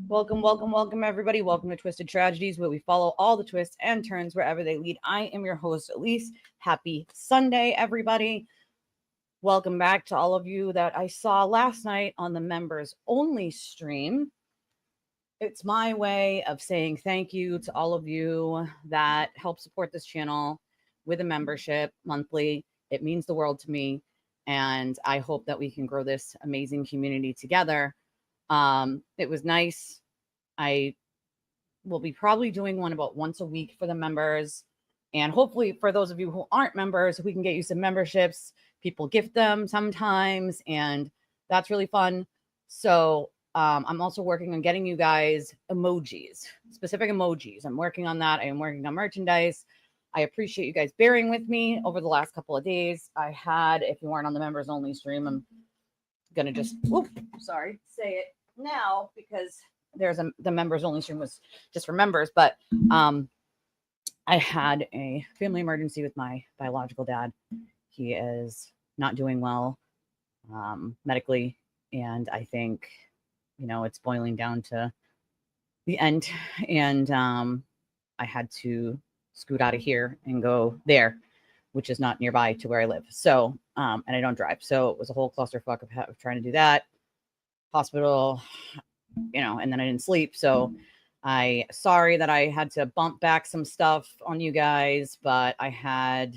Welcome, welcome, welcome, everybody. Welcome to Twisted Tragedies, where we follow all the twists and turns wherever they lead. I am your host, Elise. Happy Sunday, everybody. Welcome back to all of you that I saw last night on the members only stream. It's my way of saying thank you to all of you that help support this channel with a membership monthly. It means the world to me, and I hope that we can grow this amazing community together. It was nice. I will be probably doing one about once a week for the members. And hopefully for those of you who aren't members, we can get you some memberships. People gift them sometimes, and that's really fun. So I'm also working on getting you guys emojis, specific emojis. I'm working on that. I am working on merchandise. I appreciate you guys bearing with me over the last couple of days. I had, if you weren't on the members only stream, I'm going to just, say it now because the members only stream was just for members, but I had a family emergency with my biological dad. He is not doing well medically, and I think it's boiling down to the end, and I had to scoot out of here and go there, which is not nearby to where I live. So and I don't drive, so it was a whole clusterfuck of trying to do that. Hospital, and then I didn't sleep. So sorry that I had to bump back some stuff on you guys, but I had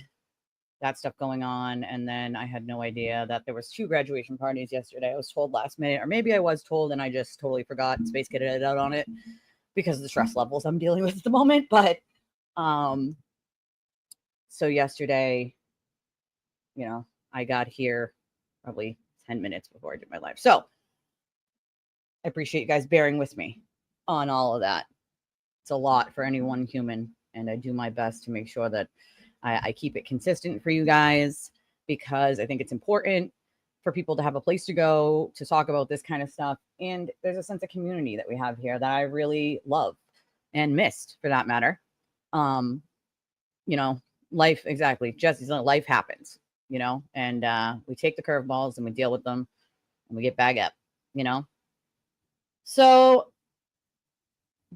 that stuff going on. And then I had no idea that there was 2 graduation parties yesterday. I was told last minute, or maybe I was told and I just totally forgot and space cadeted out on it because of the stress levels I'm dealing with at the moment. But so yesterday, I got here probably 10 minutes before I did my live. So I appreciate you guys bearing with me on all of that. It's a lot for any one human, and I do my best to make sure that I keep it consistent for you guys, because I think it's important for people to have a place to go to talk about this kind of stuff. And there's a sense of community that we have here that I really love and missed, for that matter. Life, exactly. Jesse's life happens, and we take the curveballs and we deal with them and we get back up, So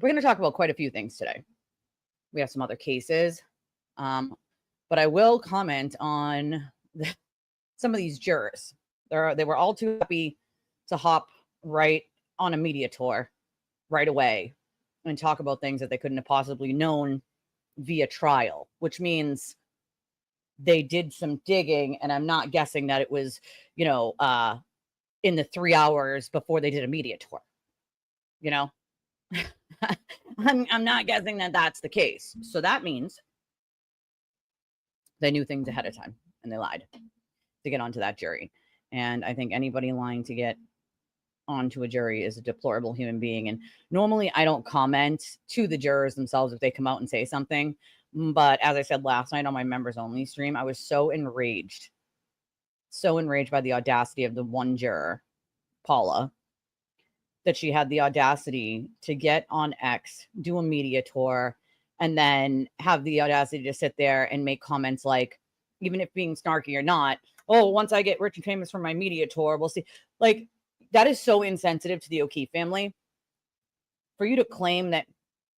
we're going to talk about quite a few things today. We have some other cases, but I will comment on some of these jurors. They were all too happy to hop right on a media tour right away and talk about things that they couldn't have possibly known via trial, which means they did some digging, and I'm not guessing that it was, in the 3 hours before they did a media tour. I'm not guessing that that's the case. So that means they knew things ahead of time and they lied to get onto that jury. And I think anybody lying to get onto a jury is a deplorable human being. And normally I don't comment to the jurors themselves if they come out and say something. But as I said last night on my members only stream, I was so enraged by the audacity of the one juror, Paula, that she had the audacity to get on X, do a media tour, and then have the audacity to sit there and make comments like, even if being snarky or not, oh, once I get rich and famous from my media tour, we'll see. Like, that is so insensitive to the O'Keefe family. For you to claim that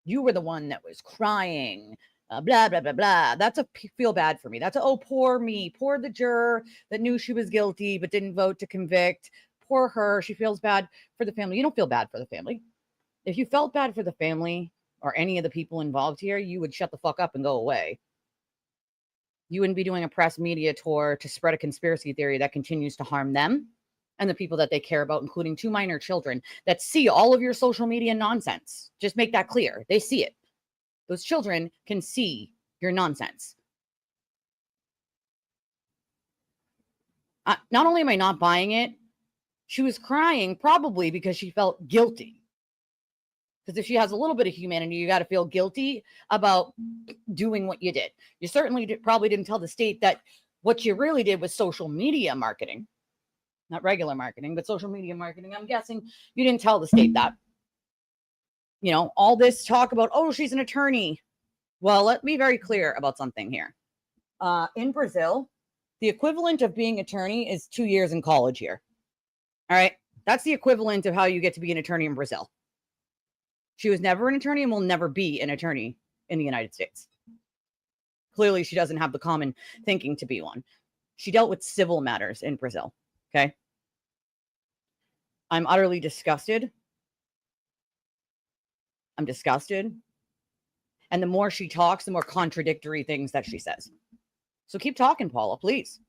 you were the one that was crying, blah, blah, blah, blah. That's a feel bad for me. That's oh, poor me. Poor the juror that knew she was guilty but didn't vote to convict. Poor her. She feels bad for the family. You don't feel bad for the family. If you felt bad for the family or any of the people involved here, you would shut the fuck up and go away. You wouldn't be doing a press media tour to spread a conspiracy theory that continues to harm them and the people that they care about, including 2 minor children that see all of your social media nonsense. Just make that clear. They see it. Those children can see your nonsense. Not only am I not buying it, she was crying probably because she felt guilty. Because if she has a little bit of humanity, you got to feel guilty about doing what you did. You certainly probably didn't tell the state that what you really did was social media marketing. Not regular marketing, but social media marketing. I'm guessing you didn't tell the state that. All this talk about, oh, she's an attorney. Well, let me be very clear about something here. In Brazil, the equivalent of being attorney is 2 years in college here. All right. That's the equivalent of how you get to be an attorney in Brazil. She was never an attorney and will never be an attorney in the United States. Clearly, she doesn't have the common thinking to be one. She dealt with civil matters in Brazil, okay? I'm utterly disgusted. I'm disgusted. And the more she talks, the more contradictory things that she says. So keep talking, Paula, please.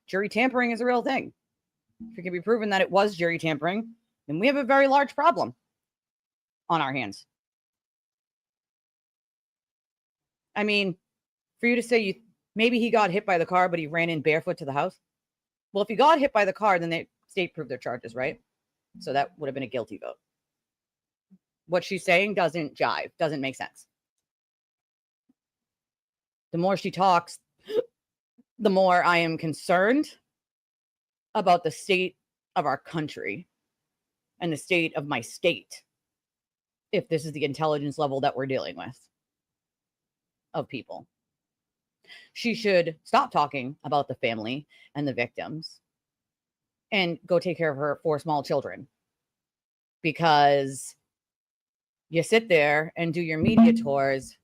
Jury tampering is a real thing. If it can be proven that it was jury tampering, then we have a very large problem on our hands. I mean, for you to say maybe he got hit by the car, but he ran in barefoot to the house. Well, if he got hit by the car, then the state proved their charges, right? So that would have been a guilty vote. What she's saying doesn't jive, doesn't make sense. The more she talks, the more I am concerned about the state of our country and the state of my state, if this is the intelligence level that we're dealing with of people. She should stop talking about the family and the victims and go take care of her 4 small children, because you sit there and do your media tours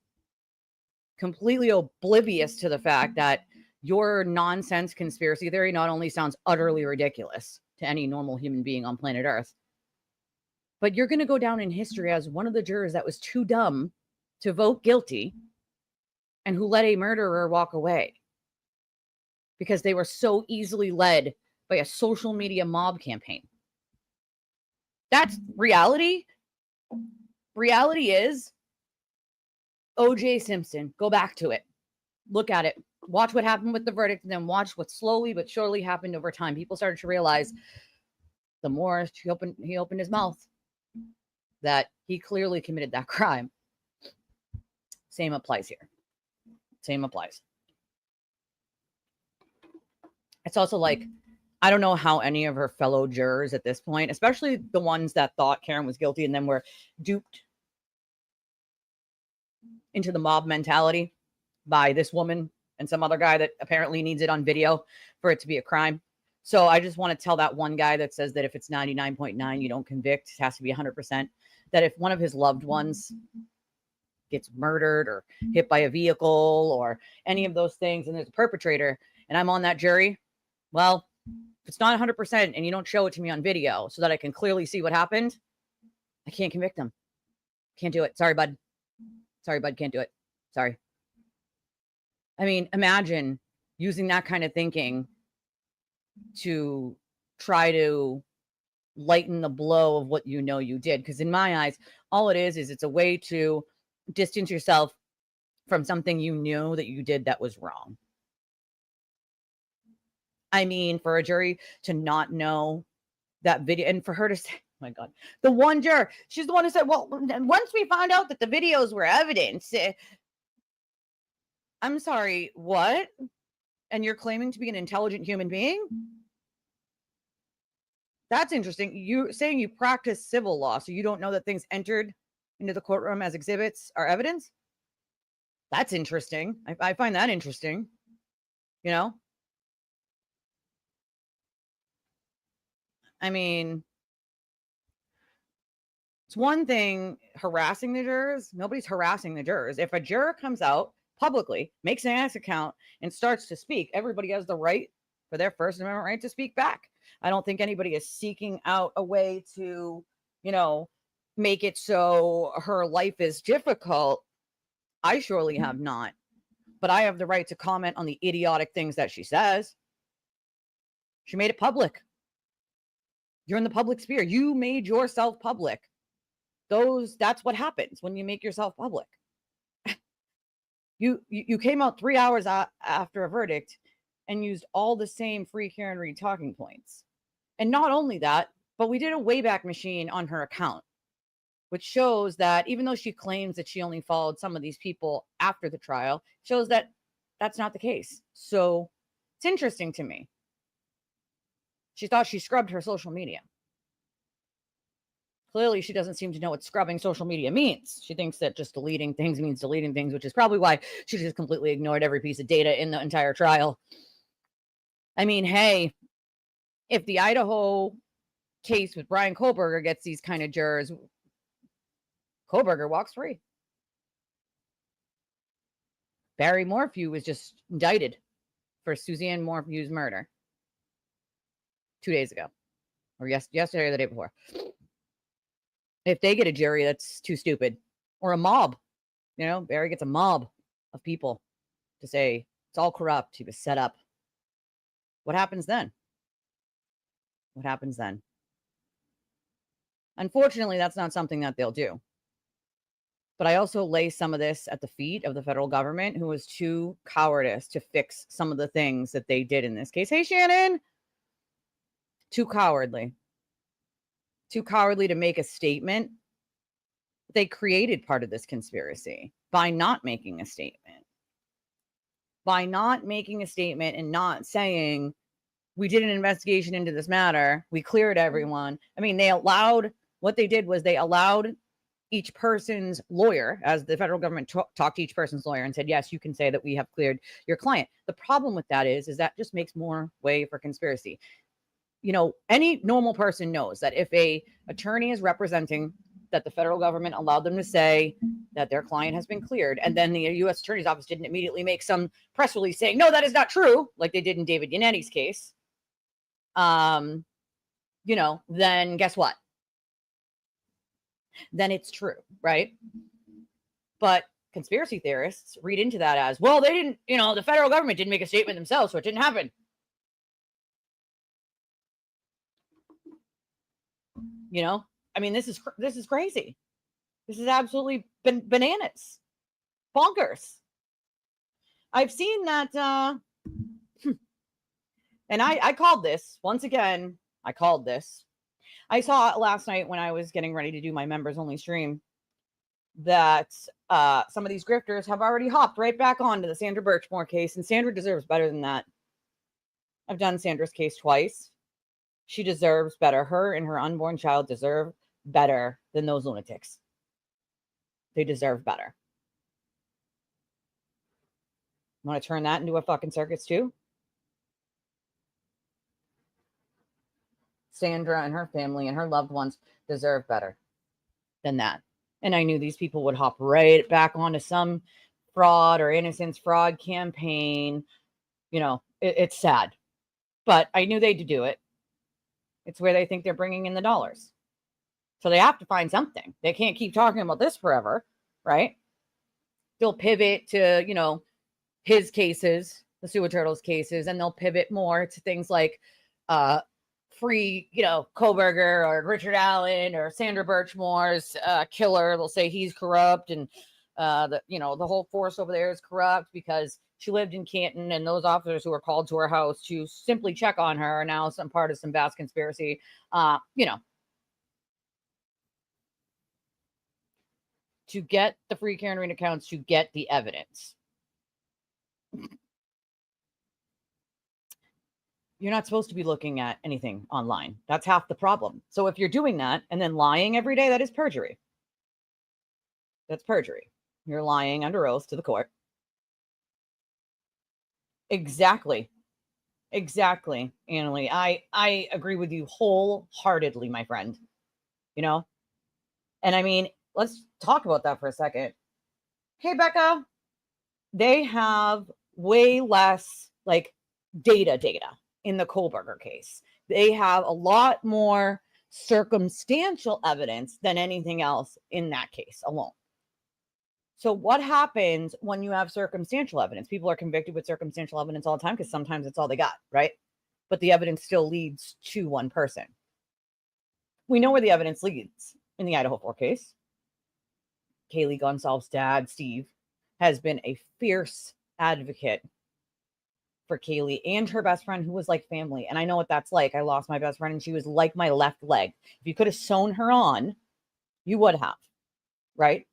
completely oblivious to the fact that your nonsense conspiracy theory not only sounds utterly ridiculous to any normal human being on planet Earth, but you're going to go down in history as one of the jurors that was too dumb to vote guilty and who let a murderer walk away because they were so easily led by a social media mob campaign. That's reality. Reality is O.J. Simpson. Go back to it. Look at it. Watch what happened with the verdict, and then watch what slowly but surely happened over time. People started to realize the more he opened his mouth that he clearly committed that crime. Same applies here. Same applies. It's also like, I don't know how any of her fellow jurors at this point, especially the ones that thought Karen was guilty and then were duped into the mob mentality by this woman and some other guy that apparently needs it on video for it to be a crime. So I just want to tell that one guy that says that if it's 99.9, you don't convict, it has to be 100%, that if one of his loved ones gets murdered or hit by a vehicle or any of those things, and there's a perpetrator, and I'm on that jury, well, if it's not 100% and you don't show it to me on video so that I can clearly see what happened, I can't convict them. Can't do it. Sorry, bud. Sorry, bud. Can't do it. Sorry. I mean, imagine using that kind of thinking to try to lighten the blow of what you know you did. Because in my eyes, all it is it's a way to distance yourself from something you knew that you did that was wrong. I mean, for a jury to not know that video, and for her to say, oh my God, the one juror, she's the one who said, well, once we found out that the videos were evidence, I'm sorry, what? And you're claiming to be an intelligent human being? That's interesting. You saying you practice civil law, so you don't know that things entered into the courtroom as exhibits are evidence? That's interesting. I find that interesting. You know? I mean, it's one thing harassing the jurors. Nobody's harassing the jurors. If a juror comes out publicly, makes an ass account, and starts to speak, everybody has the right for their First Amendment right to speak back. I don't think anybody is seeking out a way to, make it so her life is difficult. I surely have not. But I have the right to comment on the idiotic things that she says. She made it public. You're in the public sphere. You made yourself public. That's what happens when you make yourself public. You came out 3 hours after a verdict and used all the same free Karen Read talking points. And not only that, but we did a Wayback Machine on her account, which shows that even though she claims that she only followed some of these people after the trial, shows that that's not the case. So it's interesting to me. She thought she scrubbed her social media. Clearly, she doesn't seem to know what scrubbing social media means. She thinks that just deleting things means deleting things, which is probably why she just completely ignored every piece of data in the entire trial. I mean, hey, if the Idaho case with Bryan Kohberger gets these kind of jurors, Kohberger walks free. Barry Morphew was just indicted for Suzanne Morphew's murder 2 days ago, or yesterday or the day before. If they get a jury that's too stupid, or a mob, Barry gets a mob of people to say it's all corrupt, he was set up. What happens then? What happens then? Unfortunately, that's not something that they'll do. But I also lay some of this at the feet of the federal government, who was too cowardice to fix some of the things that they did in this case. Hey, Shannon! Too cowardly. Too cowardly to make a statement. They created part of this conspiracy by not making a statement. By not making a statement and not saying, we did an investigation into this matter, we cleared everyone. I mean, what they did was they allowed each person's lawyer, as the federal government talked to each person's lawyer and said, yes, you can say that we have cleared your client. The problem with that is that just makes more way for conspiracy. Any normal person knows that if a attorney is representing that the federal government allowed them to say that their client has been cleared, and then the U.S. Attorney's Office didn't immediately make some press release saying, no, that is not true, like they did in David Yannetti's case, then guess what? Then it's true, right? But conspiracy theorists read into that as, well, they didn't, the federal government didn't make a statement themselves, so it didn't happen. I mean, this is crazy. This is absolutely bananas, bonkers. I've seen that, and I called this once again. I called this. I saw it last night when I was getting ready to do my members only stream that some of these grifters have already hopped right back onto the Sandra Birchmore case, and Sandra deserves better than that. I've done Sandra's case twice. She deserves better. Her and her unborn child deserve better than those lunatics. They deserve better. Want to turn that into a fucking circus too? Sandra and her family and her loved ones deserve better than that. And I knew these people would hop right back onto some fraud or innocence fraud campaign. It's sad. But I knew they'd do it. It's where they think they're bringing in the dollars. So they have to find something. They can't keep talking about this forever, right? They'll pivot to, his cases, the Sewer Turtles cases, and they'll pivot more to things like free, Kohberger or Richard Allen or Sandra Birchmore's killer. They'll say he's corrupt and the whole force over there is corrupt because she lived in Canton, and those officers who were called to her house to simply check on her are now some part of some vast conspiracy. To get the free Karen Reed accounts, to get the evidence. You're not supposed to be looking at anything online. That's half the problem. So if you're doing that and then lying every day, that is perjury. That's perjury. You're lying under oath to the court. Exactly, Annalie. I agree with you wholeheartedly, my friend. And I mean, let's talk about that for a second. Hey, Becca, they have way less data in the Kohberger case. They have a lot more circumstantial evidence than anything else in that case alone. So what happens when you have circumstantial evidence? People are convicted with circumstantial evidence all the time because sometimes it's all they got, right? But the evidence still leads to one person. We know where the evidence leads in the Idaho 4 case. Kaylee Gonsalves' dad, Steve, has been a fierce advocate for Kaylee and her best friend, who was like family. And I know what that's like. I lost my best friend and she was like my left leg. If you could have sewn her on, you would have, right?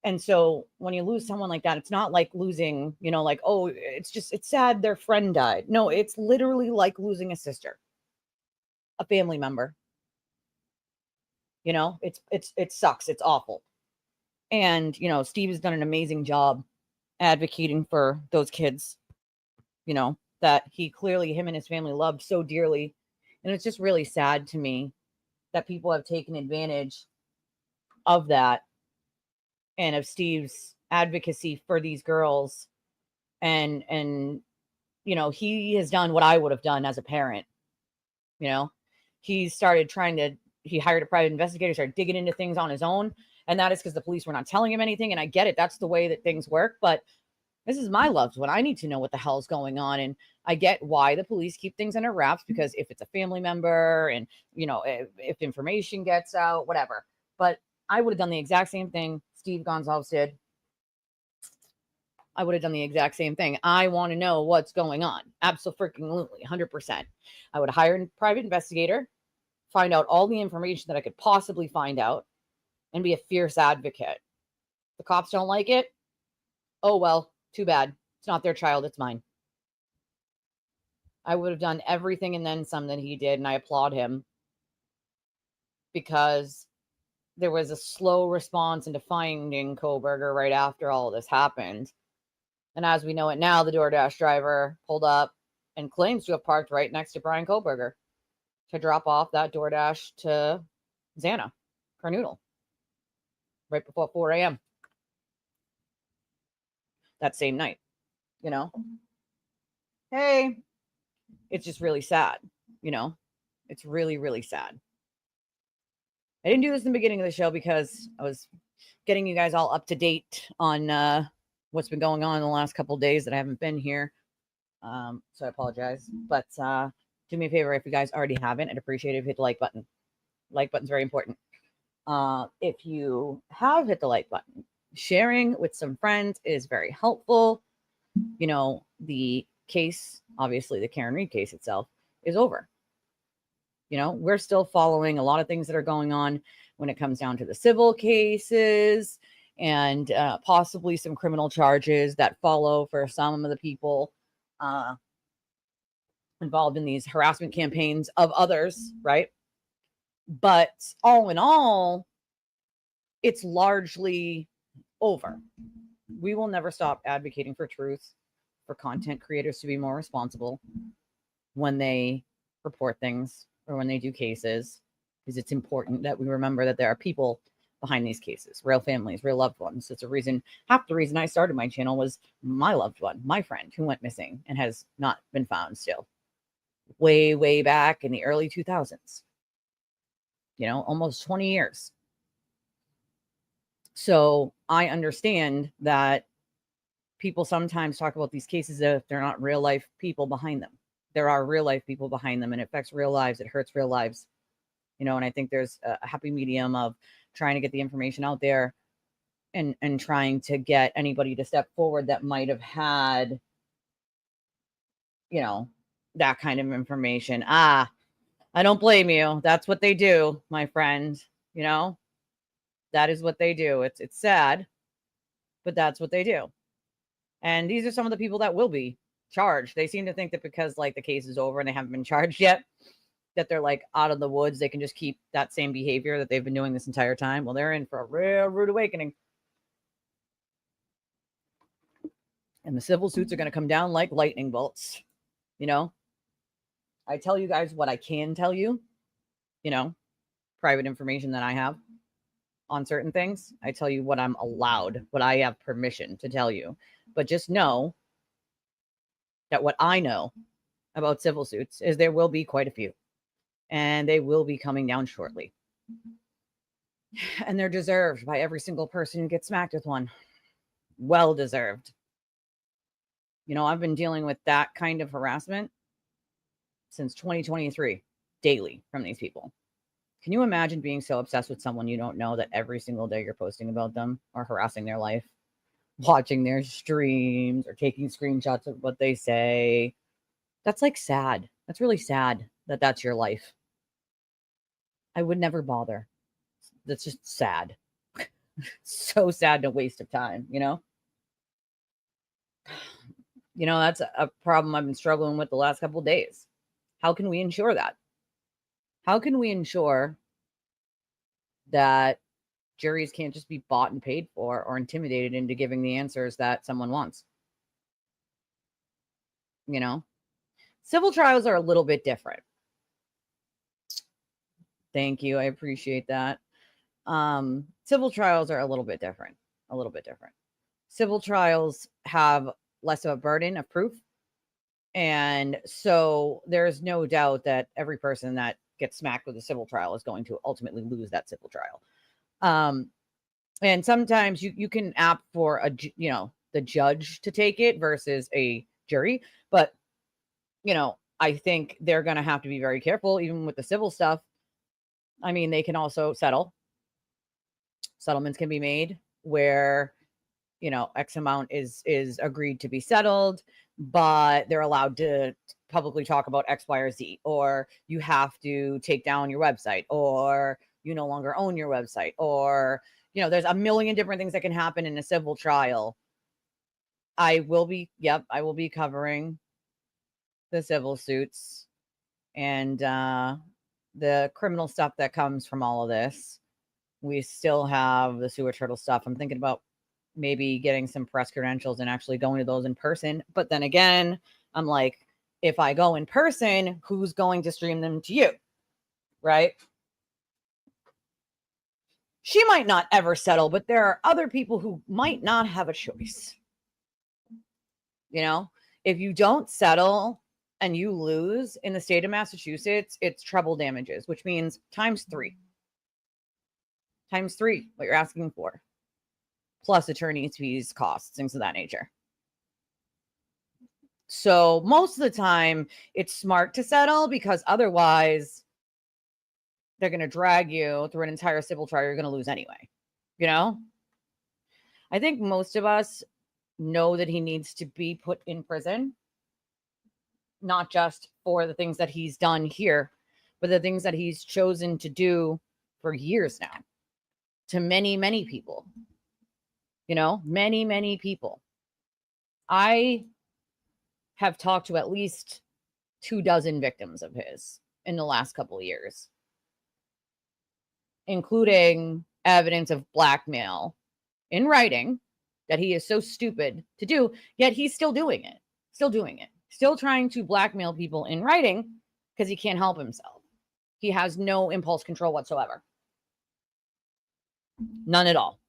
And so when you lose someone like that, it's not like losing, oh, it's sad their friend died. No, it's literally like losing a sister, a family member. It sucks. It's awful. And, Steve has done an amazing job advocating for those kids, that him and his family loved so dearly. And it's just really sad to me that people have taken advantage of that and of Steve's advocacy for these girls. And he has done what I would have done as a parent. He started he hired a private investigator, started digging into things on his own. And that is because the police were not telling him anything. And I get it. That's the way that things work. But this is my loved one. I need to know what the hell's going on. And I get why the police keep things under wraps, because if it's a family member and, if information gets out, whatever. But I would have done the exact same thing Steve Gonzalez did. I would have done the exact same thing. I want to know what's going on. Absolutely, 100%. I would hire a private investigator, find out all the information that I could possibly find out, and be a fierce advocate. The cops don't like it. Oh, well, too bad. It's not their child. It's mine. I would have done everything and then some that he did, and I applaud him, because there was a slow response into finding Kohberger right after all of this happened. And as we know it now, the DoorDash driver pulled up and claims to have parked right next to Bryan Kohberger to drop off that DoorDash to Xana Carnoodle right before 4 a.m. that same night. Hey, it's just really sad. It's really, really sad. I didn't do this in the beginning of the show because I was getting you guys all up to date on what's been going on in the last couple of days that I haven't been here. So I apologize. But do me a favor, if you guys already haven't, I'd appreciate it if you hit the like button. Like button's very important. If you have hit the like button, sharing with some friends is very helpful. The case, obviously the Karen Read case itself, is over. We're still following a lot of things that are going on when it comes down to the civil cases and possibly some criminal charges that follow for some of the people involved in these harassment campaigns of others, right? But all in all, it's largely over. We will never stop advocating for truth, for content creators to be more responsible when they report things or when they do cases, because it's important that we remember that there are people behind these cases, real families, real loved ones. It's half the reason I started my channel was my loved one, my friend who went missing and has not been found still, way, way back in the early 2000s, almost 20 years. So I understand that people sometimes talk about these cases as if they're not real life people behind them. There are real life people behind them, and it affects real lives. It hurts real lives, and I think there's a happy medium of trying to get the information out there and trying to get anybody to step forward that might have had, that kind of information. I don't blame you. That's what they do, my friend. That is what they do. It's sad, but that's what they do. And these are some of the people that will be charged. They seem to think that because the case is over and they haven't been charged yet, that they're out of the woods. They can just keep that same behavior that they've been doing this entire time. Well, they're in for a real rude awakening. And the civil suits are going to come down like lightning bolts. I tell you guys what I can tell you, private information that I have on certain things. I tell you what I'm allowed, what I have permission to tell you. But just know that what I know about civil suits is there will be quite a few, and they will be coming down shortly. And they're deserved by every single person who gets smacked with one. Well deserved. I've been dealing with that kind of harassment since 2023, daily from these people. Can you imagine being so obsessed with someone you don't know that every single day you're posting about them or harassing their life, watching their streams or taking screenshots of what they say? That's sad. That's really sad that that's your life. I would never bother. That's just sad. So sad and a waste of time, That's a problem I've been struggling with the last couple of days. How can we ensure that? How can we ensure that juries can't just be bought and paid for or intimidated into giving the answers that someone wants? Civil trials are a little bit different. Thank you. I appreciate that. Civil trials are a little bit different. A little bit different. Civil trials have less of a burden of proof. And so there's no doubt that every person that gets smacked with a civil trial is going to ultimately lose that civil trial. And sometimes you can opt for the judge to take it versus a jury. But, I think they're going to have to be very careful, even with the civil stuff. I mean, they can also settle. Settlements can be made where, X amount is agreed to be settled, but they're allowed to publicly talk about X, Y, or Z, or you have to take down your website, or you no longer own your website, or, there's a million different things that can happen in a civil trial. I will be covering the civil suits and the criminal stuff that comes from all of this. We still have the sewer turtle stuff. I'm thinking about maybe getting some press credentials and actually going to those in person. But then again, I'm like, if I go in person, who's going to stream them to you? Right? She might not ever settle, but there are other people who might not have a choice. If you don't settle and you lose in the state of Massachusetts, it's treble damages, which means times 3. Times 3 what you're asking for, plus attorney's fees, costs, things of that nature. So most of the time it's smart to settle, because otherwise they're going to drag you through an entire civil trial. You're going to lose anyway. I think most of us know that he needs to be put in prison, not just for the things that he's done here, but the things that he's chosen to do for years now to many, many people. Many, many people. I have talked to at least 24 victims of his in the last couple of years, including evidence of blackmail in writing that he is so stupid to do, yet he's still doing it, still trying to blackmail people in writing because he can't help himself. He has no impulse control whatsoever. None at all,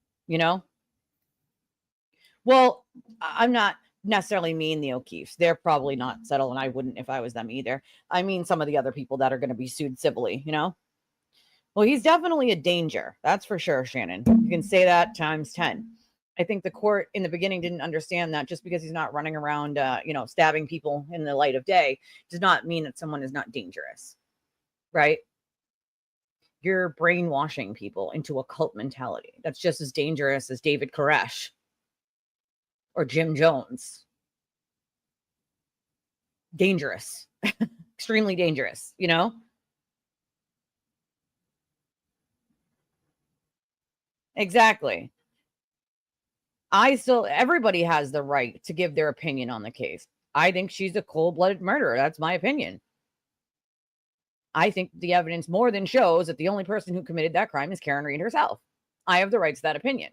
Well, I'm not necessarily mean the O'Keefes. They're probably not settled, and I wouldn't if I was them either. I mean some of the other people that are going to be sued civilly, Well, he's definitely a danger. That's for sure, Shannon. You can say that times 10. I think the court in the beginning didn't understand that just because he's not running around, stabbing people in the light of day does not mean that someone is not dangerous, right? You're brainwashing people into a cult mentality. That's just as dangerous as David Koresh or Jim Jones. Dangerous. Extremely dangerous, Exactly. Everybody has the right to give their opinion on the case. I think she's a cold-blooded murderer. That's my opinion. I think the evidence more than shows that the only person who committed that crime is Karen Reed herself. I have the right to that opinion.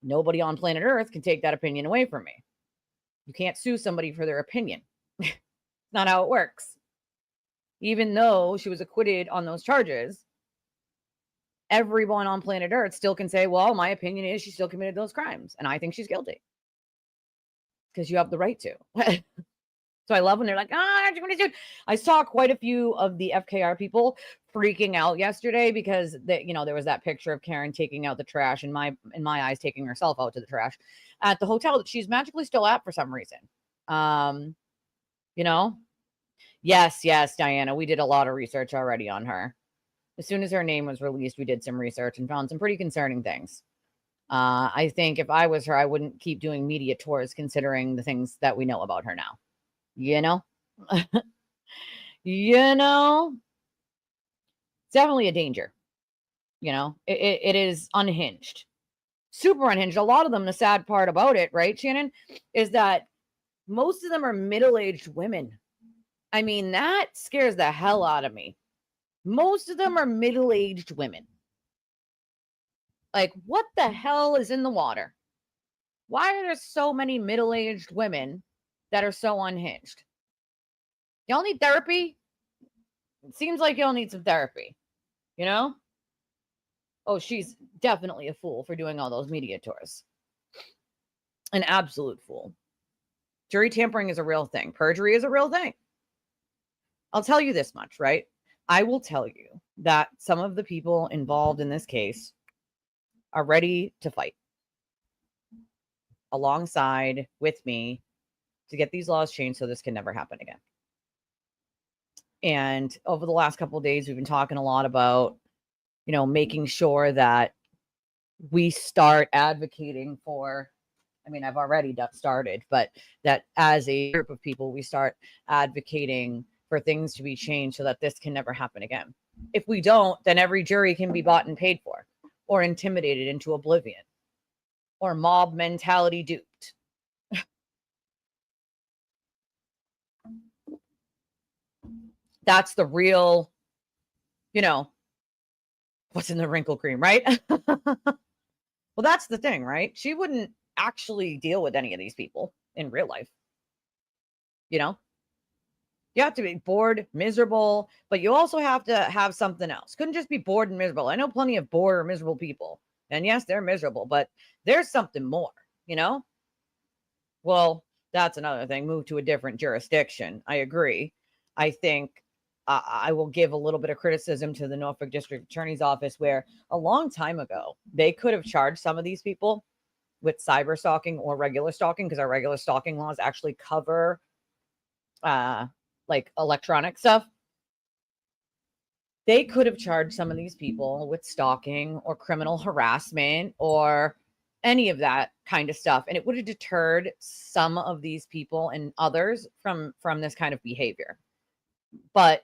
Nobody on planet Earth can take that opinion away from me. You can't sue somebody for their opinion. Not how it works. Even though she was acquitted on those charges, everyone on planet Earth still can say, well, my opinion is she still committed those crimes, and I think she's guilty. Because you have the right to. So I love when they're like, aren't you going to do? I saw quite a few of the FKR people freaking out yesterday because there was that picture of Karen taking out the trash, in my eyes, taking herself out to the trash at the hotel that she's magically still at for some reason. Yes, Diana, we did a lot of research already on her. As soon as her name was released, we did some research and found some pretty concerning things. I think if I was her, I wouldn't keep doing media tours considering the things that we know about her now. It's definitely a danger. It is unhinged, super unhinged. A lot of them, the sad part about it, right, Shannon, is that most of them are middle-aged women. I mean, that scares the hell out of me. Most of them are middle-aged women. Like, what the hell is in the water? Why are there so many middle-aged women that are so unhinged? Y'all need therapy? It seems like y'all need some therapy, Oh, she's definitely a fool for doing all those media tours. An absolute fool. Jury tampering is a real thing. Perjury is a real thing. I'll tell you this much, right? I will tell you that some of the people involved in this case are ready to fight alongside with me to get these laws changed so this can never happen again. And over the last couple of days, we've been talking a lot about, making sure that we start advocating for, I've already started, but that as a group of people, we start advocating for things to be changed so that this can never happen again. If we don't, then every jury can be bought and paid for, or intimidated into oblivion, or mob mentality duped. That's the real, what's in the wrinkle cream, right? Well, that's the thing, right? She wouldn't actually deal with any of these people in real life. You have to be bored, miserable, but you also have to have something else. Couldn't just be bored and miserable. I know plenty of bored or miserable people. And yes, they're miserable, but there's something more, Well, that's another thing. Move to a different jurisdiction. I agree. I think I will give a little bit of criticism to the Norfolk District Attorney's Office, where a long time ago, they could have charged some of these people with cyber stalking or regular stalking, because our regular stalking laws actually cover like electronic stuff. They could have charged some of these people with stalking or criminal harassment or any of that kind of stuff, and it would have deterred some of these people and others from this kind of behavior. But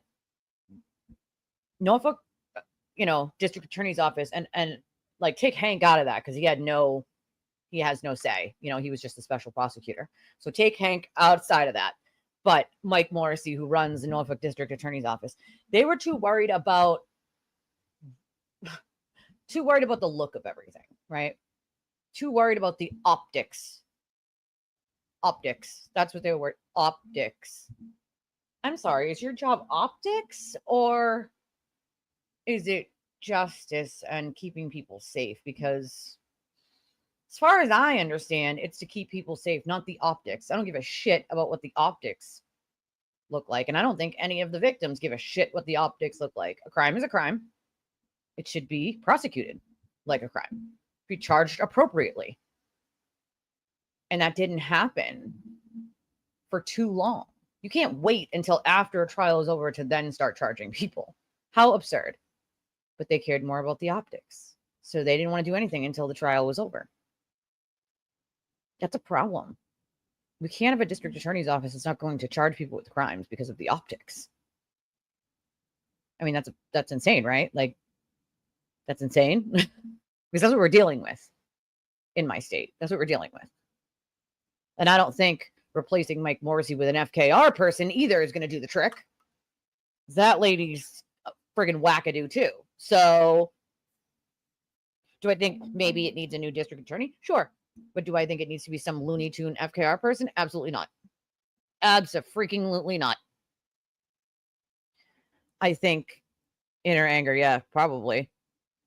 Norfolk, District Attorney's Office, and like take Hank out of that, because he has no say. He was just a special prosecutor. So take Hank outside of that. But Mike Morrissey, who runs the Norfolk District Attorney's Office, they were too worried about the look of everything, right? Too worried about the optics. Optics. That's what they were. Optics. I'm sorry. Is your job optics, or is it justice and keeping people safe? Because as far as I understand, it's to keep people safe, not the optics. I don't give a shit about what the optics look like. And I don't think any of the victims give a shit what the optics look like. A crime is a crime. It should be prosecuted like a crime, be charged appropriately. And that didn't happen for too long. You can't wait until after a trial is over to then start charging people. How absurd. But they cared more about the optics. So they didn't want to do anything until the trial was over. That's a problem. We can't have a district attorney's office that's not going to charge people with crimes because of the optics. That's insane, right? Like, that's insane. Because that's what we're dealing with in my state. That's what we're dealing with. And I don't think replacing Mike Morrissey with an FKR person either is going to do the trick. That lady's a friggin' wackadoo too. So do I think maybe it needs a new district attorney? Sure. But do I think it needs to be some Looney Tune FKR person? Absolutely not. Abso-freaking-lutely not. I think in her anger, yeah, probably.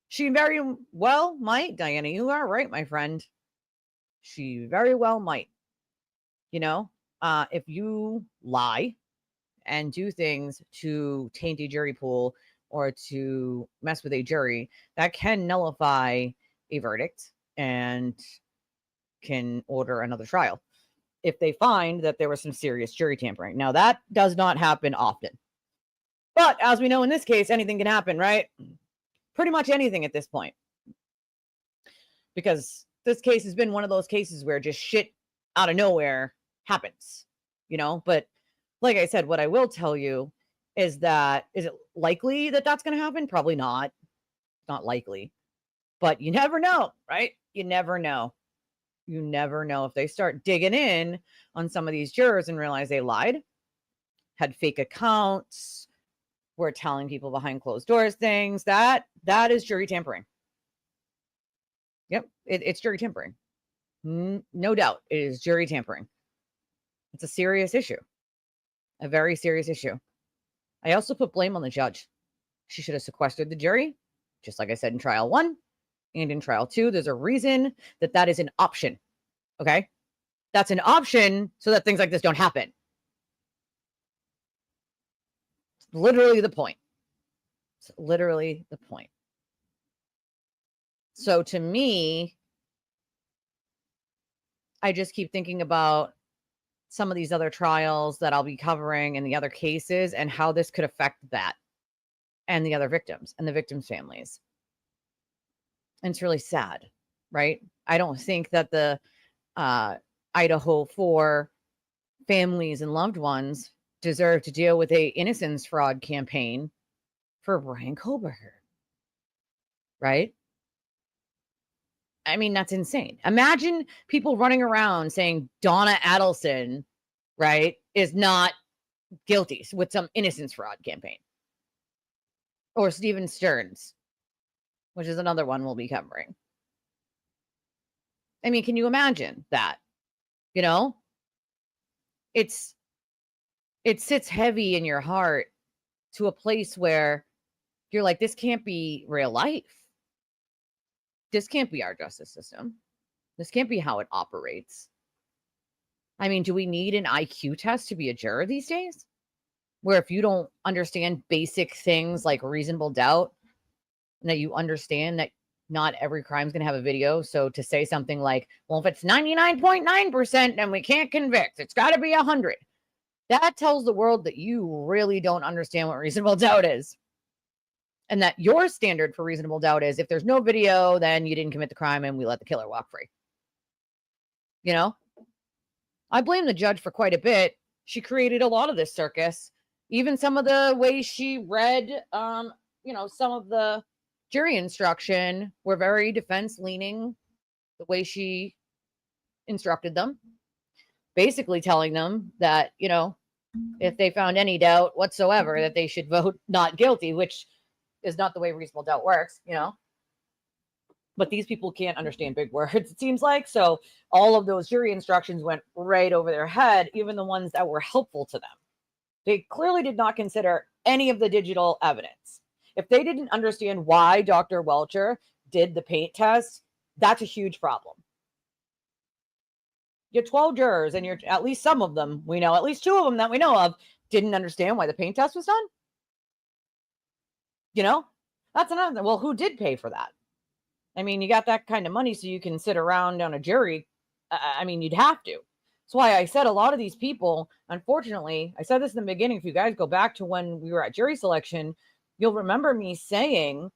She very well might, Diana. You are right, my friend. She very well might. If you lie and do things to taint a jury pool or to mess with a jury, that can nullify a verdict and can order another trial if they find that there was some serious jury tampering. Now, that does not happen often. But as we know in this case, anything can happen, right? Pretty much anything at this point. Because this case has been one of those cases where just shit out of nowhere happens, But like I said, what I will tell you is it likely that that's going to happen? Probably not. Not likely. But you never know, right? You never know. You never know if they start digging in on some of these jurors and realize they lied, had fake accounts, were telling people behind closed doors things. That is jury tampering. Yep, it's jury tampering. No doubt, it is jury tampering. It's a serious issue, a very serious issue. I also put blame on the judge. She should have sequestered the jury, just like I said in trial 1. and in trial 2. There's a reason that is an option. Okay? That's an option so that things like this don't happen. It's literally the point. It's literally the point. So to me, I just keep thinking about some of these other trials that I'll be covering and the other cases and how this could affect that and the other victims and the victims' families. And it's really sad, right? I don't think that the Idaho 4 families and loved ones deserve to deal with a innocence fraud campaign for Bryan Kohberger, right? I mean, that's insane. Imagine people running around saying Donna Adelson, right, is not guilty with some innocence fraud campaign. Or Stephen Stearns, which is another one we'll be covering. I mean, can you imagine that? You know? It sits heavy in your heart to a place where you're like, this can't be real life. This can't be our justice system. This can't be how it operates. I mean, do we need an IQ test to be a juror these days? Where if you don't understand basic things like reasonable doubt, and that you understand that not every crime is going to have a video. So to say something like, well, if it's 99.9%, then we can't convict. It's got to be 100. That tells the world that you really don't understand what reasonable doubt is. And that your standard for reasonable doubt is if there's no video, then you didn't commit the crime and we let the killer walk free. You know? I blame the judge for quite a bit. She created a lot of this circus. Even some of the ways she read, some of the jury instruction were very defense leaning. The way she instructed them. Basically telling them that, if they found any doubt whatsoever, that they should vote not guilty, which is not the way reasonable doubt works, But these people can't understand big words, it seems like. So all of those jury instructions went right over their head, even the ones that were helpful to them. They clearly did not consider any of the digital evidence. If they didn't understand why Dr. Welcher did the paint test, that's a huge problem. You're 12 jurors, and you're at least some of them, we know, at least 2 of them that we know of, didn't understand why the paint test was done. That's another thing. Well, who did pay for that? I mean, you got that kind of money so you can sit around on a jury. I mean, you'd have to. That's why I said a lot of these people, unfortunately, I said this in the beginning. If you guys go back to when we were at jury selection, you'll remember me saying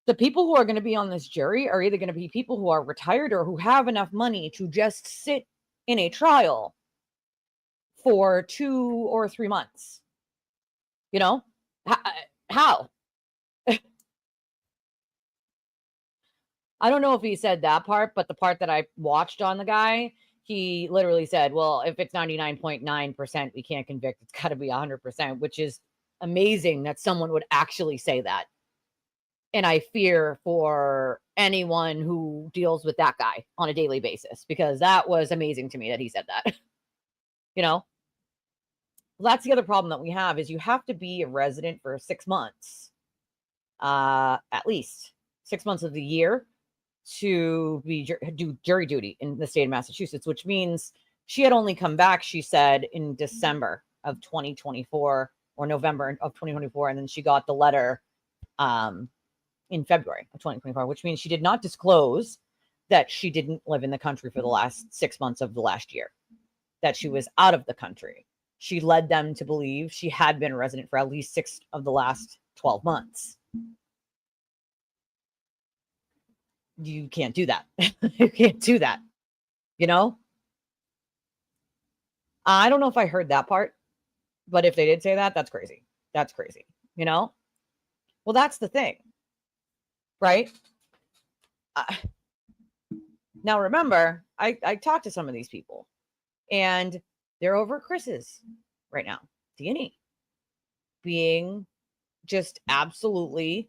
the people who are going to be on this jury are either going to be people who are retired or who have enough money to just sit in a trial for 2 or 3 months. How? I don't know if he said that part, but the part that I watched on the guy, he literally said, well, if it's 99.9%, we can't convict. It's got to be 100%, which is amazing that someone would actually say that. And I fear for anyone who deals with that guy on a daily basis, because that was amazing to me that he said that. Well, that's the other problem that we have is you have to be a resident for 6 months, at least 6 months of the year, to do jury duty in the state of Massachusetts, which means she had only come back, she said, in December of 2024 or November of 2024. And then she got the letter in February of 2024, which means she did not disclose that she didn't live in the country for the last 6 months of the last year, that she was out of the country. She led them to believe she had been a resident for at least 6 of the last 12 months. You can't do that. You can't do that. I don't know if I heard that part, but if they did say that, that's crazy. That's crazy. Well, that's the thing, right? Now, remember, I talked to some of these people, and they're over Chris's right now. D&E being just absolutely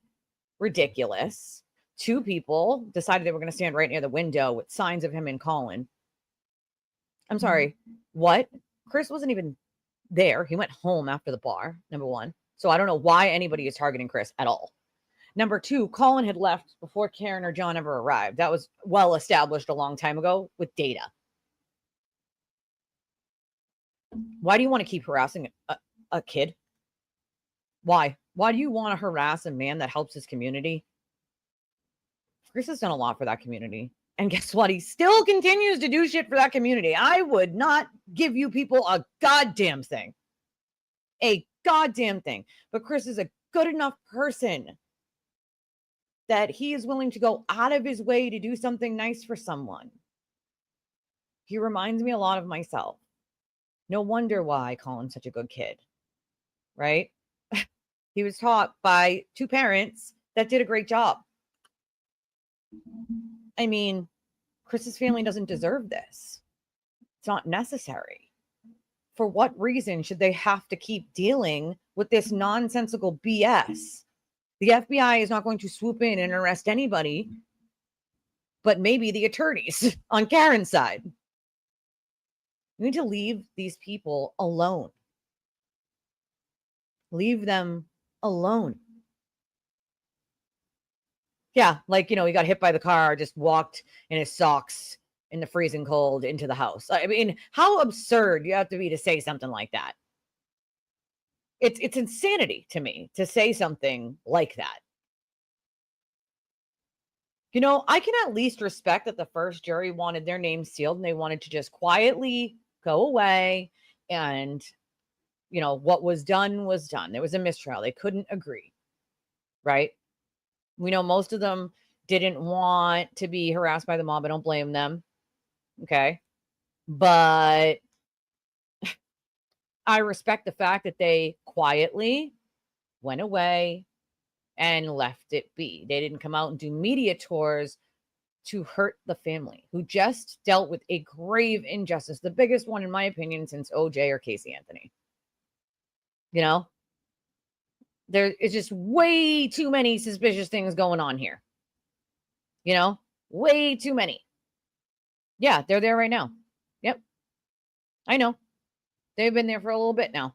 ridiculous. 2 people decided they were going to stand right near the window with signs of him and Colin. I'm sorry, what? Chris wasn't even there. He went home after the bar, number one. So I don't know why anybody is targeting Chris at all. Number two, Colin had left before Karen or John ever arrived. That was well established a long time ago with data. Why do you want to keep harassing a kid? Why? Why do you want to harass a man that helps his community? Chris has done a lot for that community. And guess what? He still continues to do shit for that community. I would not give you people a goddamn thing. A goddamn thing. But Chris is a good enough person that he is willing to go out of his way to do something nice for someone. He reminds me a lot of myself. No wonder why Colin's such a good kid, right? He was taught by two parents that did a great job. I mean, Chris's family doesn't deserve this. It's not necessary. For what reason should they have to keep dealing with this nonsensical BS? The FBI is not going to swoop in and arrest anybody, but maybe the attorneys on Karen's side. We need to leave these people alone. Leave them alone. Yeah, like, he got hit by the car, just walked in his socks in the freezing cold into the house. I mean, how absurd do you have to be to say something like that? It's insanity to me to say something like that. I can at least respect that the first jury wanted their names sealed and they wanted to just quietly go away. And, what was done was done. There was a mistrial. They couldn't agree, right? We know most of them didn't want to be harassed by the mob. I don't blame them. Okay. But I respect the fact that they quietly went away and left it be. They didn't come out and do media tours to hurt the family who just dealt with a grave injustice, the biggest one, in my opinion, since OJ or Casey Anthony. There is just way too many suspicious things going on here. Way too many. Yeah, they're there right now. Yep. I know. They've been there for a little bit now.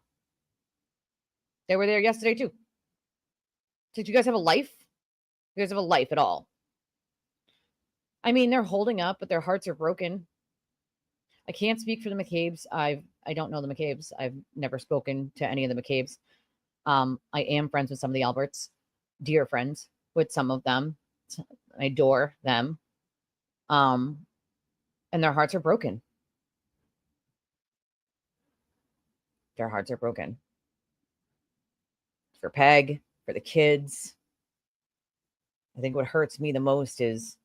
They were there yesterday too. Did you guys have a life? You guys have a life at all? I mean, they're holding up, but their hearts are broken. I can't speak for the McCabe's. I don't know the McCabe's. I've never spoken to any of the McCabe's. I am friends with some of the Alberts, dear friends with some of them. I adore them. And their hearts are broken. Their hearts are broken. For Peg, for the kids. I think what hurts me the most is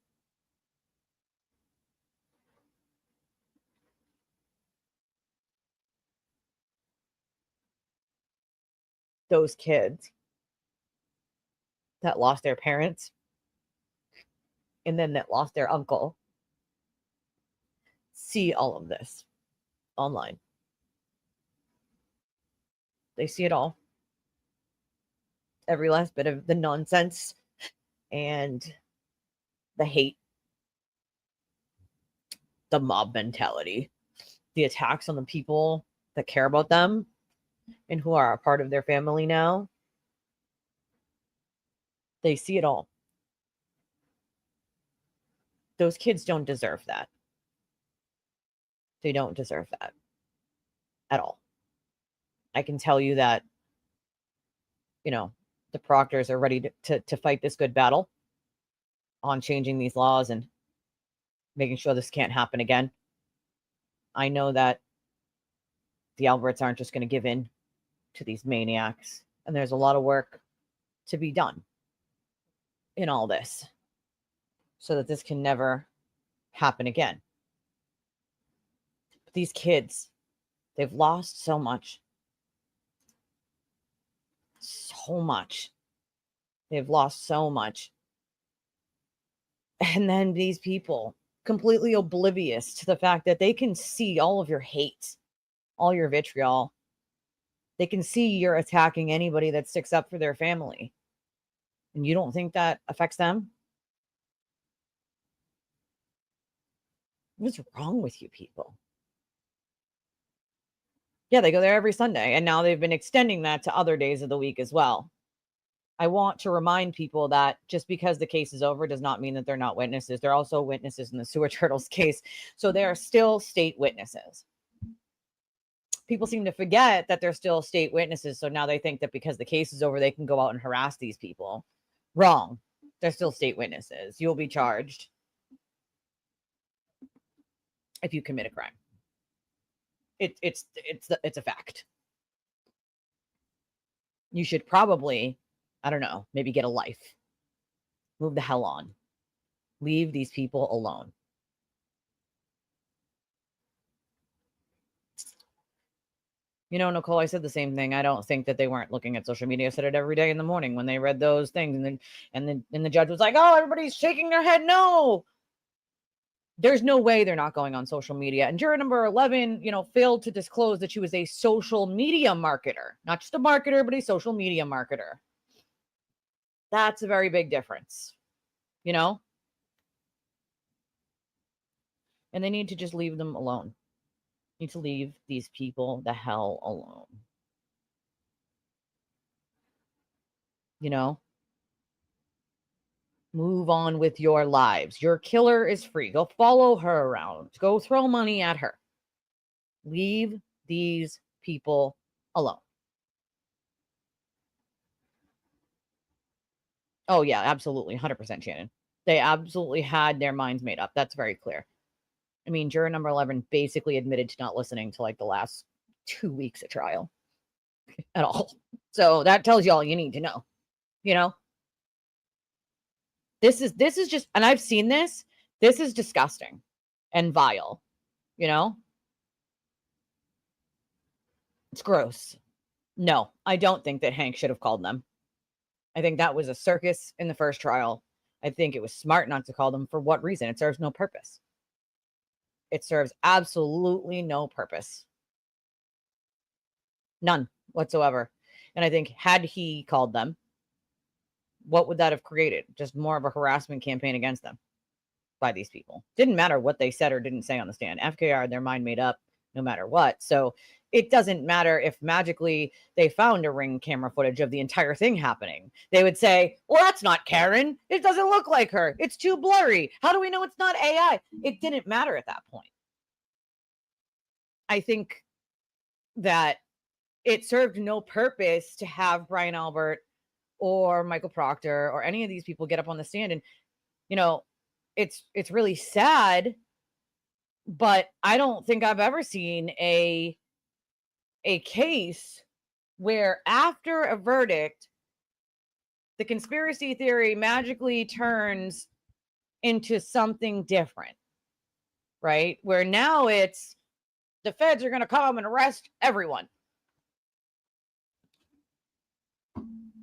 those kids that lost their parents and then that lost their uncle see all of this online. They see it all. Every last bit of the nonsense and the hate, the mob mentality, the attacks on the people that care about them and who are a part of their family now. They see it all. Those kids don't deserve that. They don't deserve that at all. I can tell you that, the proctors are ready to fight this good battle on changing these laws and making sure this can't happen again. I know that the Alberts aren't just going to give in to these maniacs, and there's a lot of work to be done in all this so that this can never happen again. But these kids, they've lost so much. So much. They've lost so much. And then these people, completely oblivious to the fact that they can see all of your hate, all your vitriol. They can see you're attacking anybody that sticks up for their family. And you don't think that affects them? What's wrong with you people? Yeah, they go there every Sunday. And now they've been extending that to other days of the week as well. I want to remind people that just because the case is over does not mean that they're not witnesses. They're also witnesses in the Sewer Turtles case. So they are still state witnesses. People seem to forget that they're still state witnesses. So now they think that because the case is over, they can go out and harass these people. Wrong. They're still state witnesses. You'll be charged if you commit a crime. It's a fact. You should probably, I don't know, maybe get a life. Move the hell on. Leave these people alone. You know, Nicole, I said the same thing. I don't think that they weren't looking at social media. I said it every day in the morning when they read those things. And then the judge was like, oh, everybody's shaking their head. No. There's no way they're not going on social media. And juror number 11, failed to disclose that she was a social media marketer. Not just a marketer, but a social media marketer. That's a very big difference, And they need to just leave them alone. Need to leave these people the hell alone. Move on with your lives. Your killer is free. Go follow her around. Go throw money at her. Leave these people alone. Oh, yeah, absolutely. 100%, Shannon. They absolutely had their minds made up. That's very clear. I mean, juror number 11 basically admitted to not listening to like the last 2 weeks of trial at all. So that tells you all you need to know, This is just, and I've seen this. This is disgusting and vile, It's gross. No, I don't think that Hank should have called them. I think that was a circus in the first trial. I think it was smart not to call them. For what reason? It serves no purpose. It serves absolutely no purpose. None whatsoever. And I think had he called them, what would that have created? Just more of a harassment campaign against them by these people. Didn't matter what they said or didn't say on the stand. FKR, their mind made up no matter what. So it doesn't matter if magically they found a ring camera footage of the entire thing happening. They would say, well, that's not Karen. It doesn't look like her. It's too blurry. How do we know it's not AI? It didn't matter at that point. I think that it served no purpose to have Brian Albert or Michael Proctor or any of these people get up on the stand. And, it's really sad, but I don't think I've ever seen a case where after a verdict, the conspiracy theory magically turns into something different, right? Where now it's the feds are going to come and arrest everyone.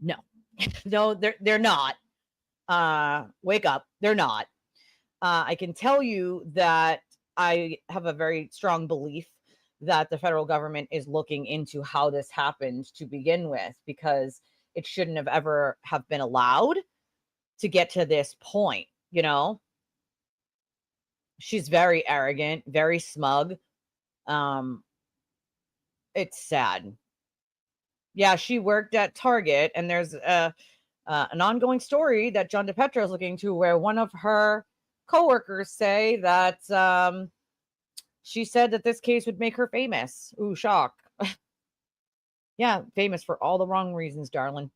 No, no, they're not. Wake up. They're not. I can tell you that I have a very strong belief that the federal government is looking into how this happened to begin with, because it shouldn't have ever have been allowed to get to this point. She's very arrogant, very smug. It's sad. Yeah, she worked at Target, and there's an ongoing story that John DePetro is looking into where one of her coworkers say that she said that this case would make her famous. Ooh, shock. Yeah, famous for all the wrong reasons, darling.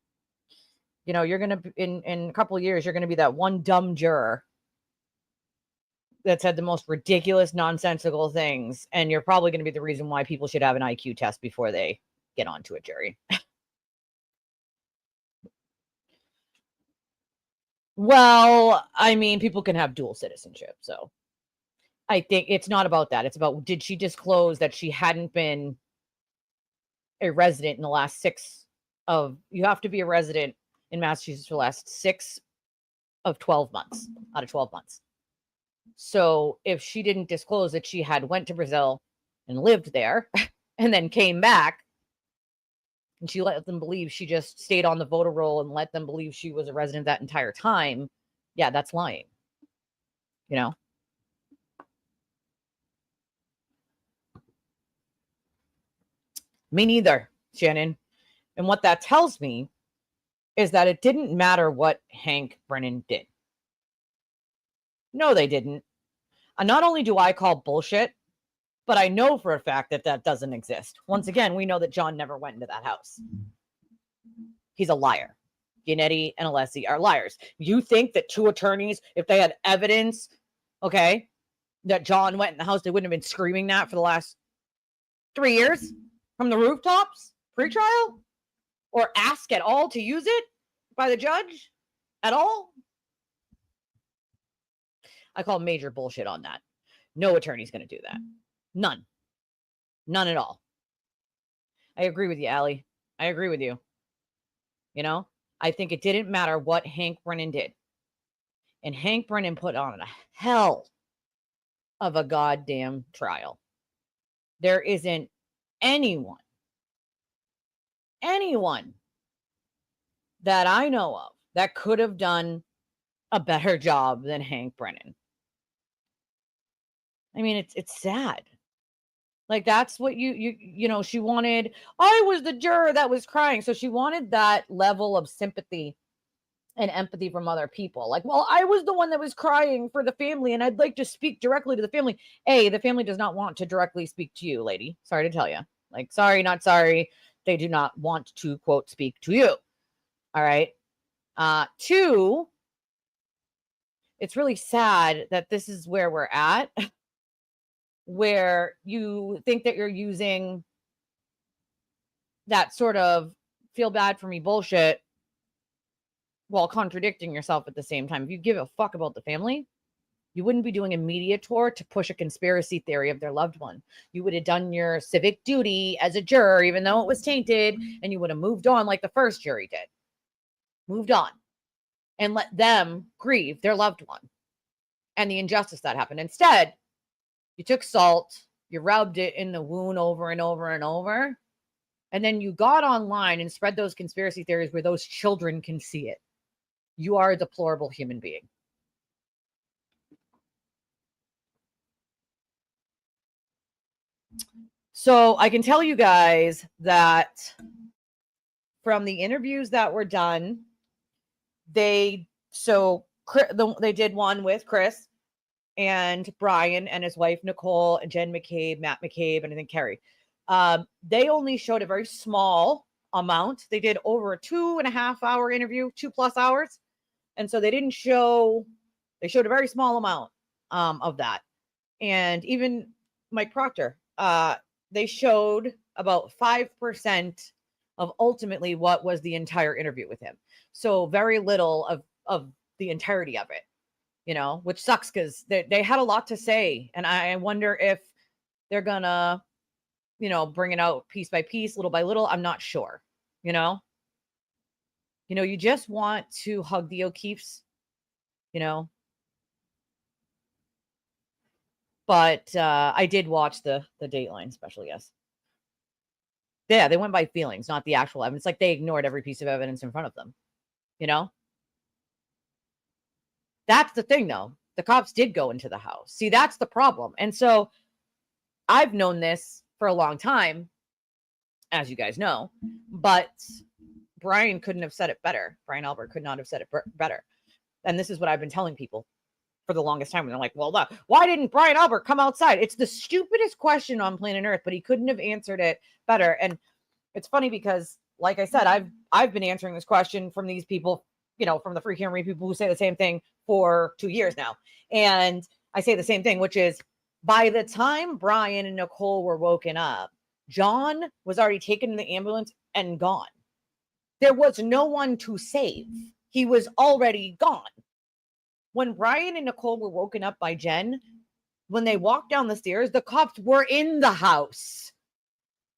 You're going to, in a couple of years, you're going to be that one dumb juror that said the most ridiculous, nonsensical things. And you're probably going to be the reason why people should have an IQ test before they get onto a jury. Well, I mean, people can have dual citizenship. So I think it's not about that. It's about, did she disclose that she hadn't been a resident in the last you have to be a resident in Massachusetts for the last 6 of 12 months out of 12 months. So if she didn't disclose that she had went to Brazil and lived there and then came back, and she let them believe she just stayed on the voter roll and let them believe she was a resident that entire time, yeah, that's lying. Me neither, Shannon. And what that tells me is that it didn't matter what Hank Brennan did. No, they didn't. And not only do I call bullshit, but I know for a fact that that doesn't exist. Once again, we know that John never went into that house. He's a liar. Yannetti and Alessi are liars. You think that two attorneys, if they had evidence, okay, that John went in the house, they wouldn't have been screaming that for the last 3 years from the rooftops pre-trial, or ask at all to use it by the judge at all? I call major bullshit on that. No attorney's going to do that. None. None at all. I agree with you, Allie. I agree with you. You know, I think it didn't matter what Hank Brennan did. And Hank Brennan put on a hell of a goddamn trial. There isn't anyone that I know of that could have done a better job than Hank Brennan. I mean, it's sad. Like, that's what you know, she wanted, I was the juror that was crying. So she wanted that level of sympathy and empathy from other people. Like, well, I was the one that was crying for the family, and I'd like to speak directly to the family. The family does not want to directly speak to you, lady. Sorry to tell you. Like, sorry, not sorry. They do not want to, quote, speak to you. All right. Two, it's really sad that this is where we're at, where you think that you're using that sort of feel bad for me bullshit while contradicting yourself at the same time. If you give a fuck about the family, you wouldn't be doing a media tour to push a conspiracy theory of their loved one. You would have done your civic duty as a juror, even though it was tainted, and you would have moved on like the first jury did. Moved on and let them grieve their loved one and the injustice that happened. Instead, you took salt, you rubbed it in the wound over and over and over, and then you got online and spread those conspiracy theories where those children can see it. You are a deplorable human being. So I can tell you guys that from the interviews that were done, they did one with Chris and Bryan and his wife, Nicole, and Jen McCabe, Matt McCabe, and I think Kerry. They only showed a very small amount. They did over a 2.5 hour interview, 2+ hours. And so they showed a very small amount of that. And even Mike Proctor, they showed about 5% of ultimately what was the entire interview with him. So very little of the entirety of it, you know, which sucks because they had a lot to say. And I wonder if they're gonna, you know, bring it out piece by piece, little by little. I'm not sure, you know. You just want to hug the O'Keefes, you know. But I did watch the Dateline special, yes. Yeah, they went by feelings, not the actual evidence. Like, they ignored every piece of evidence in front of them, you know? That's the thing, though. The cops did go into the house. See, that's the problem. And so I've known this for a long time, as you guys know, but Bryan couldn't have said it better. Bryan Albert could not have said it better. And this is what I've been telling people for the longest time. And they're like, well, why didn't Bryan Albert come outside? It's the stupidest question on planet Earth, but he couldn't have answered it better. And it's funny because, like I said, I've been answering this question from these people, you know, from the Free Camry people who say the same thing for 2 years now. And I say the same thing, which is, by the time Bryan and Nicole were woken up, John was already taken in the ambulance and gone. There was no one to save. He was already gone. When Bryan and Nicole were woken up by Jen, when they walked down the stairs, the cops were in the house.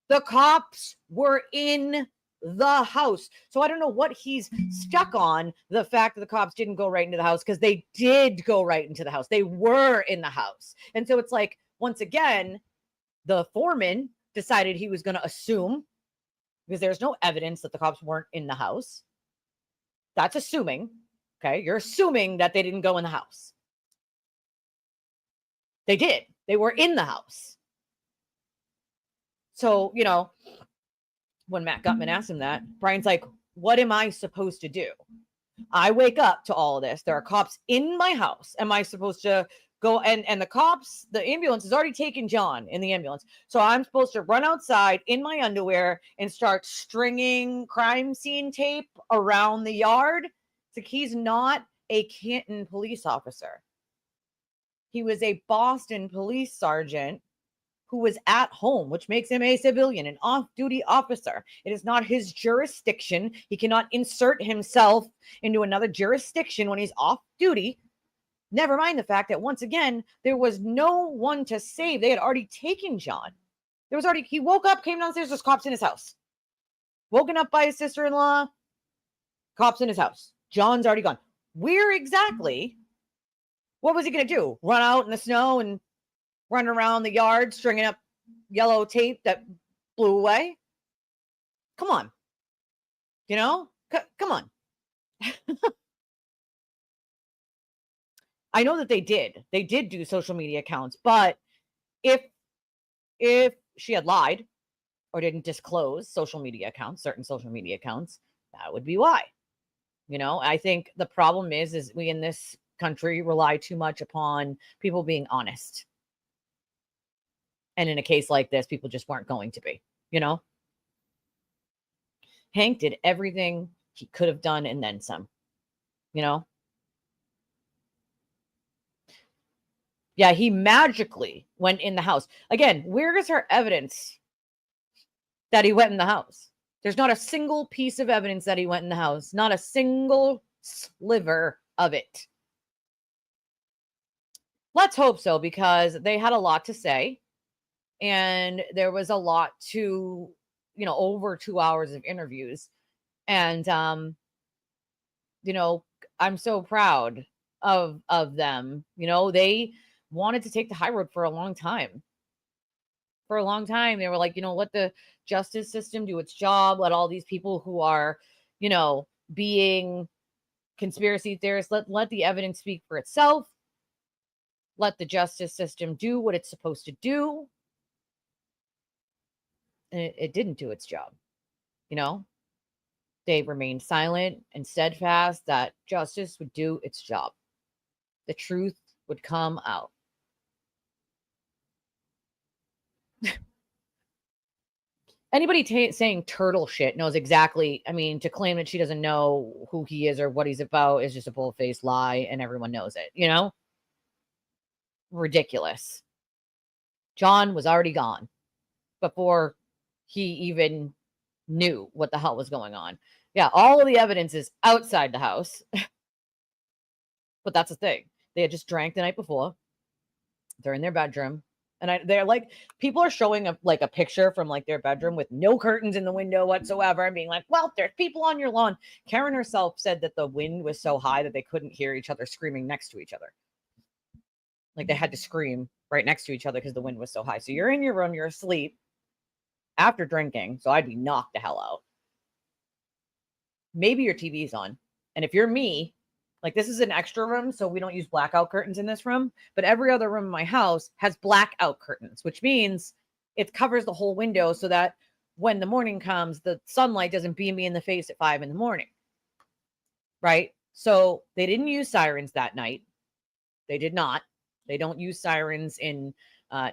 The cops were in the house. So I don't know what he's stuck on, the fact that the cops didn't go right into the house, because they did go right into the house. They were in the house. And so it's like, once again, the foreman decided he was going to assume, because there's no evidence that the cops weren't in the house. That's assuming. Okay, you're assuming that they didn't go in the house. They did. They were in the house. So, you know, when Matt Gutman asked him that, Bryan's like, what am I supposed to do? I wake up to all of this. There are cops in my house. Am I supposed to go? And the cops, the ambulance has already taken John in the ambulance. So I'm supposed to run outside in my underwear and start stringing crime scene tape around the yard. It's like, he's not a Canton police officer. He was a Boston police sergeant who was at home, which makes him a civilian, an off-duty officer. It is not his jurisdiction. He cannot insert himself into another jurisdiction when he's off duty. Never mind the fact that, once again, there was no one to save. They had already taken John. He woke up, came downstairs, there's cops in his house. Woken up by his sister-in-law, cops in his house. John's already gone. Where exactly? What was he going to do? Run out in the snow and run around the yard stringing up yellow tape that blew away? Come on. Come on. I know that they did do social media accounts, but if she had lied or didn't disclose certain social media accounts, that would be why. I think the problem is we in this country rely too much upon people being honest. And in a case like this, people just weren't going to be, Hank did everything he could have done and then some, Yeah, he magically went in the house. Again, where is her evidence that he went in the house? There's not a single piece of evidence that he went in the house. Not a single sliver of it. Let's hope so, because they had a lot to say. And there was a lot to, over 2 hours of interviews. And, I'm so proud of them. They wanted to take the high road for a long time. For a long time, they were like, let the justice system do its job. Let all these people who are, being conspiracy theorists, let the evidence speak for itself. Let the justice system do what it's supposed to do. And it didn't do its job. They remained silent and steadfast that justice would do its job. The truth would come out. Anybody saying turtle shit knows exactly. To claim that she doesn't know who he is or what he's about is just a bull-faced lie, and everyone knows it, Ridiculous. John was already gone before he even knew what the hell was going on. Yeah, all of the evidence is outside the house. But that's the thing. They had just drank the night before. They're in their bedroom. And they're like, people are showing a picture from their bedroom with no curtains in the window whatsoever and being like, well, there's people on your lawn. Karen herself said that the wind was so high that they couldn't hear each other screaming next to each other. They had to scream right next to each other because the wind was so high. So you're in your room, you're asleep after drinking. So I'd be knocked the hell out. Maybe your TV's on. And if you're me, this is an extra room, so we don't use blackout curtains in this room, but every other room in my house has blackout curtains, which means it covers the whole window so that when the morning comes, the sunlight doesn't beam me in the face at 5 a.m. Right? So they didn't use sirens that night. They did not. They don't use sirens in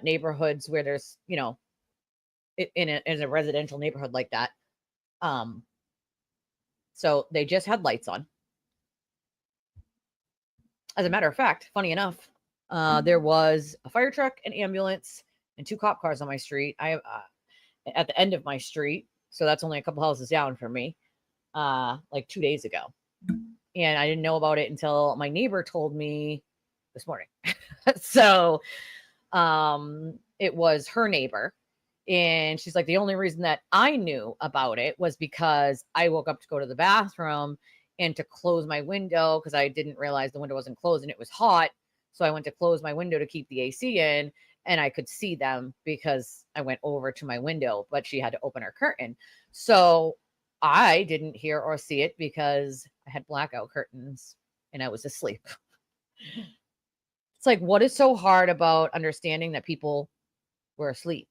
neighborhoods where there's, in a residential neighborhood like that. So they just had lights on. As a matter of fact, funny enough, there was a fire truck, an ambulance, and 2 cop cars on my street. I have at the end of my street, so that's only a couple houses down from me. 2 days ago, and I didn't know about it until my neighbor told me this morning. So, it was her neighbor, and she's like, the only reason that I knew about it was because I woke up to go to the bathroom and to close my window because I didn't realize the window wasn't closed and it was hot. So I went to close my window to keep the AC in, and I could see them because I went over to my window, but she had to open her curtain. So I didn't hear or see it because I had blackout curtains and I was asleep. It's what is so hard about understanding that people were asleep?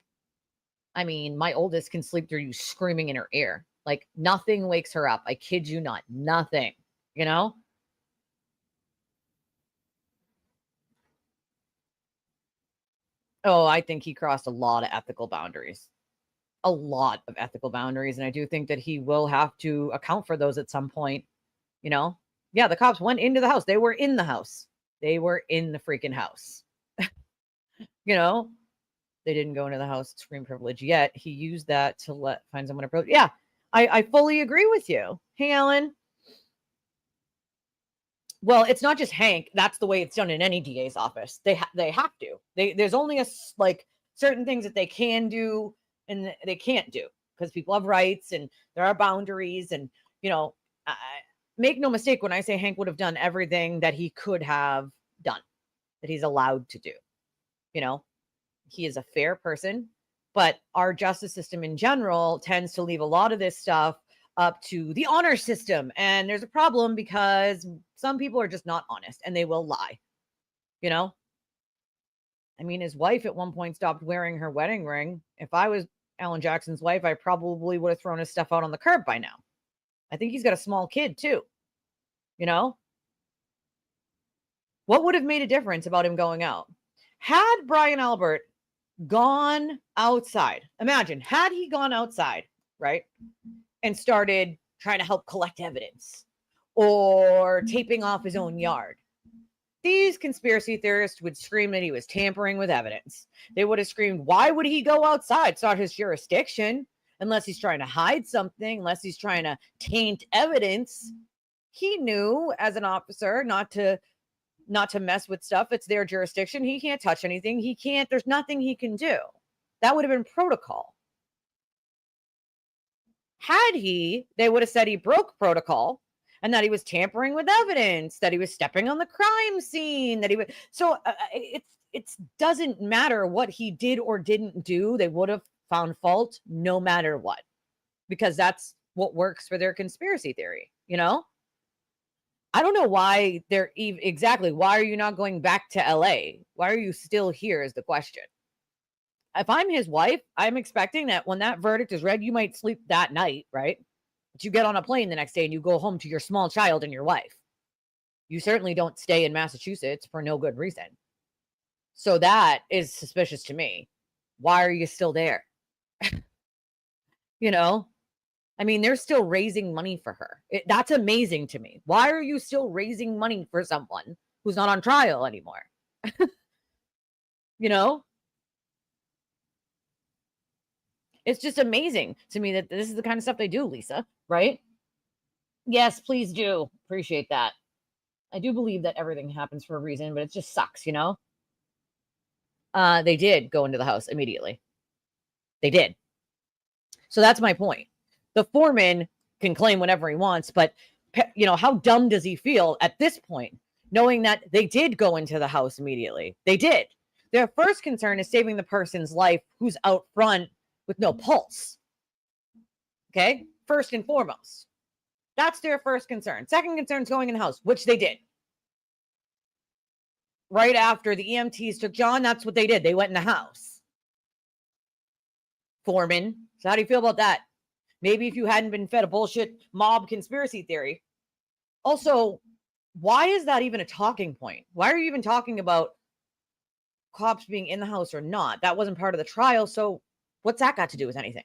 My oldest can sleep through you screaming in her ear. Like nothing wakes her up. I kid you not. Nothing, you know? Oh, I think he crossed a lot of ethical boundaries. A lot of ethical boundaries. And I do think that he will have to account for those at some point, you know? Yeah, the cops went into the house. They were in the house. They were in the freaking house. You know? They didn't go into the house, screen privilege yet. He used that to find someone approach. Yeah, I fully agree with you. Hey, Alan. Well, it's not just Hank. That's the way it's done in any DA's office. They have to. There's only like certain things that they can do and they can't do because people have rights and there are boundaries. And you know, make no mistake when I say Hank would have done everything that he could have done, that he's allowed to do. You know, he is a fair person, but our justice system in general tends to leave a lot of this stuff up to the honor system. And there's a problem because some people are just not honest and they will lie, you know? I mean, his wife at one point stopped wearing her wedding ring. If I was Alan Jackson's wife, I probably would have thrown his stuff out on the curb by now. I think he's got a small kid too, you know? What would have made a difference about him going out? Had Brian Albert gone outside, imagine, had he gone outside, right? And started trying to help collect evidence or taping off his own yard, these conspiracy theorists would scream that he was tampering with evidence. They would have screamed, why would he go outside? It's not his jurisdiction, unless he's trying to hide something, unless he's trying to taint evidence. He knew as an officer not to mess with stuff. It's their jurisdiction. He can't touch anything. There's nothing he can do. That would have been protocol. Had they would have said he broke protocol and that he was tampering with evidence, that he was stepping on the crime scene, that he would. So it doesn't matter what he did or didn't do. They would have found fault no matter what, because that's what works for their conspiracy theory, you know? I don't know why exactly. Why are you not going back to LA? Why are you still here is the question. If I'm his wife, I'm expecting that when that verdict is read, you might sleep that night, right? But you get on a plane the next day and you go home to your small child and your wife. You certainly don't stay in Massachusetts for no good reason. So that is suspicious to me. Why are you still there? You know? I mean, they're still raising money for her. That's amazing to me. Why are you still raising money for someone who's not on trial anymore? You know? It's just amazing to me that this is the kind of stuff they do, Lisa, right? Yes, please do. Appreciate that. I do believe that everything happens for a reason, but it just sucks, you know? They did go into the house immediately. They did. So that's my point. The foreman can claim whatever he wants, but you know, how dumb does he feel at this point, knowing that they did go into the house immediately? They did. Their first concern is saving the person's life who's out front with no pulse. Okay? First and foremost. That's their first concern. Second concern is going in the house, which they did. Right after the EMTs took John, that's what they did. They went in the house. Foreman. So how do you feel about that? Maybe if you hadn't been fed a bullshit mob conspiracy theory. Also, why is that even a talking point? Why are you even talking about cops being in the house or not? That wasn't part of the trial. So what's that got to do with anything?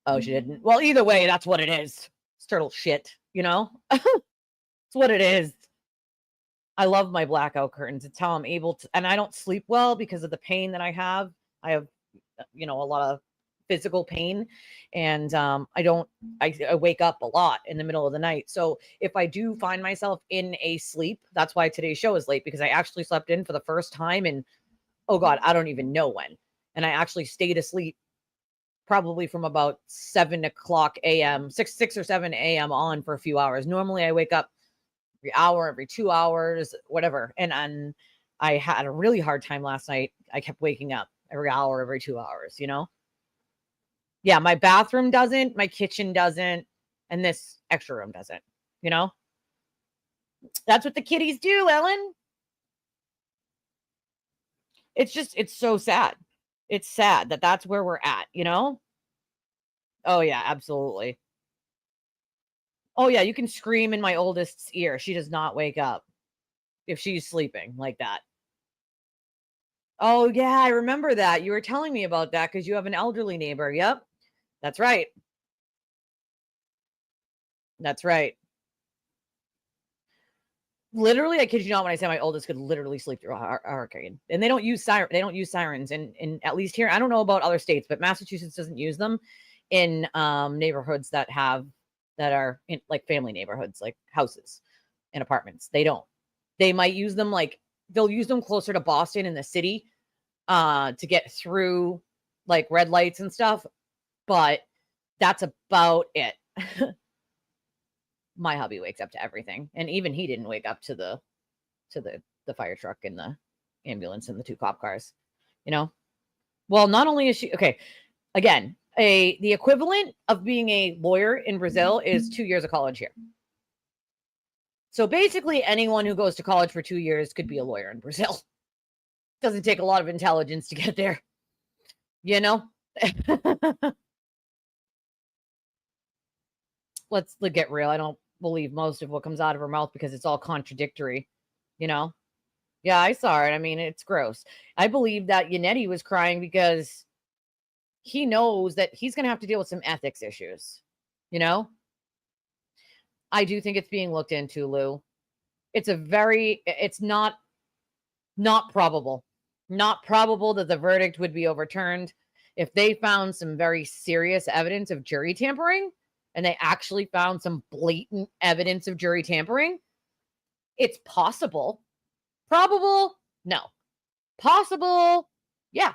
Oh, she didn't. Well, either way, that's what it is. It's turtle shit, you know? It's what it is. I love my blackout curtains. It's how I'm able to, and I don't sleep well because of the pain that I have. I have, you know, a lot of physical pain, and I wake up a lot in the middle of the night. So if I do find myself in a sleep, that's why today's show is late, because I actually slept in for the first time in, oh God, I don't even know when. And I actually stayed asleep probably from about 7 o'clock a.m., 6 or 7 a.m. on for a few hours. Normally I wake up every hour, every 2 hours, whatever. And I had a really hard time last night. I kept waking up every hour, every 2 hours, you know? Yeah, my bathroom doesn't, my kitchen doesn't, and this extra room doesn't, you know? That's what the kitties do, Ellen. It's so sad. It's sad that that's where we're at, you know? Oh, yeah, absolutely. Oh, yeah, you can scream in my oldest's ear. She does not wake up if she's sleeping like that. Oh, yeah, I remember that. You were telling me about that because you have an elderly neighbor. Yep, that's right. That's right. Literally, I kid you not when I say my oldest could literally sleep through a hurricane. And they don't use sirens in at least here. I don't know about other states, but Massachusetts doesn't use them in neighborhoods that are in like family neighborhoods, like houses and apartments. They don't. They might use them they'll use them closer to Boston in the city to get through like red lights and stuff, but that's about it. My hubby wakes up to everything, and even he didn't wake up to the fire truck and the ambulance and the 2 cop cars, you know. Well, not only is she okay, again, the equivalent of being a lawyer in Brazil is 2 years of college here. So basically anyone who goes to college for 2 years could be a lawyer in Brazil. Doesn't take a lot of intelligence to get there, you know. Let's get real. I don't believe most of what comes out of her mouth because it's all contradictory, you know? Yeah, I saw it. I mean, it's gross. I believe that Yannetti was crying because he knows that he's going to have to deal with some ethics issues, you know? I do think it's being looked into, Lou. It's not probable. Not probable that the verdict would be overturned if they found some very serious evidence of jury tampering and they actually found some blatant evidence of jury tampering. It's possible. Probable? No. Possible? Yeah.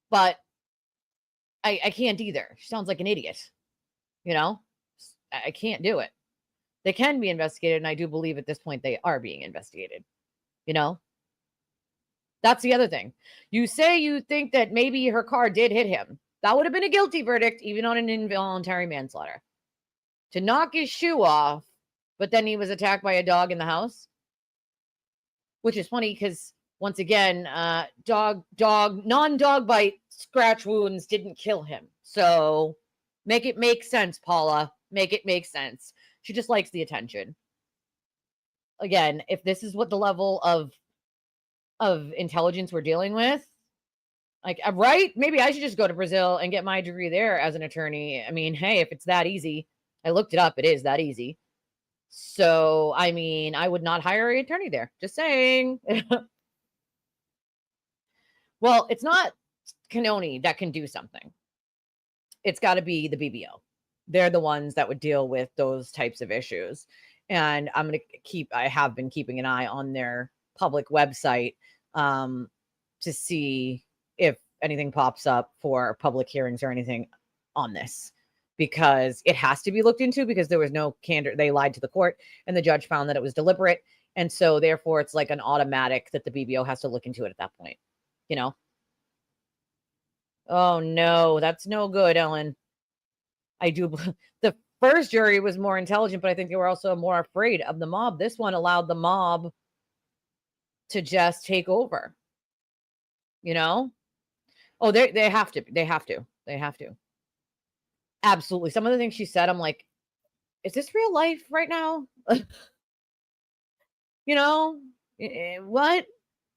But I can't either. She sounds like an idiot. You know? I can't do it. They can be investigated, and I do believe at this point they are being investigated. You know? That's the other thing. You say you think that maybe her car did hit him. That would have been a guilty verdict, even on an involuntary manslaughter. To knock his shoe off, but then he was attacked by a dog in the house. Which is funny because, once again, non-dog bite scratch wounds didn't kill him. So make it make sense, Paula. Make it make sense. She just likes the attention. Again, if this is what the level of intelligence we're dealing with, like, right? Maybe I should just go to Brazil and get my degree there as an attorney. I mean, hey, if it's that easy, I looked it up. It is that easy. So, I mean, I would not hire an attorney there. Just saying. Well, it's not Canoni that can do something. It's got to be the BBO. They're the ones that would deal with those types of issues. And I have been keeping an eye on their public website to see if anything pops up for public hearings or anything on this, because it has to be looked into because there was no candor. They lied to the court and the judge found that it was deliberate. And so therefore it's like an automatic that the BBO has to look into it at that point, you know? Oh no, that's no good, Ellen. The first jury was more intelligent, but I think they were also more afraid of the mob. This one allowed the mob to just take over, you know? Oh, they have to. They have to. Absolutely. Some of the things she said, I'm like, is this real life right now? You know, what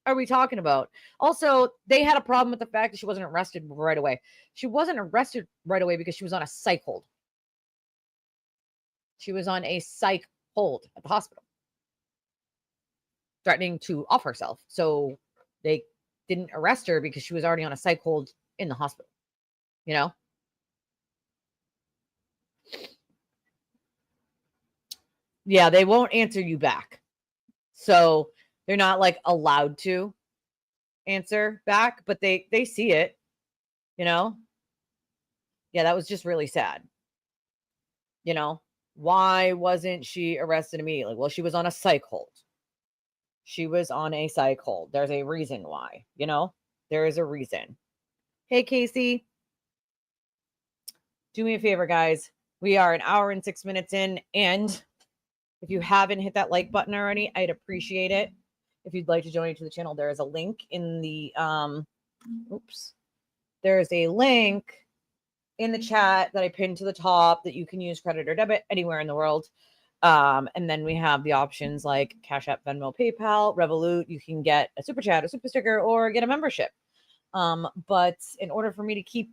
are we talking about? Also, they had a problem with the fact that she wasn't arrested right away. She wasn't arrested right away because she was on a psych hold. She was on a psych hold at the hospital, threatening to off herself. So they didn't arrest her because she was already on a psych hold in the hospital, you know? Yeah, they won't answer you back. So they're not like allowed to answer back, but they see it, you know? Yeah, that was just really sad. You know, why wasn't she arrested immediately? Well, she was on a psych hold. She was on a psych hold. There's a reason why, you know? There is a reason. Hey, Casey. Do me a favor, guys. We are an hour and 6 minutes in, and if you haven't hit that like button already, I'd appreciate it. if you'd like to donate to the channel, there is a link in the there's a link in the chat that I pinned to the top that you can use credit or debit anywhere in the world. And then we have the options like Cash App, Venmo, PayPal, Revolut. You can get a super chat, a super sticker, or get a membership. But in order for me to keep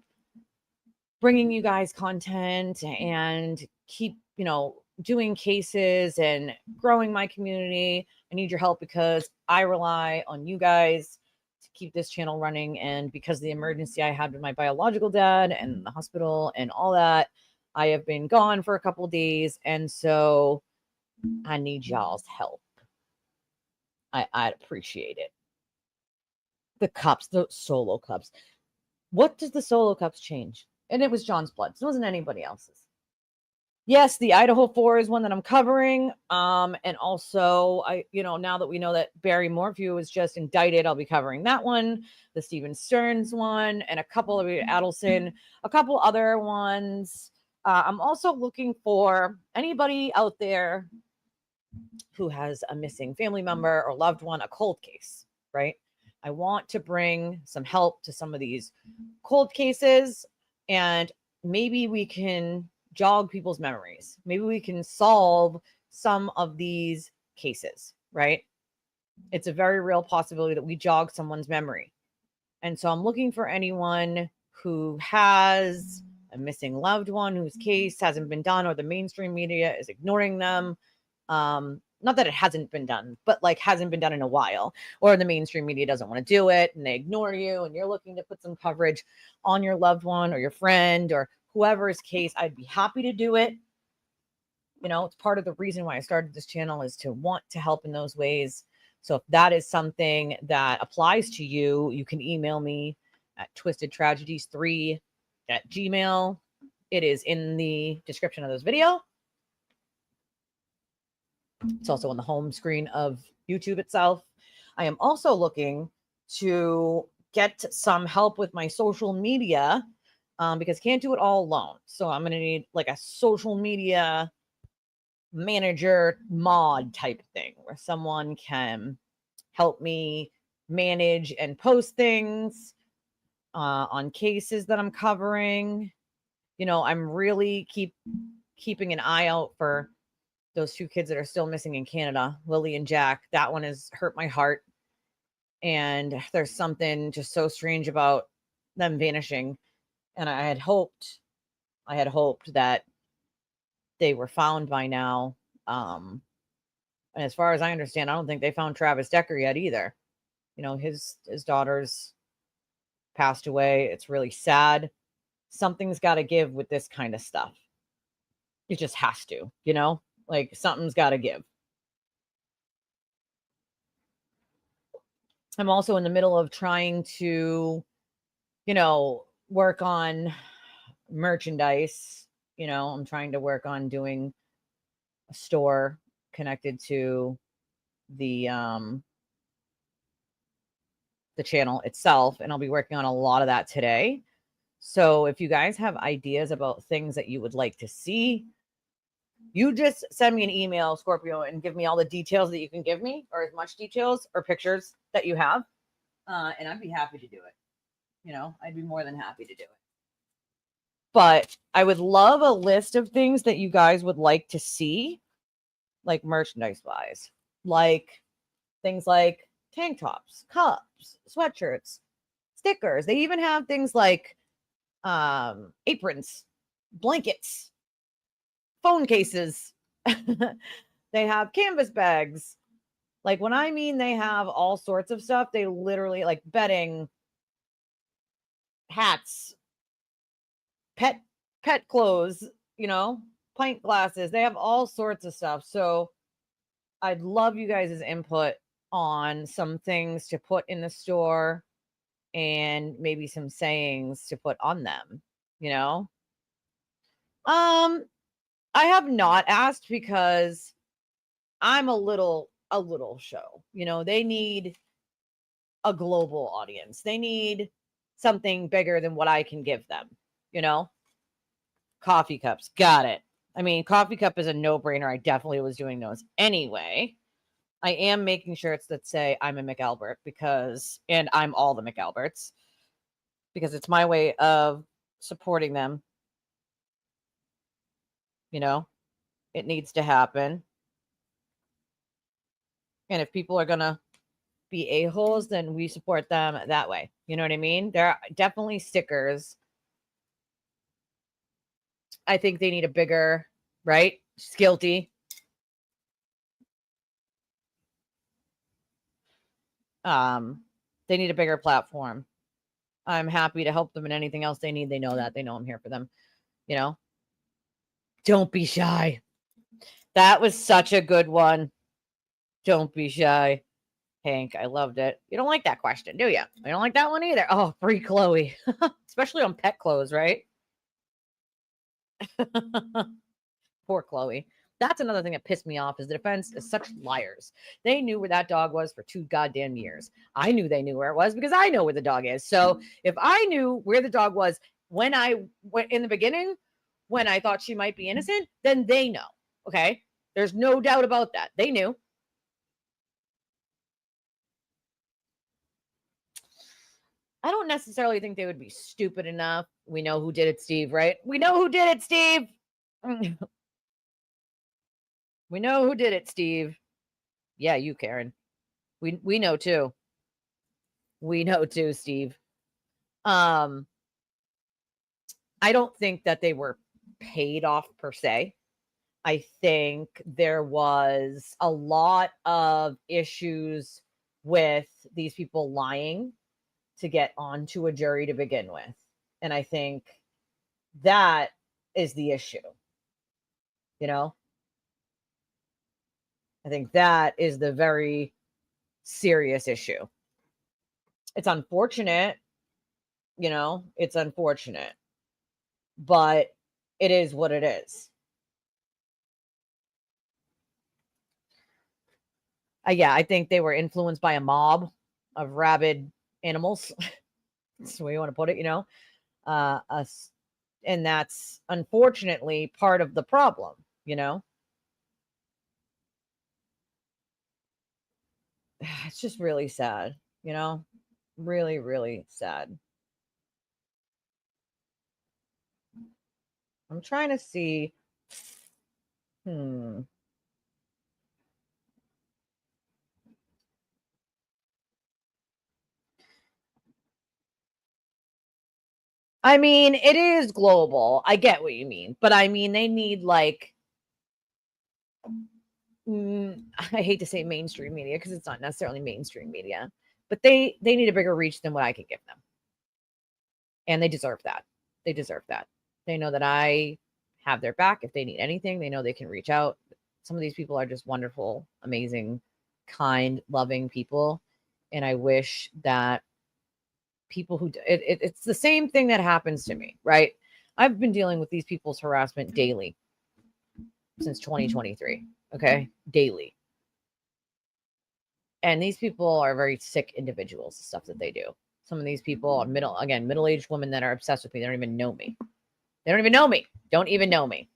bringing you guys content and keep, doing cases and growing my community, I need your help because I rely on you guys to keep this channel running. And because of the emergency I had with my biological dad and the hospital and all that, I have been gone for a couple of days. And so I need y'all's help. I'd appreciate it. The cups, the solo cups. What does the solo cups change? And it was John's blood. So it wasn't anybody else's. Yes, the Idaho 4 is one that I'm covering. And also, now that we know that Bryan Morphew was just indicted, I'll be covering that one, the Stephen Stearns one, and a couple of Adelson, a couple other ones. I'm also looking for anybody out there who has a missing family member or loved one, a cold case, right? I want to bring some help to some of these cold cases, and maybe we can jog people's memories. Maybe we can solve some of these cases, right? It's a very real possibility that we jog someone's memory. And so I'm looking for anyone who has a missing loved one whose case hasn't been done or the mainstream media is ignoring them. Not that it hasn't been done, but like hasn't been done in a while, or the mainstream media doesn't want to do it and they ignore you and you're looking to put some coverage on your loved one or your friend or whoever's case. I'd be happy to do it. It's part of the reason why I started this channel is to want to help in those ways. So if that is something that applies to you, you can email me at twistedtragedies3@gmail. It is in the description of this video. It's also on the home screen of YouTube itself. I am also looking to get some help with my social media because I can't do it all alone. So I'm going to need like a social media manager mod type thing where someone can help me manage and post things on cases that I'm covering. I'm really keeping an eye out for those 2 kids that are still missing in Canada, Lily and Jack. That one has hurt my heart. And there's something just so strange about them vanishing. And I had hoped that they were found by now. And as far as I understand, I don't think they found Travis Decker yet either. His daughters passed away. It's really sad. Something's got to give with this kind of stuff. It just has to, like something's got to give. I'm also in the middle of trying to, work on merchandise. I'm trying to work on doing a store connected to the channel itself. And I'll be working on a lot of that today. So if you guys have ideas about things that you would like to see, you just send me an email, Scorpio, and give me all the details that you can give me, or as much details or pictures that you have. And I'd be happy to do it. I'd be more than happy to do it. But I would love a list of things that you guys would like to see, like merchandise wise, like things like tank tops, cups, sweatshirts, stickers. They even have things like aprons, blankets, phone cases. They have canvas bags. Like when I mean they have all sorts of stuff, they literally like bedding, hats, pet clothes, pint glasses. They have all sorts of stuff. So I'd love you guys' input on some things to put in the store and maybe some sayings to put on them, I have not asked because I'm a little show. They need a global audience. They need something bigger than what I can give them, Coffee cups. Got it. I mean, coffee cup is a no-brainer. I definitely was doing those anyway. I am making shirts that say I'm a McAlbert and I'm all the McAlberts, because it's my way of supporting them. You know, it needs to happen. And if people are going to be a-holes, then we support them that way. You know what I mean? There are definitely stickers. I think they need a bigger, right? She's guilty. They need a bigger platform. I'm happy to help them in anything else they need. They know that. They know I'm here for them. You know? Don't be shy. That was such a good one. Don't be shy. Hank, I loved it. You don't like that question, do you? I don't like that one either. Oh, free Chloe. Especially on pet clothes, right? Poor Chloe. That's another thing that pissed me off, is the defense is such liars. They knew where that dog was for 2 goddamn years. I knew they knew where it was because I know where the dog is. So if I knew where the dog was when I went in the beginning, when I thought she might be innocent, then they know. Okay? There's no doubt about that. They knew. I don't necessarily think they would be stupid enough. We know who did it, Steve, right? We know who did it, Steve. We know who did it, Steve. Yeah, you, Karen. We know too. We know too, Steve. I don't think that they were paid off per se. I think there was a lot of issues with these people lying to get onto a jury to begin with. And I think that is the issue. You know? I think that is the very serious issue. It's unfortunate, it's unfortunate, but it is what it is. Yeah, I think they were influenced by a mob of rabid animals. That's the way you want to put it, us. And that's unfortunately part of the problem, It's just really sad, really, really sad. I'm trying to see. I mean, it is global. I get what you mean. But I mean, they need I hate to say mainstream media because it's not necessarily mainstream media, but they need a bigger reach than what I could give them. And they deserve that. They deserve that. They know that I have their back. If they need anything, they know they can reach out. Some of these people are just wonderful, amazing, kind, loving people. And I wish that people who it's the same thing that happens to me, right? I've been dealing with these people's harassment daily since 2023. Okay, daily. And these people are very sick individuals, the stuff that they do. Some of these people are middle-aged women that are obsessed with me. They don't even know me. They don't even know me. Don't even know me.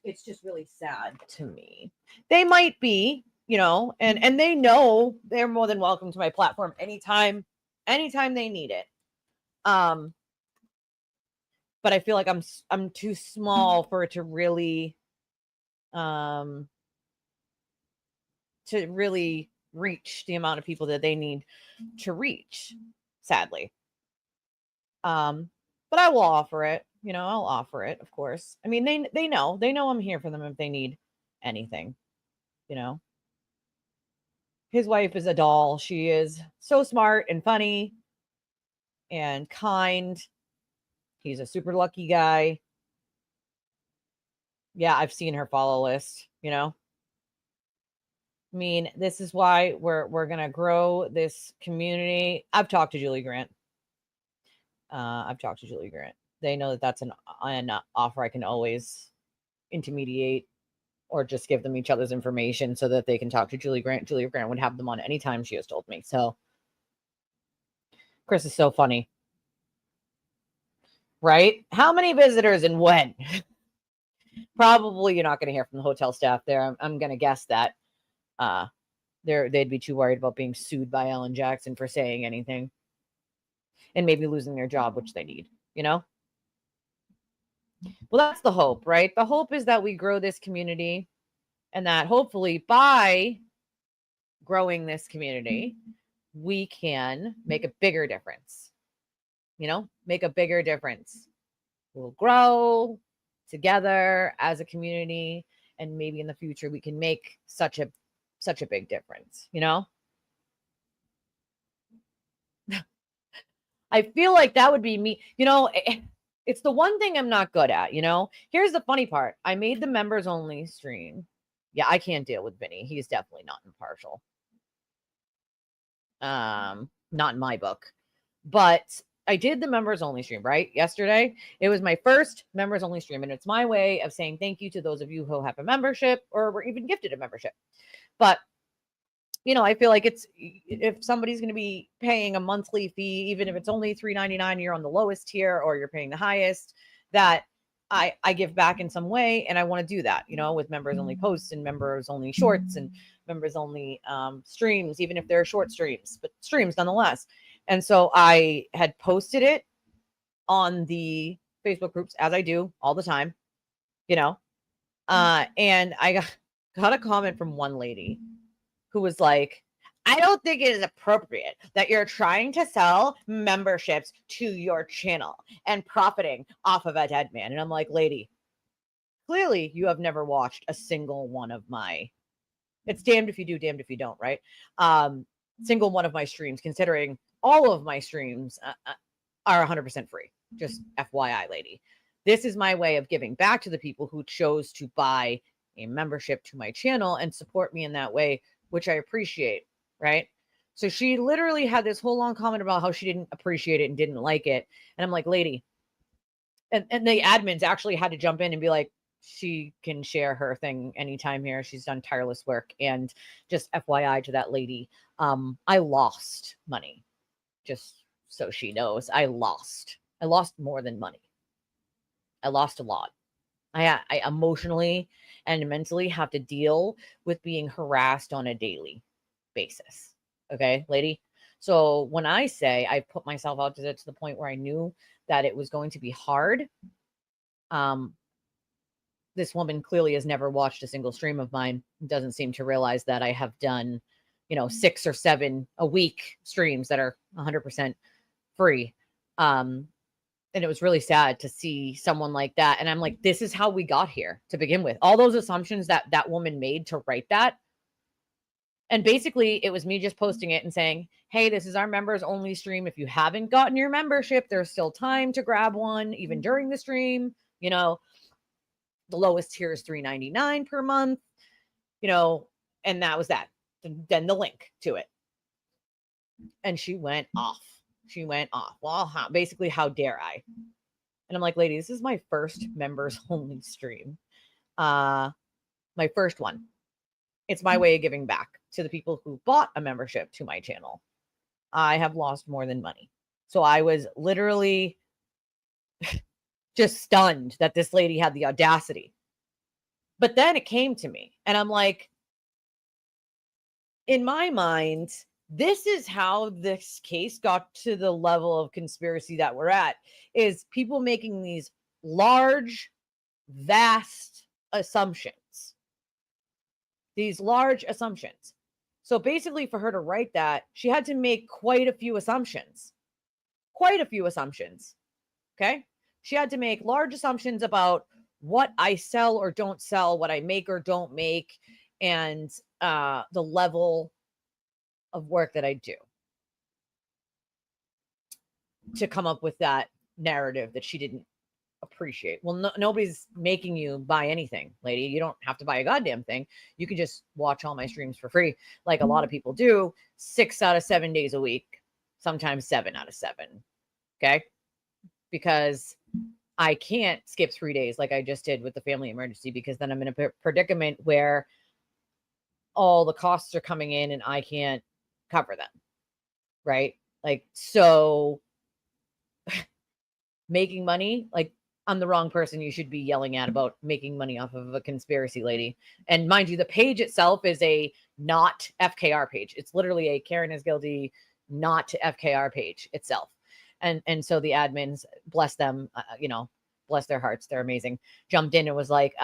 It's just really sad to me. They might be, and they know they're more than welcome to my platform anytime they need it. But I feel like I'm too small for it to really reach the amount of people that they need to reach, sadly. But I will offer it, I'll offer it, of course. I mean, they know I'm here for them if they need anything, His wife is a doll. She is so smart and funny and kind. He's a super lucky guy. Yeah, I've seen her follow list, I mean, this is why we're gonna grow this community. I've talked to Julie Grant. They know that that's an offer I can always intermediate or just give them each other's information so that they can talk to Julie Grant. Julie Grant would have them on anytime, she has told me. So Chris is so funny. Right? How many visitors and when? Probably you're not going to hear from the hotel staff there. I'm going to guess that they'd be too worried about being sued by Ellen Jackson for saying anything and maybe losing their job, which they need, you know? Well, that's the hope, right? The hope is that we grow this community and that hopefully by growing this community, we can make a bigger difference, make a bigger difference. We'll grow together as a community, and maybe in the future we can make such a big difference, I feel like that would be me, it's the one thing I'm not good at, Here's the funny part. I made the members only stream. Yeah, I can't deal with Vinny. He's definitely not impartial. Not in my book. But I did the members only stream, right? Yesterday. It was my first members only stream, and it's my way of saying thank you to those of you who have a membership or were even gifted a membership. But I feel like if somebody's going to be paying a monthly fee, even if it's only $3.99, you're on the lowest tier or you're paying the highest, that I give back in some way. And I want to do that, with members only posts and members only shorts and members only streams, even if they're short streams, but streams nonetheless. And so I had posted it on the Facebook groups, as I do all the time, and I got a comment from one lady who was like, I don't think it is appropriate that you're trying to sell memberships to your channel and profiting off of a dead man. And I'm like, lady, clearly you have never watched a single one of it's damned if you do, damned if you don't, right? Single one of my streams, considering all of my streams are 100% free. Just FYI, lady. This is my way of giving back to the people who chose to buy a membership to my channel and support me in that way, which I appreciate, right? So she literally had this whole long comment about how she didn't appreciate it and didn't like it. And I'm like, lady, and the admins actually had to jump in and be like, she can share her thing anytime here. She's done tireless work. And just FYI to that lady, I lost money. Just so she knows, I lost more than money. I lost a lot. I emotionally and mentally have to deal with being harassed on a daily basis. Okay, lady? So when I say I put myself out to the point where I knew that it was going to be hard, this woman clearly has never watched a single stream of mine. Doesn't seem to realize that I have done, 6 or 7 a week streams that are 100% free. And it was really sad to see someone like that. And I'm like, this is how we got here to begin with. All those assumptions that woman made to write that. And basically, it was me just posting it and saying, hey, this is our members only stream. If you haven't gotten your membership, there's still time to grab one, even during the stream. The lowest tier is $3.99 per month, and that was that. Then the link to it. And she went off. Well, basically, how dare I? And I'm like, lady, this is my first members only stream. My first one. It's my way of giving back to the people who bought a membership to my channel. I have lost more than money. So I was literally just stunned that this lady had the audacity. But then it came to me and I'm like, in my mind, this is how this case got to the level of conspiracy that we're at, is people making these large, vast assumptions. These large assumptions. So basically, for her to write that, she had to make quite a few assumptions. Okay? She had to make large assumptions about what I sell or don't sell, what I make or don't make, and the level of work that I do to come up with that narrative that she didn't appreciate. Well, nobody's making you buy anything, lady. You don't have to buy a goddamn thing. You can just watch all my streams for free, like a lot of people do, 6 out of 7 days a week, sometimes 7 out of 7. Okay? Because I can't skip 3 days like I just did with the family emergency, because then I'm in a predicament where all the costs are coming in and I can't cover them. Right? Like, so making money, like I'm the wrong person you should be yelling at about making money off of a conspiracy lady. And mind you, the page itself is a not FKR page. It's literally a Karen is guilty, not FKR page itself. And so the admins, bless them, bless their hearts, they're amazing, jumped in and was like,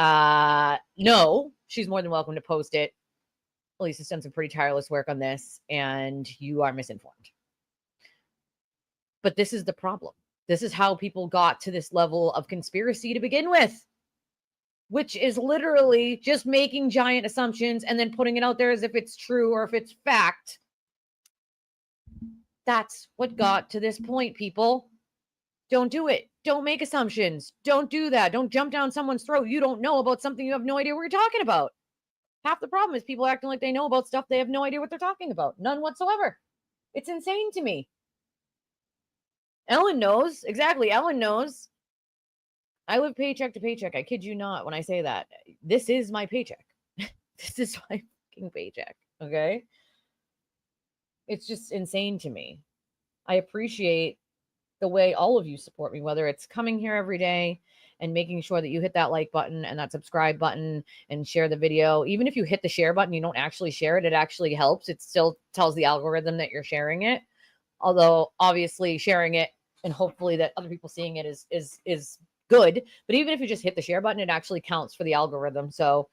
no, she's more than welcome to post it. Elisa's done some pretty tireless work on this, and you are misinformed. But this is the problem. This is how people got to this level of conspiracy to begin with, which is literally just making giant assumptions and then putting it out there as if it's true or if it's fact. That's what got to this point, people. Don't do it. Don't make assumptions. Don't do that. Don't jump down someone's throat. You don't know about something. You have no idea what you're talking about. Half the problem is people acting like they know about stuff. They have no idea what they're talking about. None whatsoever. It's insane to me. Ellen knows. Exactly. Ellen knows. I live paycheck to paycheck. I kid you not when I say that. This is my paycheck. This is my fucking paycheck. Okay? It's just insane to me. I appreciate the way all of you support me, whether it's coming here every day and making sure that you hit that like button and that subscribe button and share the video. Even if you hit the share button, you don't actually share it. It actually helps. It still tells the algorithm that you're sharing it. Although obviously sharing it and hopefully that other people seeing it is good. But even if you just hit the share button, it actually counts for the algorithm. So,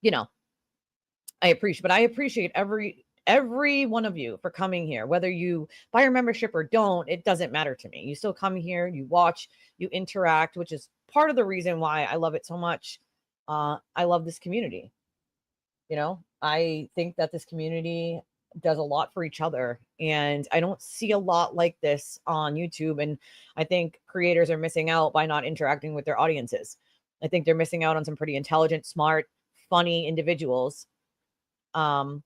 I appreciate every one of you for coming here, whether you buy your membership or don't. It doesn't matter to me. You still come here, you watch, you interact, which is part of the reason why I love it so much. I love this community. I think that this community does a lot for each other, and I don't see a lot like this on YouTube. And I think creators are missing out by not interacting with their audiences. I think they're missing out on some pretty intelligent, smart, funny individuals. And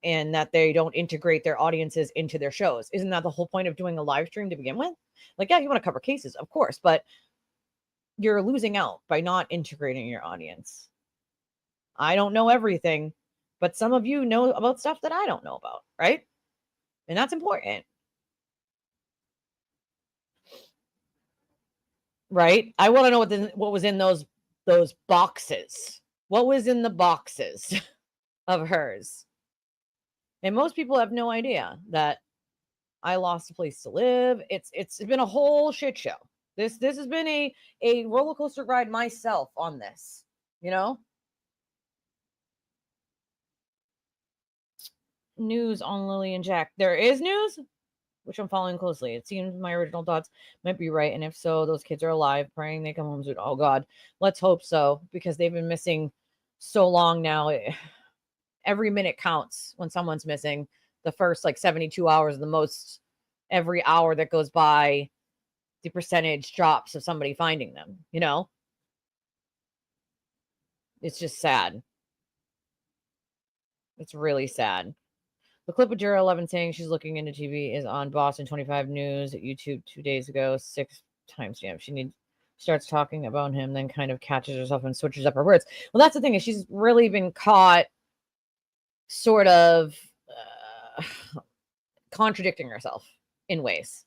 that they don't integrate their audiences into their shows. Isn't that the whole point of doing a live stream to begin with? Like, yeah, you want to cover cases, of course, but you're losing out by not integrating your audience. I don't know everything, but some of you know about stuff that I don't know about, right? And that's important. Right? I want to know what was in those boxes. What was in the boxes of hers? And most people have no idea that I lost a place to live. It's been a whole shit show. This has been a roller coaster ride myself on this, News on Lily and Jack. There is news, which I'm following closely. It seems my original thoughts might be right. And if so, those kids are alive, praying they come home soon. Oh God, let's hope so, because they've been missing so long now. Every minute counts when someone's missing. The first 72 hours, the most. Every hour that goes by, the percentage drops of somebody finding them, It's just sad. It's really sad. The clip of Juror 11 saying she's looking into TV is on Boston 25 News at YouTube 2 days ago. 6 timestamp. She starts talking about him, then kind of catches herself and switches up her words. Well, that's the thing, is she's really been caught sort of contradicting herself in ways,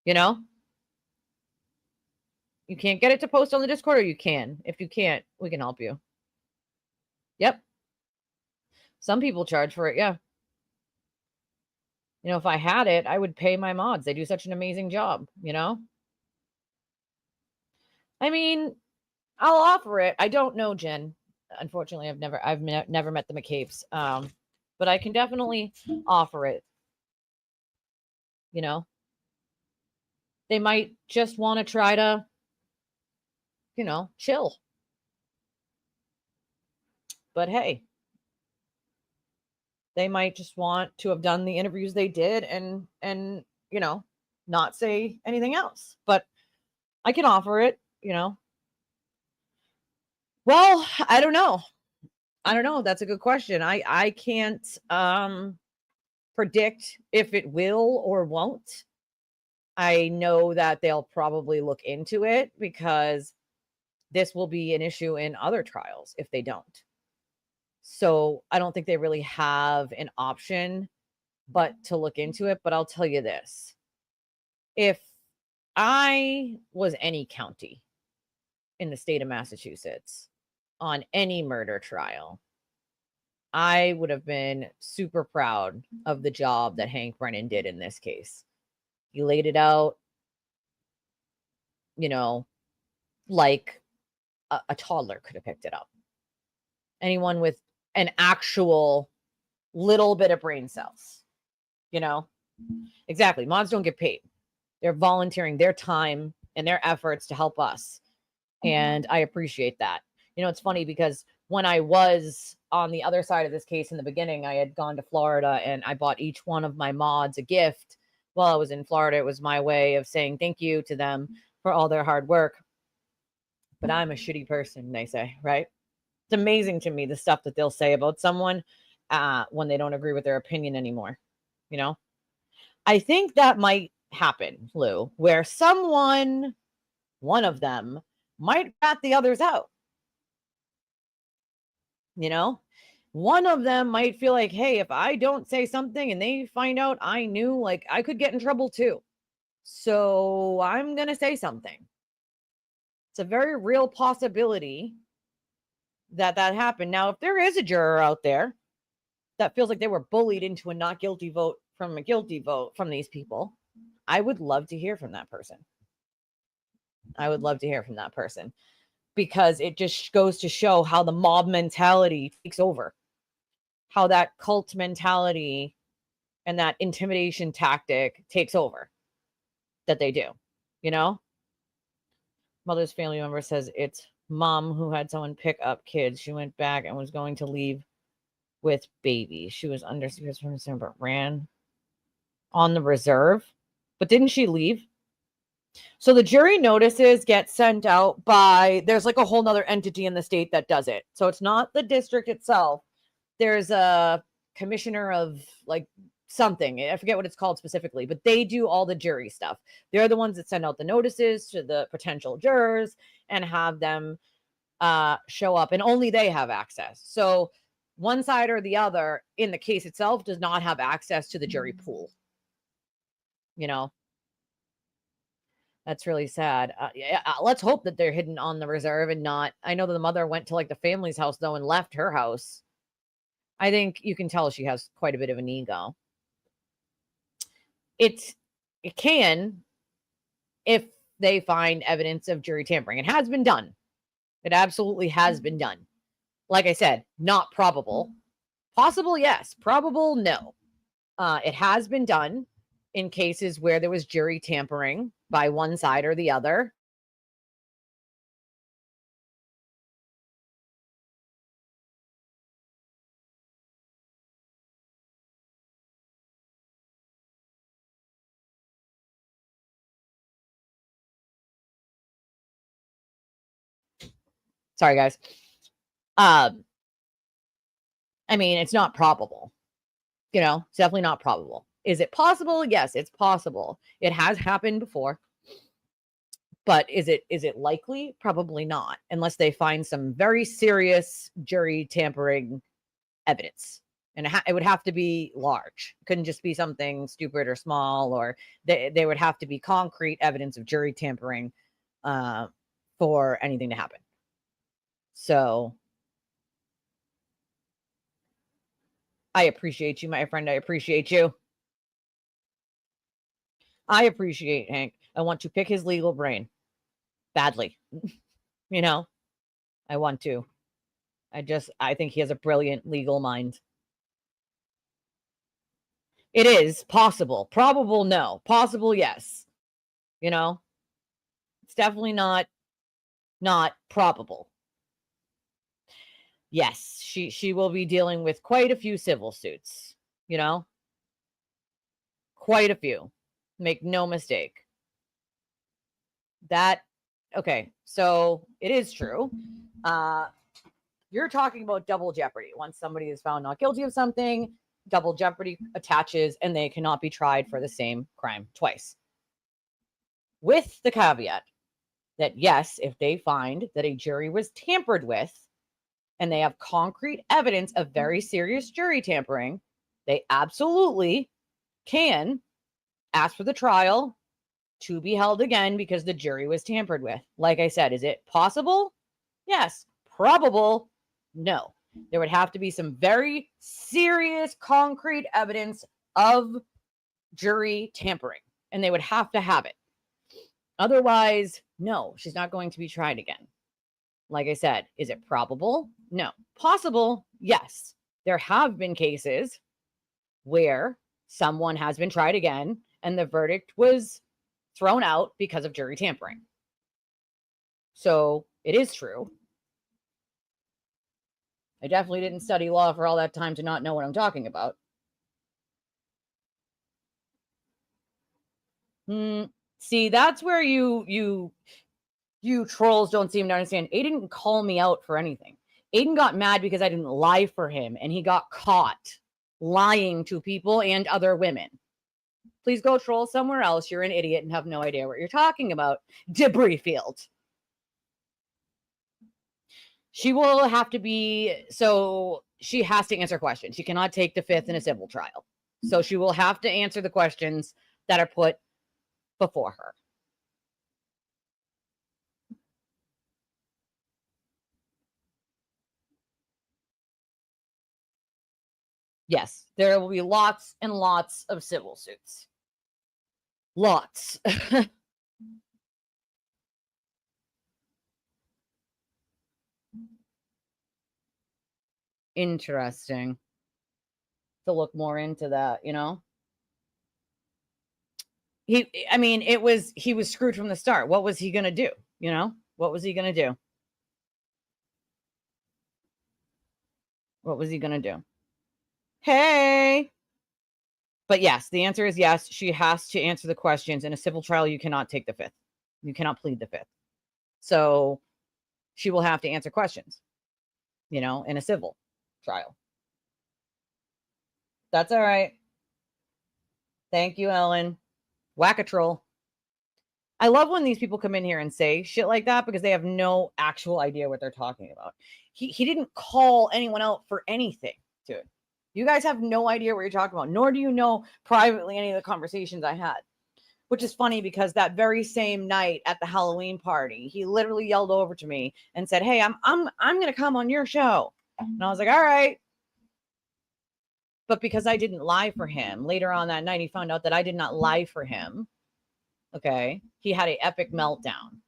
You can't get it to post on the Discord, or you can. If you can't, we can help you. Yep. Some people charge for it, yeah. If I had it, I would pay my mods. They do such an amazing job, I mean, I'll offer it. I don't know, Jen. Unfortunately, I've never met the McCapes. But I can definitely offer it. They might just want to try to, chill. But hey, they might just want to have done the interviews they did and not say anything else. But I can offer it, Well, I don't know. That's a good question. I can't predict if it will or won't. I know that they'll probably look into it, because this will be an issue in other trials if they don't. So I don't think they really have an option but to look into it. But I'll tell you this. If I was any county in the state of Massachusetts on any murder trial, I would have been super proud of the job that Hank Brennan did in this case. He laid it out, like a toddler could have picked it up. Anyone with an actual little bit of brain cells, Exactly. Mods don't get paid. They're volunteering their time and their efforts to help us. And I appreciate that. It's funny because when I was on the other side of this case in the beginning, I had gone to Florida and I bought each one of my mods a gift while I was in Florida. It was my way of saying thank you to them for all their hard work. But I'm a shitty person, they say, right? It's amazing to me the stuff that they'll say about someone when they don't agree with their opinion anymore. I think that might happen, Lou, where one of them might rat the others out. One of them might feel like, hey, if I don't say something and they find out I knew, like, I could get in trouble too. So I'm going to say something. It's a very real possibility that happened. Now, if there is a juror out there that feels like they were bullied into a not guilty vote from a guilty vote from these people, I would love to hear from that person. Because it just goes to show how the mob mentality takes over, how that cult mentality and that intimidation tactic takes over that they do, Mother's family member says it's mom who had someone pick up kids. She went back and was going to leave with baby. She was under supervision, but ran on the reserve. But didn't she leave? So the jury notices get sent out by, there's like a whole nother entity in the state that does it. So it's not the district itself. There's a commissioner of like something. I forget what it's called specifically, but they do all the jury stuff. They're the ones that send out the notices to the potential jurors and have them show up, and only they have access. So one side or the other in the case itself does not have access to the jury pool. That's really sad. Let's hope that they're hidden on the reserve and not. I know that the mother went to like the family's house though and left her house. I think you can tell she has quite a bit of an ego. It can, if they find evidence of jury tampering. It has been done. It absolutely has been done. Like I said, not probable. Possible, yes. Probable, no. It has been done in cases where there was jury tampering by one side or the other. Sorry, guys. I mean, it's not probable. It's definitely not probable. Is it possible? Yes, it's possible. It has happened before. But is it likely? Probably not, unless they find some very serious jury tampering evidence. And it would have to be large. It couldn't just be something stupid or small, or they would have to be concrete evidence of jury tampering for anything to happen. So I appreciate you, my friend. I appreciate you. I appreciate Hank. I want to pick his legal brain badly. I want to. I think he has a brilliant legal mind. It is possible. Probable, no. Possible, yes. It's definitely not probable. Yes, she will be dealing with quite a few civil suits, quite a few. Make no mistake. Okay, so it is true. You're talking about double jeopardy. Once somebody is found not guilty of something, double jeopardy attaches and they cannot be tried for the same crime twice. With the caveat that, yes, if they find that a jury was tampered with and they have concrete evidence of very serious jury tampering, they absolutely can ask for the trial to be held again because the jury was tampered with. Like I said, is it possible? Yes. Probable? No. There would have to be some very serious, concrete evidence of jury tampering, and they would have to have it. Otherwise, no, she's not going to be tried again. Like I said, is it probable? No. Possible? Yes. There have been cases where someone has been tried again and the verdict was thrown out because of jury tampering. So it is true. I definitely didn't study law for all that time to not know what I'm talking about. See, that's where you trolls don't seem to understand. Aiden didn't call me out for anything. Aiden got mad because I didn't lie for him, and he got caught lying to people and other women. Please go troll somewhere else. You're an idiot and have no idea what you're talking about. Debris field. She will have to be, so she has to answer questions. She cannot take the fifth in a civil trial. So she will have to answer the questions that are put before her. Yes, there will be lots and lots of civil suits. Lots. Interesting. To look more into that, you know? He was screwed from the start. What was he going to do? You know? What was he going to do? What was he going to do? Hey! But yes, the answer is yes. She has to answer the questions. In a civil trial, you cannot take the fifth. You cannot plead the fifth. So she will have to answer questions, you know, in a civil trial. That's all right. Thank you, Ellen. Whack-a-troll. I love when these people come in here and say shit like that because they have no actual idea what they're talking about. He didn't call anyone out for anything, dude. You guys have no idea what you're talking about, nor do you know privately any of the conversations I had. Which is funny because that very same night at the Halloween party, he literally yelled over to me and said, "Hey, I'm going to come on your show." And I was like, "All right." But because I didn't lie for him, later on that night, he found out that I did not lie for him. Okay. He had an epic meltdown.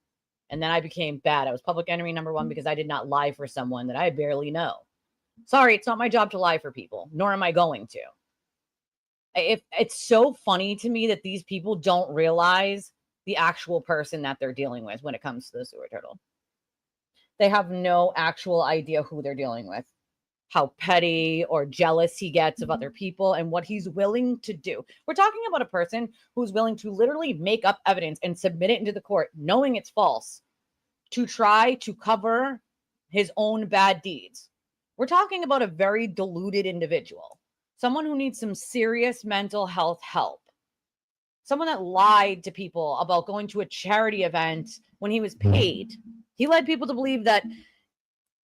And then I became bad. I was public enemy number one because I did not lie for someone that I barely know. Sorry, it's not my job to lie for people, nor am I going to. It's so funny to me that these people don't realize the actual person that they're dealing with when it comes to the sewer turtle. They have no actual idea who they're dealing with, how petty or jealous he gets of other people and what he's willing to do. We're talking about a person who's willing to literally make up evidence and submit it into the court, knowing it's false, to try to cover his own bad deeds. We're talking about a very deluded individual. Someone who needs some serious mental health help. Someone that lied to people about going to a charity event when he was paid. He led people to believe that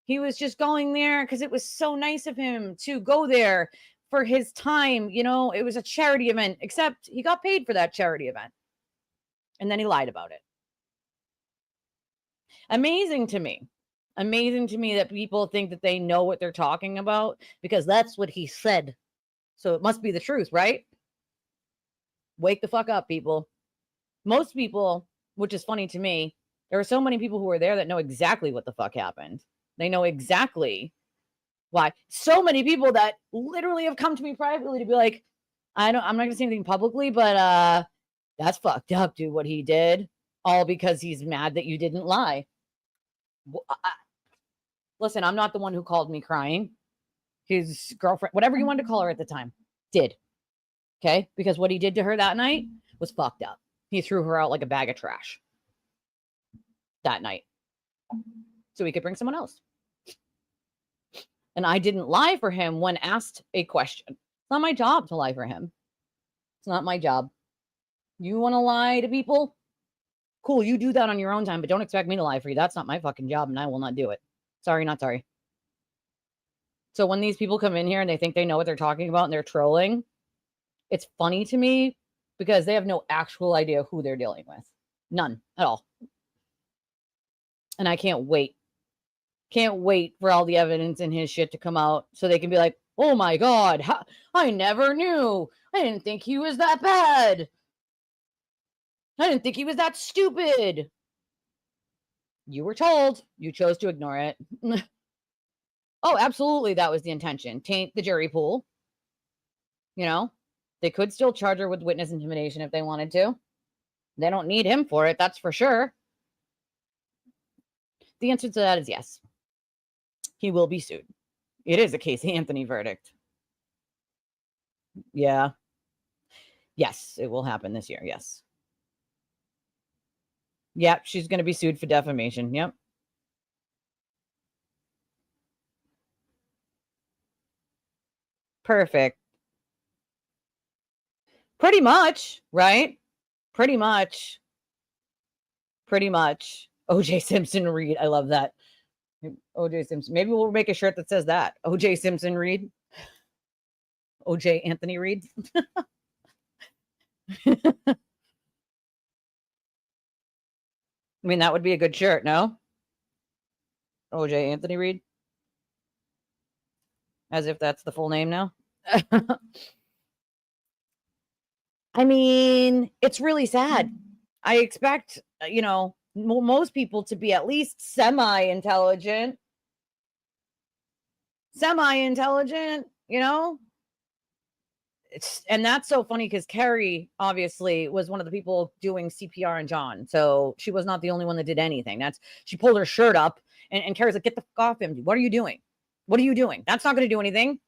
he was just going there because it was so nice of him to go there for his time. You know, it was a charity event, except he got paid for that charity event. And then he lied about it. Amazing to me. Amazing to me that people think that they know what they're talking about because that's what he said. So it must be the truth, right? Wake the fuck up, people. Most people, which is funny to me, there are so many people who were there that know exactly what the fuck happened. They know exactly why. So many people that literally have come to me privately to be like, I'm not going to say anything publicly, but that's fucked up, dude, what he did. All because he's mad that you didn't lie. Listen, I'm not the one who called me crying. His girlfriend, whatever you wanted to call her at the time, did. Okay? Because what he did to her that night was fucked up. He threw her out like a bag of trash that night so he could bring someone else. And I didn't lie for him when asked a question. It's not my job to lie for him. It's not my job. You want to lie to people? Cool, you do that on your own time, but don't expect me to lie for you. That's not my fucking job, and I will not do it. Sorry, not sorry. So when these people come in here and they think they know what they're talking about and they're trolling, it's funny to me because they have no actual idea who they're dealing with. None at all. And I can't wait. Can't wait for all the evidence in his shit to come out so they can be like, oh my God, I never knew. I didn't think he was that bad. I didn't think he was that stupid. You were told. You chose to ignore it. Oh, absolutely. That was the intention. Taint the jury pool. You know, they could still charge her with witness intimidation if they wanted to. They don't need him for it. That's for sure. The answer to that is yes. He will be sued. It is a Casey Anthony verdict. Yeah. Yes, it will happen this year. Yes. Yep, she's going to be sued for defamation. Yep. Perfect. Pretty much, right? Pretty much. Pretty much. OJ Simpson Reed. I love that. OJ Simpson. Maybe we'll make a shirt that says that. OJ Simpson Reed. OJ Anthony Reed. I mean, that would be a good shirt, no? OJ Anthony Reed. As if that's the full name now. I mean, it's really sad. I expect, you know, most people to be at least semi-intelligent. Semi-intelligent, you know? And that's so funny because Carrie obviously was one of the people doing CPR on John. So she was not the only one that did anything. She pulled her shirt up and Carrie's like, get the fuck off him. What are you doing? What are you doing? That's not going to do anything.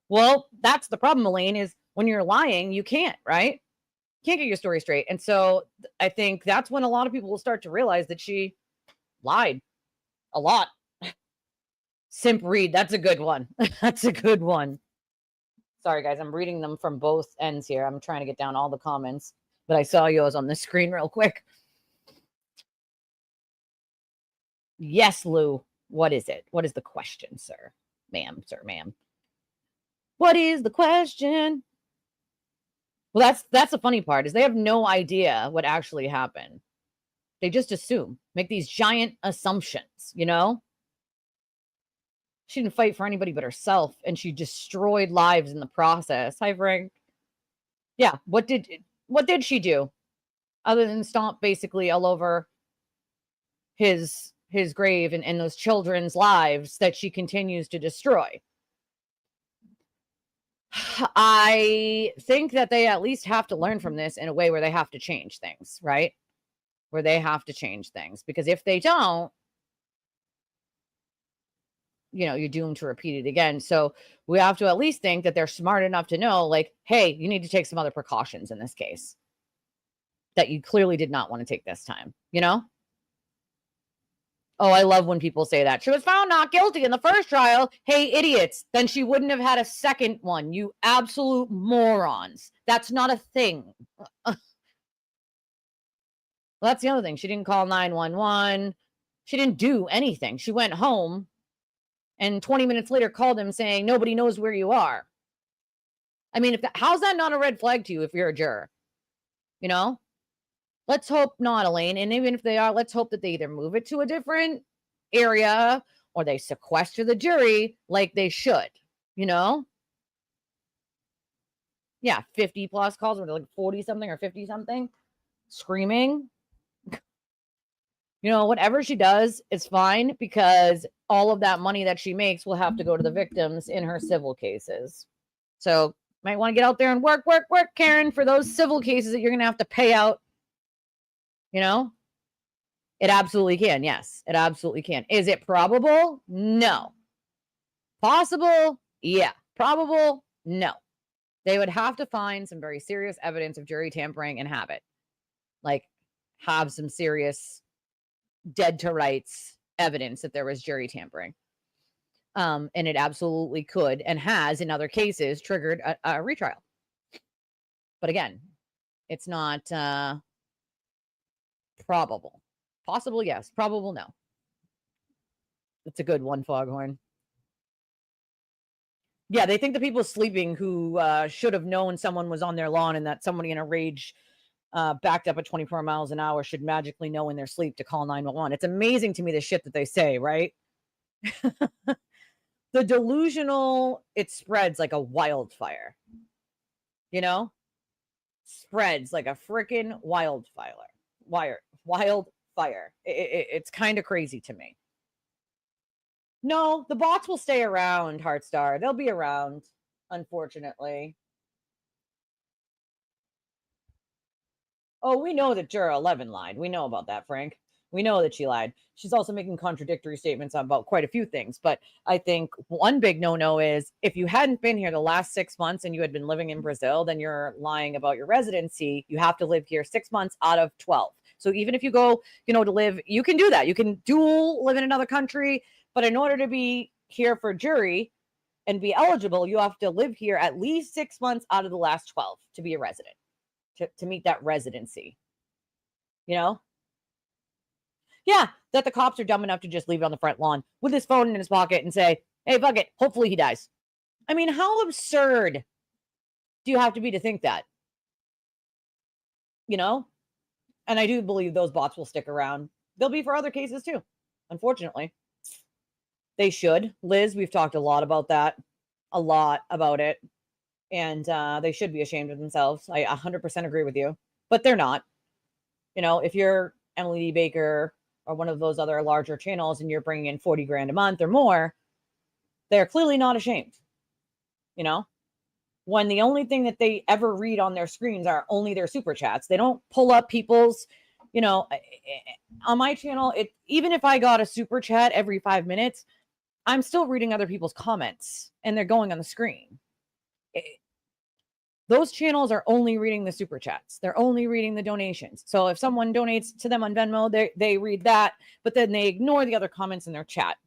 Well, that's the problem, Elaine, is when you're lying, you can't, right? Can't get your story straight. And so I think that's when a lot of people will start to realize that she lied a lot. Simp Reed, that's a good one. That's a good one. Sorry, guys, I'm reading them from both ends here. I'm trying to get down all the comments, but I saw yours on the screen real quick. Yes, Lou. What is it? What is the question, sir? Ma'am, sir, ma'am. What is the question? Well, that's the funny part is they have no idea what actually happened. They just assume, make these giant assumptions, you know? She didn't fight for anybody but herself, and she destroyed lives in the process. Hi, Frank. Yeah, what did she do other than stomp basically all over his grave and those children's lives that she continues to destroy? I think that they at least have to learn from this in a way where they have to change things, right? Where they have to change things, because if they don't, you know, you're doomed to repeat it again. So we have to at least think that they're smart enough to know, like, hey, you need to take some other precautions in this case that you clearly did not want to take this time, you know? Oh, I love when people say that. She was found not guilty in the first trial. Hey, idiots. Then she wouldn't have had a second one. You absolute morons. That's not a thing. Well, that's the other thing. She didn't call 911. She didn't do anything. She went home and 20 minutes later called him saying, nobody knows where you are. I mean, how's that not a red flag to you if you're a juror? You know? Let's hope not, Elaine. And even if they are, let's hope that they either move it to a different area or they sequester the jury like they should, you know? Yeah, 50 plus calls, or like 40 something or 50 something, screaming. You know, whatever she does is fine, because all of that money that she makes will have to go to the victims in her civil cases. So might want to get out there and work, Karen, for those civil cases that you're going to have to pay out. You know, it absolutely can. Yes, it absolutely can. Is it probable? No. Possible? Yeah. Probable? No. They would have to find some very serious evidence of jury tampering and have it. Like, have some serious dead to rights evidence that there was jury tampering. And it absolutely could and has in other cases triggered a retrial. But again, it's not probable. Possible, yes. Probable, no. It's a good one, Foghorn. Yeah, they think the people sleeping who should have known someone was on their lawn and that somebody in a rage backed up at 24 miles an hour should magically know in their sleep to call 911. It's amazing to me the shit that they say, right? The delusional, it spreads like a wildfire, you know? Spreads like a freaking wildfire. Wildfire. It's kind of crazy to me. No, the bots will stay around, Heartstar. They'll be around, unfortunately. Oh, we know that Juror 11 lied. We know about that, Frank. We know that she lied. She's also making contradictory statements about quite a few things. But I think one big no-no is if you hadn't been here the last 6 months and you had been living in Brazil, then you're lying about your residency. You have to live here 6 months out of 12. So even if you go, to live, you can do that. You can dual live in another country. But in order to be here for jury and be eligible, you have to live here at least 6 months out of the last 12 to be a resident, to meet that residency. Yeah, that the cops are dumb enough to just leave it on the front lawn with his phone in his pocket and say, hey, fuck it, hopefully he dies. I mean, how absurd do you have to be to think that? And I do believe those bots will stick around. They'll be for other cases too, unfortunately. They should. Liz, we've talked a lot about that, a lot about it. And they should be ashamed of themselves. I 100% agree with you, but they're not. If you're Emily D. Baker or one of those other larger channels and you're bringing in 40 grand a month or more, they're clearly not ashamed. When the only thing that they ever read on their screens are only their super chats. They don't pull up people's, on my channel, even if I got a super chat every 5 minutes, I'm still reading other people's comments and they're going on the screen. Those channels are only reading the super chats. They're only reading the donations. So if someone donates to them on Venmo, they read that, but then they ignore the other comments in their chat.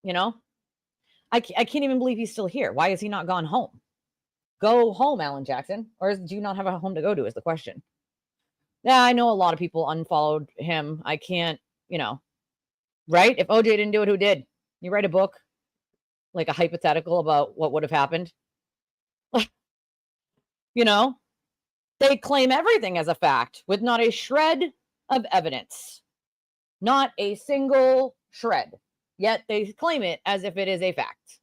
I can't even believe he's still here. Why has he not gone home? Go home, Alan Jackson. Or do you not have a home to go to is the question. Yeah, I know a lot of people unfollowed him. I can't, right? If OJ didn't do it, who did? You write a book, like a hypothetical about what would have happened. They claim everything as a fact with not a shred of evidence. Not a single shred. Yet they claim it as if it is a fact.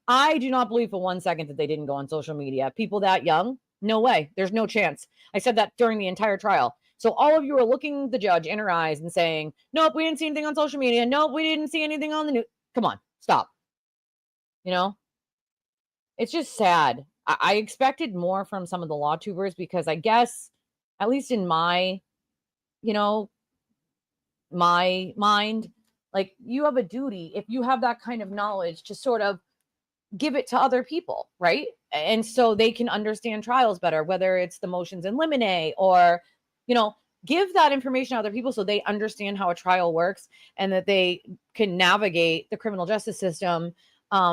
I do not believe for 1 second that they didn't go on social media. People that young, no way. There's no chance. I said that during the entire trial. So all of you are looking the judge in her eyes and saying, nope, we didn't see anything on social media. Nope, we didn't see anything on the news. Come on, stop. It's just sad. I expected more from some of the law tubers because I guess, at least in my, my mind, like you have a duty, if you have that kind of knowledge, to sort of give it to other people, right? And so they can understand trials better, whether it's the motions in limine or, give that information to other people so they understand how a trial works and that they can navigate the criminal justice system,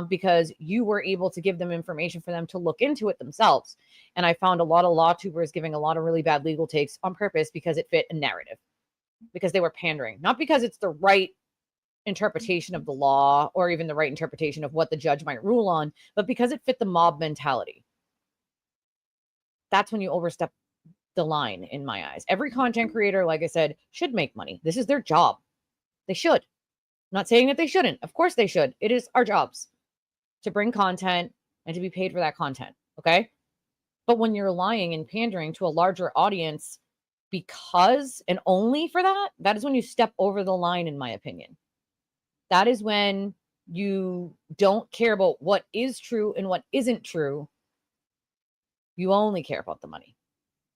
because you were able to give them information for them to look into it themselves. And I found a lot of law tubers giving a lot of really bad legal takes on purpose because it fit a narrative, because they were pandering, not because it's the right interpretation of the law or even the right interpretation of what the judge might rule on, but because it fit the mob mentality. That's when you overstep the line, in my eyes. Every content creator, like I said, should make money. This is their job. They should. I'm not saying that they shouldn't. Of course they should. It is our jobs to bring content and to be paid for that content. Okay. But when you're lying and pandering to a larger audience because and only for that, that is when you step over the line, in my opinion. That is when you don't care about what is true and what isn't true. You only care about the money.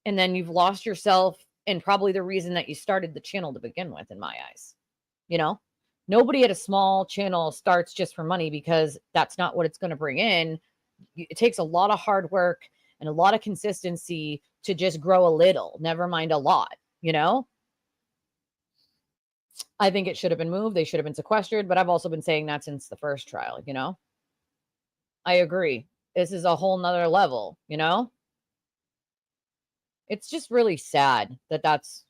And then you've lost yourself and probably the reason that you started the channel to begin with, in my eyes. Nobody at a small channel starts just for money because that's not what it's going to bring in. It takes a lot of hard work and a lot of consistency to just grow a little, never mind a lot, I think it should have been moved. They should have been sequestered, but I've also been saying that since the first trial, I agree. This is a whole nother level, It's just really sad that that's,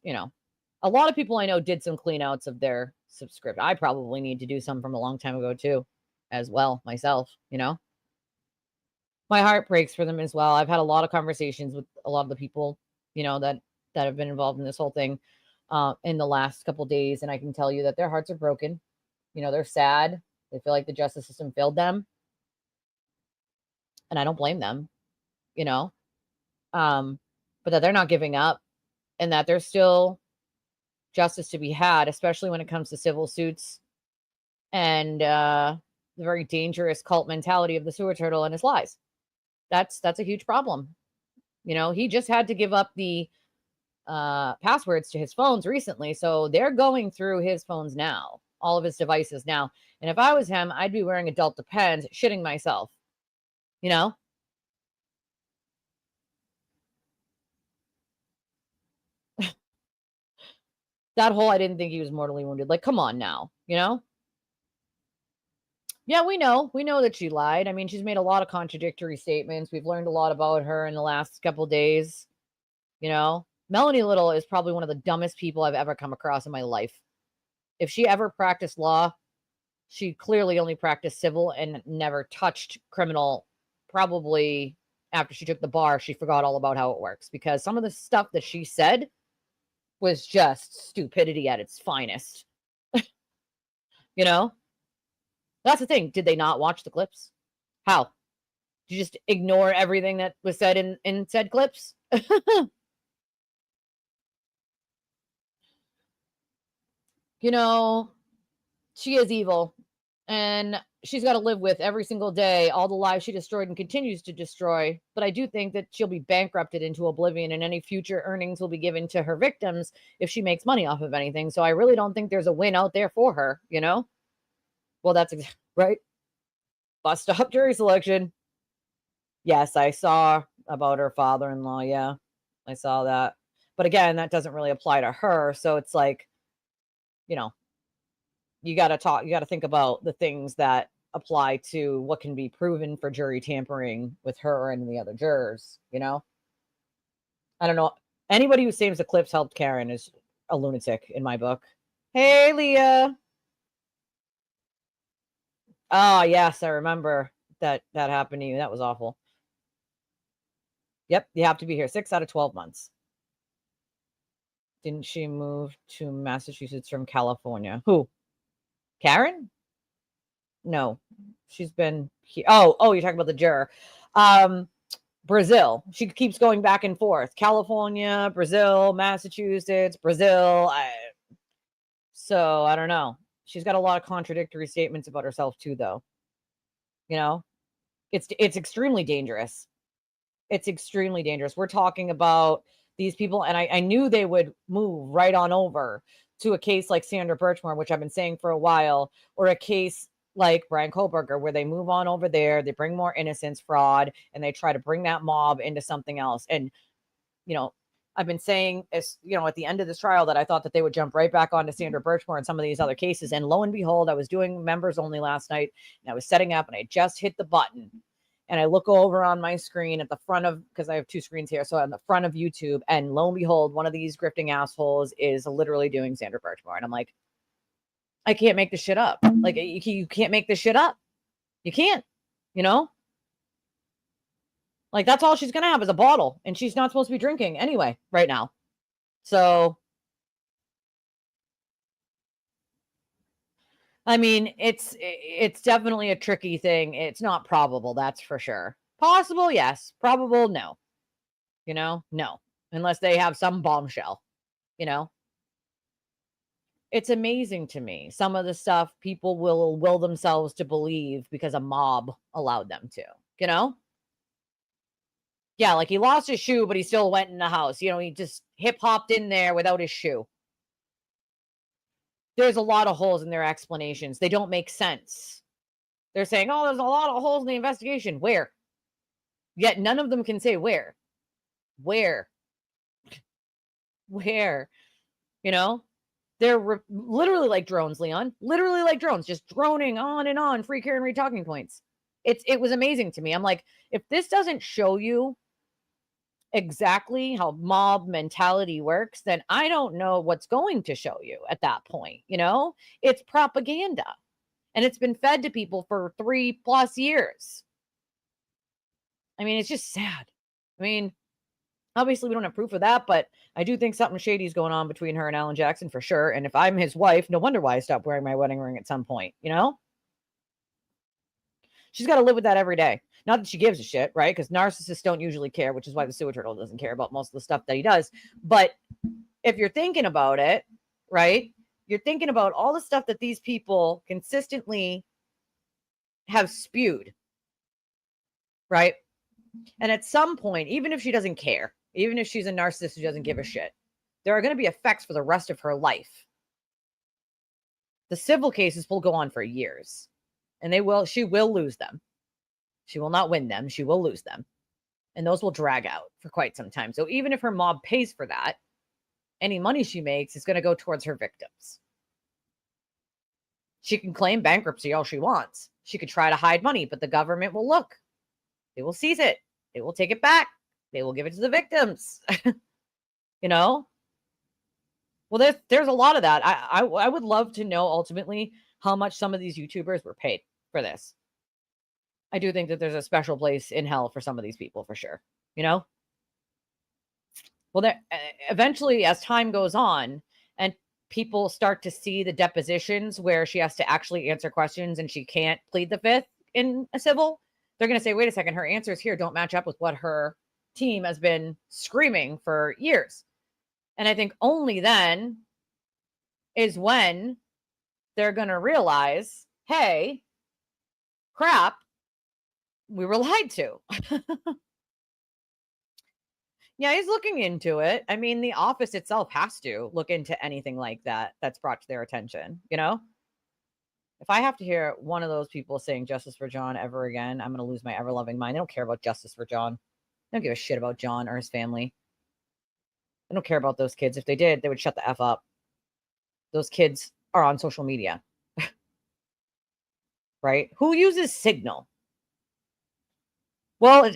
a lot of people I know did some clean outs of their subscription. I probably need to do some from a long time ago too, as well, myself, My heart breaks for them as well. I've had a lot of conversations with a lot of the people, that have been involved in this whole thing in the last couple of days, and I can tell you that their hearts are broken. They're sad. They feel like the justice system failed them, and I don't blame them, but that they're not giving up, and that there's still justice to be had, especially when it comes to civil suits and the very dangerous cult mentality of the sewer turtle and his lies. That's a huge problem. He just had to give up the passwords to his phones recently, so they're going through his phones now, all of his devices now. And if I was him, I'd be wearing adult Depends, shitting myself. That whole I didn't think he was mortally wounded. Like, come on now, Yeah, we know that she lied. I mean, she's made a lot of contradictory statements. We've learned a lot about her in the last couple of days. Melanie Little is probably one of the dumbest people I've ever come across in my life. If she ever practiced law, she clearly only practiced civil and never touched criminal. Probably after she took the bar, she forgot all about how it works, because some of the stuff that she said was just stupidity at its finest. That's the thing. Did they not watch the clips? How? Did you just ignore everything that was said in said clips? She is evil, and she's got to live with every single day all the lives she destroyed and continues to destroy. But I do think that she'll be bankrupted into oblivion, and any future earnings will be given to her victims if she makes money off of anything. So I really don't think there's a win out there for her, Well, that's right. Bus stop jury selection. Yes, I saw about her father-in-law. Yeah, I saw that. But again, that doesn't really apply to her. So it's like, you got to think about the things that apply to what can be proven for jury tampering with her and the other jurors. I don't know. Anybody who saves the clips helped Karen is a lunatic in my book. Hey, Leah. Oh, yes, I remember that happened to you. That was awful. Yep, you have to be here 6 out of 12 months. Didn't she move to Massachusetts from California? Who? Karen? No, she's been here. Oh, you're talking about the juror. Brazil. She keeps going back and forth. California, Brazil, Massachusetts, Brazil. So I don't know. She's got a lot of contradictory statements about herself too, though. It's extremely dangerous. It's extremely dangerous. We're talking about these people, and I knew they would move right on over to a case like Sandra Birchmore, which I've been saying for a while, or a case like Bryan Kohberger, where they move on over there, they bring more innocence fraud, and they try to bring that mob into something else. And, I've been saying, at the end of this trial, that I thought that they would jump right back onto Sandra Birchmore and some of these other cases. And lo and behold, I was doing members only last night, and I was setting up, and I just hit the button. And I look over on my screen at the front of, because I have two screens here, so on the front of YouTube, and lo and behold, one of these grifting assholes is literally doing Sandra Birchmore. And I'm like, I can't make this shit up. Like, you can't make this shit up. You can't, Like, that's all she's going to have is a bottle, and she's not supposed to be drinking anyway right now. So, I mean, it's definitely a tricky thing. It's not probable, that's for sure. Possible, yes. Probable, no. No. Unless they have some bombshell, It's amazing to me, some of the stuff people will themselves to believe because a mob allowed them to, Yeah, like he lost his shoe, but he still went in the house. He just hip-hopped in there without his shoe. There's a lot of holes in their explanations. They don't make sense. They're saying, oh, there's a lot of holes in the investigation. Where? Yet none of them can say where. Where? Where? They're literally like drones, Leon. Literally like drones, just droning on and on, free Karen Reed talking points. It was amazing to me. I'm like, if this doesn't show you exactly how mob mentality works, then I don't know what's going to show you at that point. It's propaganda, and it's been fed to people for 3+ years. I mean, it's just sad. I mean, obviously we don't have proof of that, but I do think something shady is going on between her and Alan Jackson for sure. And if I'm his wife, no wonder why I stopped wearing my wedding ring at some point. She's got to live with that every day. Not that she gives a shit, right? Because narcissists don't usually care, which is why the sewer turtle doesn't care about most of the stuff that he does. But if you're thinking about it, right, you're thinking about all the stuff that these people consistently have spewed, right? And at some point, even if she doesn't care, even if she's a narcissist who doesn't give a shit, there are going to be effects for the rest of her life. The civil cases will go on for years, and she will lose them. She will not win them. She will lose them. And those will drag out for quite some time. So even if her mob pays for that, any money she makes is going to go towards her victims. She can claim bankruptcy all she wants. She could try to hide money, but the government will look. They will seize it. They will take it back. They will give it to the victims. Well, there's a lot of that. I would love to know ultimately how much some of these YouTubers were paid for this. I do think that there's a special place in hell for some of these people for sure. Well, eventually, as time goes on and people start to see the depositions where she has to actually answer questions and she can't plead the fifth in a civil, they're going to say, wait a second, her answers here don't match up with what her team has been screaming for years. And I think only then is when they're going to realize, hey, crap, we were lied to. Yeah, he's looking into it. I mean, the office itself has to look into anything like that that's brought to their attention, If I have to hear one of those people saying justice for John ever again, I'm going to lose my ever-loving mind. They don't care about justice for John. They don't give a shit about John or his family. They don't care about those kids. If they did, they would shut the F up. Those kids are on social media. Right? Who uses Signal? Well,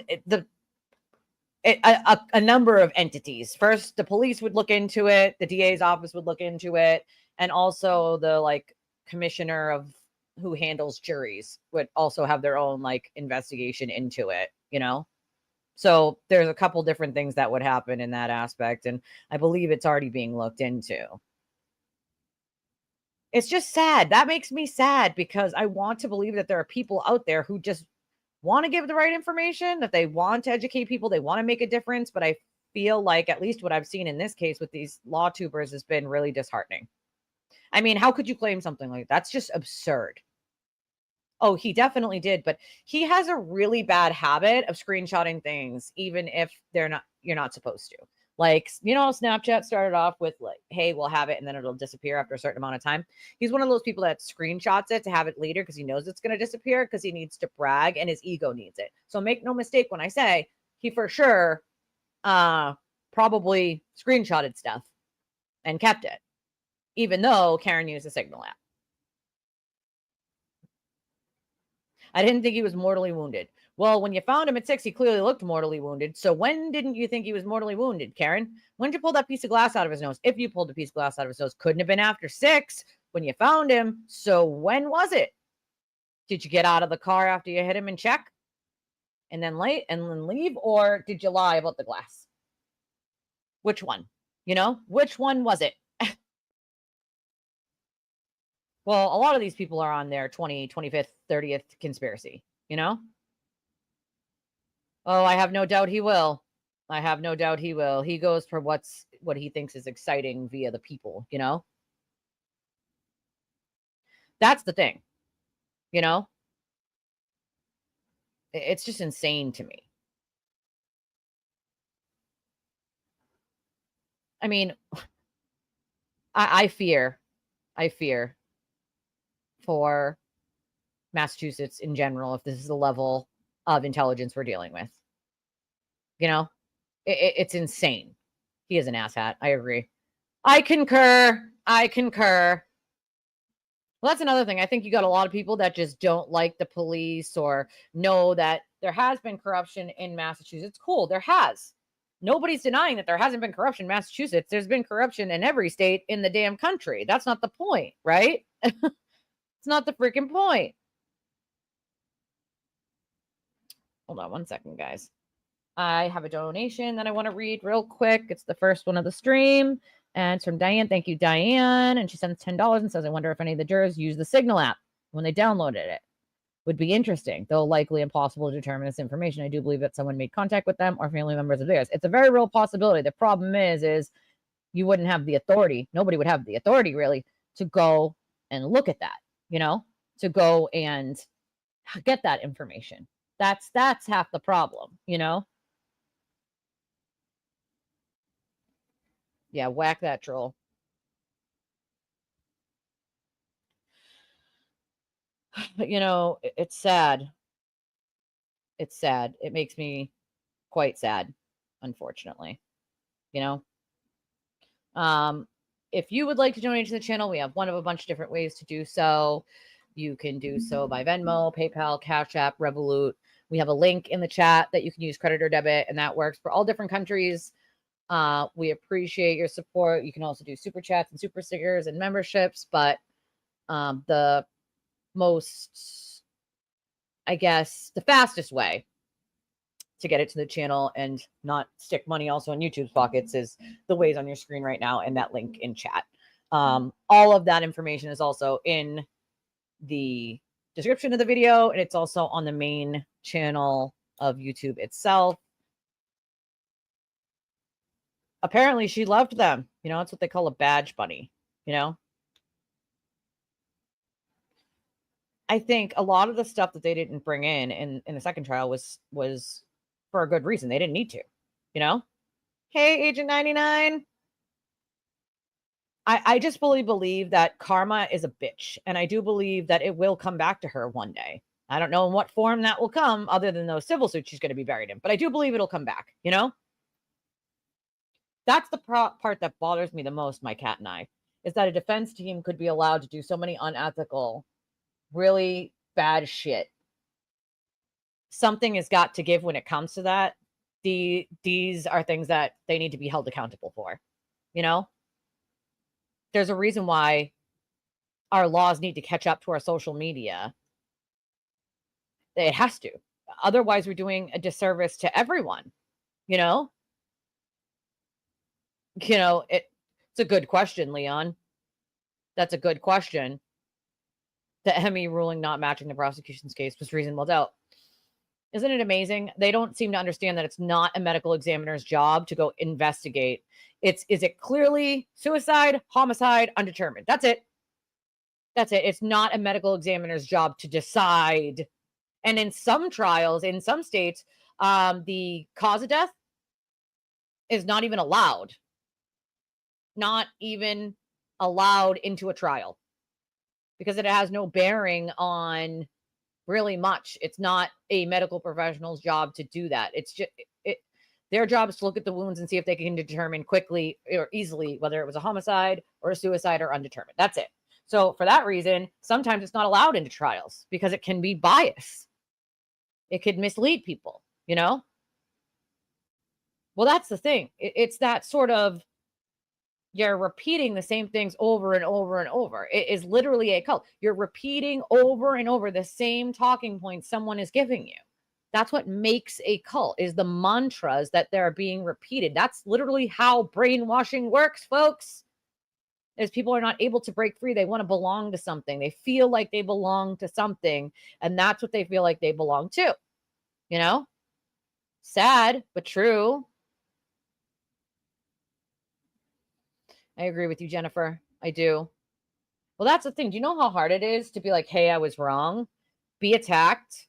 a number of entities. First, the police would look into it. The DA's office would look into it. And also the commissioner of who handles juries would also have their own investigation into it, So there's a couple different things that would happen in that aspect. And I believe it's already being looked into. It's just sad. That makes me sad because I want to believe that there are people out there who just want to give the right information, that they want to educate people, they want to make a difference. But I feel like at least what I've seen in this case with these law tubers has been really disheartening. I mean, how could you claim something like that? That's just absurd. Oh, he definitely did, but he has a really bad habit of screenshotting things, even if you're not supposed to. Snapchat started off with hey, we'll have it, and then it'll disappear after a certain amount of time. He's one of those people that screenshots it to have it later because he knows it's going to disappear because he needs to brag and his ego needs it. So make no mistake when I say he for sure probably screenshotted stuff and kept it, even though Karen used the Signal app. I didn't think he was mortally wounded. Well, when you found him at 6, he clearly looked mortally wounded. So when didn't you think he was mortally wounded, Karen? When did you pull that piece of glass out of his nose? If you pulled a piece of glass out of his nose, couldn't have been after 6 when you found him. So when was it? Did you get out of the car after you hit him and check? And then leave? Or did you lie about the glass? Which one? Which one was it? Well, a lot of these people are on their 25th, 30th conspiracy, Oh, I have no doubt he will. I have no doubt he will. He goes for what he thinks is exciting via the people, That's the thing, It's just insane to me. I mean, I fear for Massachusetts in general if this is the level of intelligence we're dealing with. It's insane. He is an asshat. I agree. I concur. Well, that's another thing. I think you got a lot of people that just don't like the police or know that there has been corruption in Massachusetts. Cool, there has. Nobody's denying that there hasn't been corruption in Massachusetts. There's been corruption in every state in the damn country. That's not the point, right? It's not the freaking point. Hold on one second, guys. I have a donation that I want to read real quick. It's the first one of the stream. And it's from Diane. Thank you, Diane. And she sends $10 and says, I wonder if any of the jurors use the Signal app when they downloaded it. Would be interesting, though likely impossible to determine this information. I do believe that someone made contact with them or family members of theirs. It's a very real possibility. The problem is you wouldn't have the authority. Nobody would have the authority, really, to go and look at that, to go and get that information. That's half the problem, Yeah, whack that troll. It's sad. It's sad. It makes me quite sad, unfortunately. If you would like to donate to the channel, we have one of a bunch of different ways to do so. You can do so by Venmo, PayPal, Cash App, Revolut. We have a link in the chat that you can use credit or debit, and that works for all different countries. We appreciate your support. You can also do super chats and super stickers and memberships, but the most, I guess, the fastest way to get it to the channel and not stick money also in YouTube's pockets is the ways on your screen right now and that link in chat. All of that information is also in the description of the video, and it's also on the main channel of YouTube itself. Apparently she loved them. It's what they call a badge bunny, I think a lot of the stuff that they didn't bring in the second trial was for a good reason. They didn't need to, Hey, Agent 99. I just fully believe that karma is a bitch, and I do believe that it will come back to her one day. I don't know in what form that will come other than those civil suits she's going to be buried in, but I do believe it'll come back, That's the part that bothers me the most, my cat and I, is that a defense team could be allowed to do so many unethical, really bad shit. Something has got to give when it comes to that. These are things that they need to be held accountable for, There's a reason why our laws need to catch up to our social media. It has to. Otherwise, we're doing a disservice to everyone, It's a good question, Leon. That's a good question. The Emmy ruling not matching the prosecution's case was reasonable doubt. Isn't it amazing? They don't seem to understand that it's not a medical examiner's job to go investigate. Is it clearly suicide, homicide, undetermined? That's it. It's not a medical examiner's job to decide. And in some trials, in some states, the cause of death is not even allowed. Not even allowed into a trial because it has no bearing on really much. It's not a medical professional's job to do that. It's just their job is to look at the wounds and see if they can determine quickly or easily whether it was a homicide or a suicide or undetermined. That's it. So for that reason, sometimes it's not allowed into trials because it can be biased. It could mislead people, Well, that's the thing. It's that sort of, you're repeating the same things over and over and over. It is literally a cult. You're repeating over and over the same talking points someone is giving you. That's what makes a cult, is the mantras that they're being repeated. That's literally how brainwashing works, folks. Is people are not able to break free. They want to belong to something. They feel like they belong to something, and that's what they feel like they belong to. Sad, but true. I agree with you, Jennifer. I do. Well, that's the thing. Do you know how hard it is to be like, hey, I was wrong, be attacked,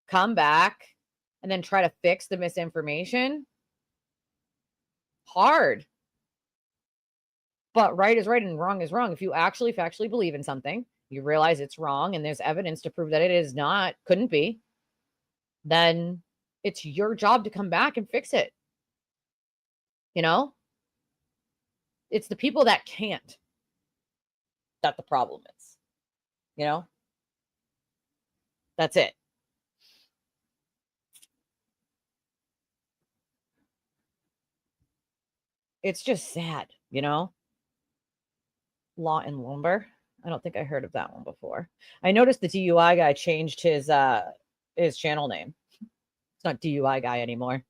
come back, and then try to fix the misinformation? Hard. But right is right and wrong is wrong. If you actually factually believe in something, you realize it's wrong, and there's evidence to prove that it is not, couldn't be, then it's your job to come back and fix it. It's the people that can't that the problem is. That's it. it's just sad, you know? Law and Lumber. I don't think I heard of that one before. I noticed the DUI guy changed his channel name. It's not DUI guy anymore.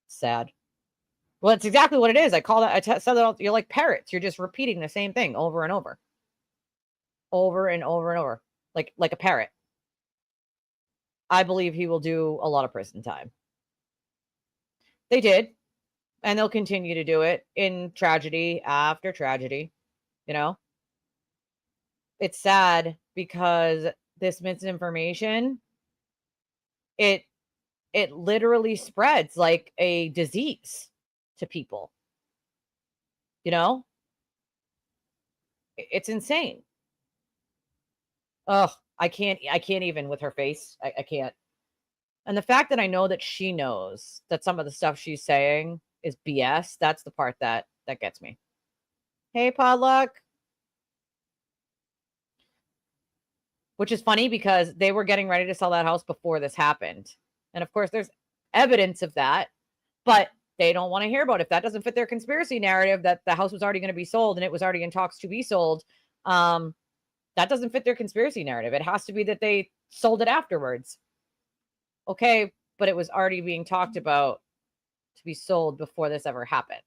Sad. Well, it's exactly what it is. I call that. Said that you're like parrots. You're just repeating the same thing over and over, over and over and over, like a parrot. I believe he will do a lot of prison time. They did, and they'll continue to do it in tragedy after tragedy. You know, it's sad because this misinformation, it literally spreads like a disease to people. You know, it's insane. Oh, I can't even with her face. I can't. And the fact that I know that she knows that some of the stuff she's saying is BS, that's the part that gets me. Hey, Podluck. Which is funny because they were getting ready to sell that house before this happened. And of course, there's evidence of that, but they don't want to hear about it. If that doesn't fit their conspiracy narrative that the house was already going to be sold and it was already in talks to be sold, that doesn't fit their conspiracy narrative. It has to be that they sold it afterwards. Okay, but it was already being talked about to be sold before this ever happened.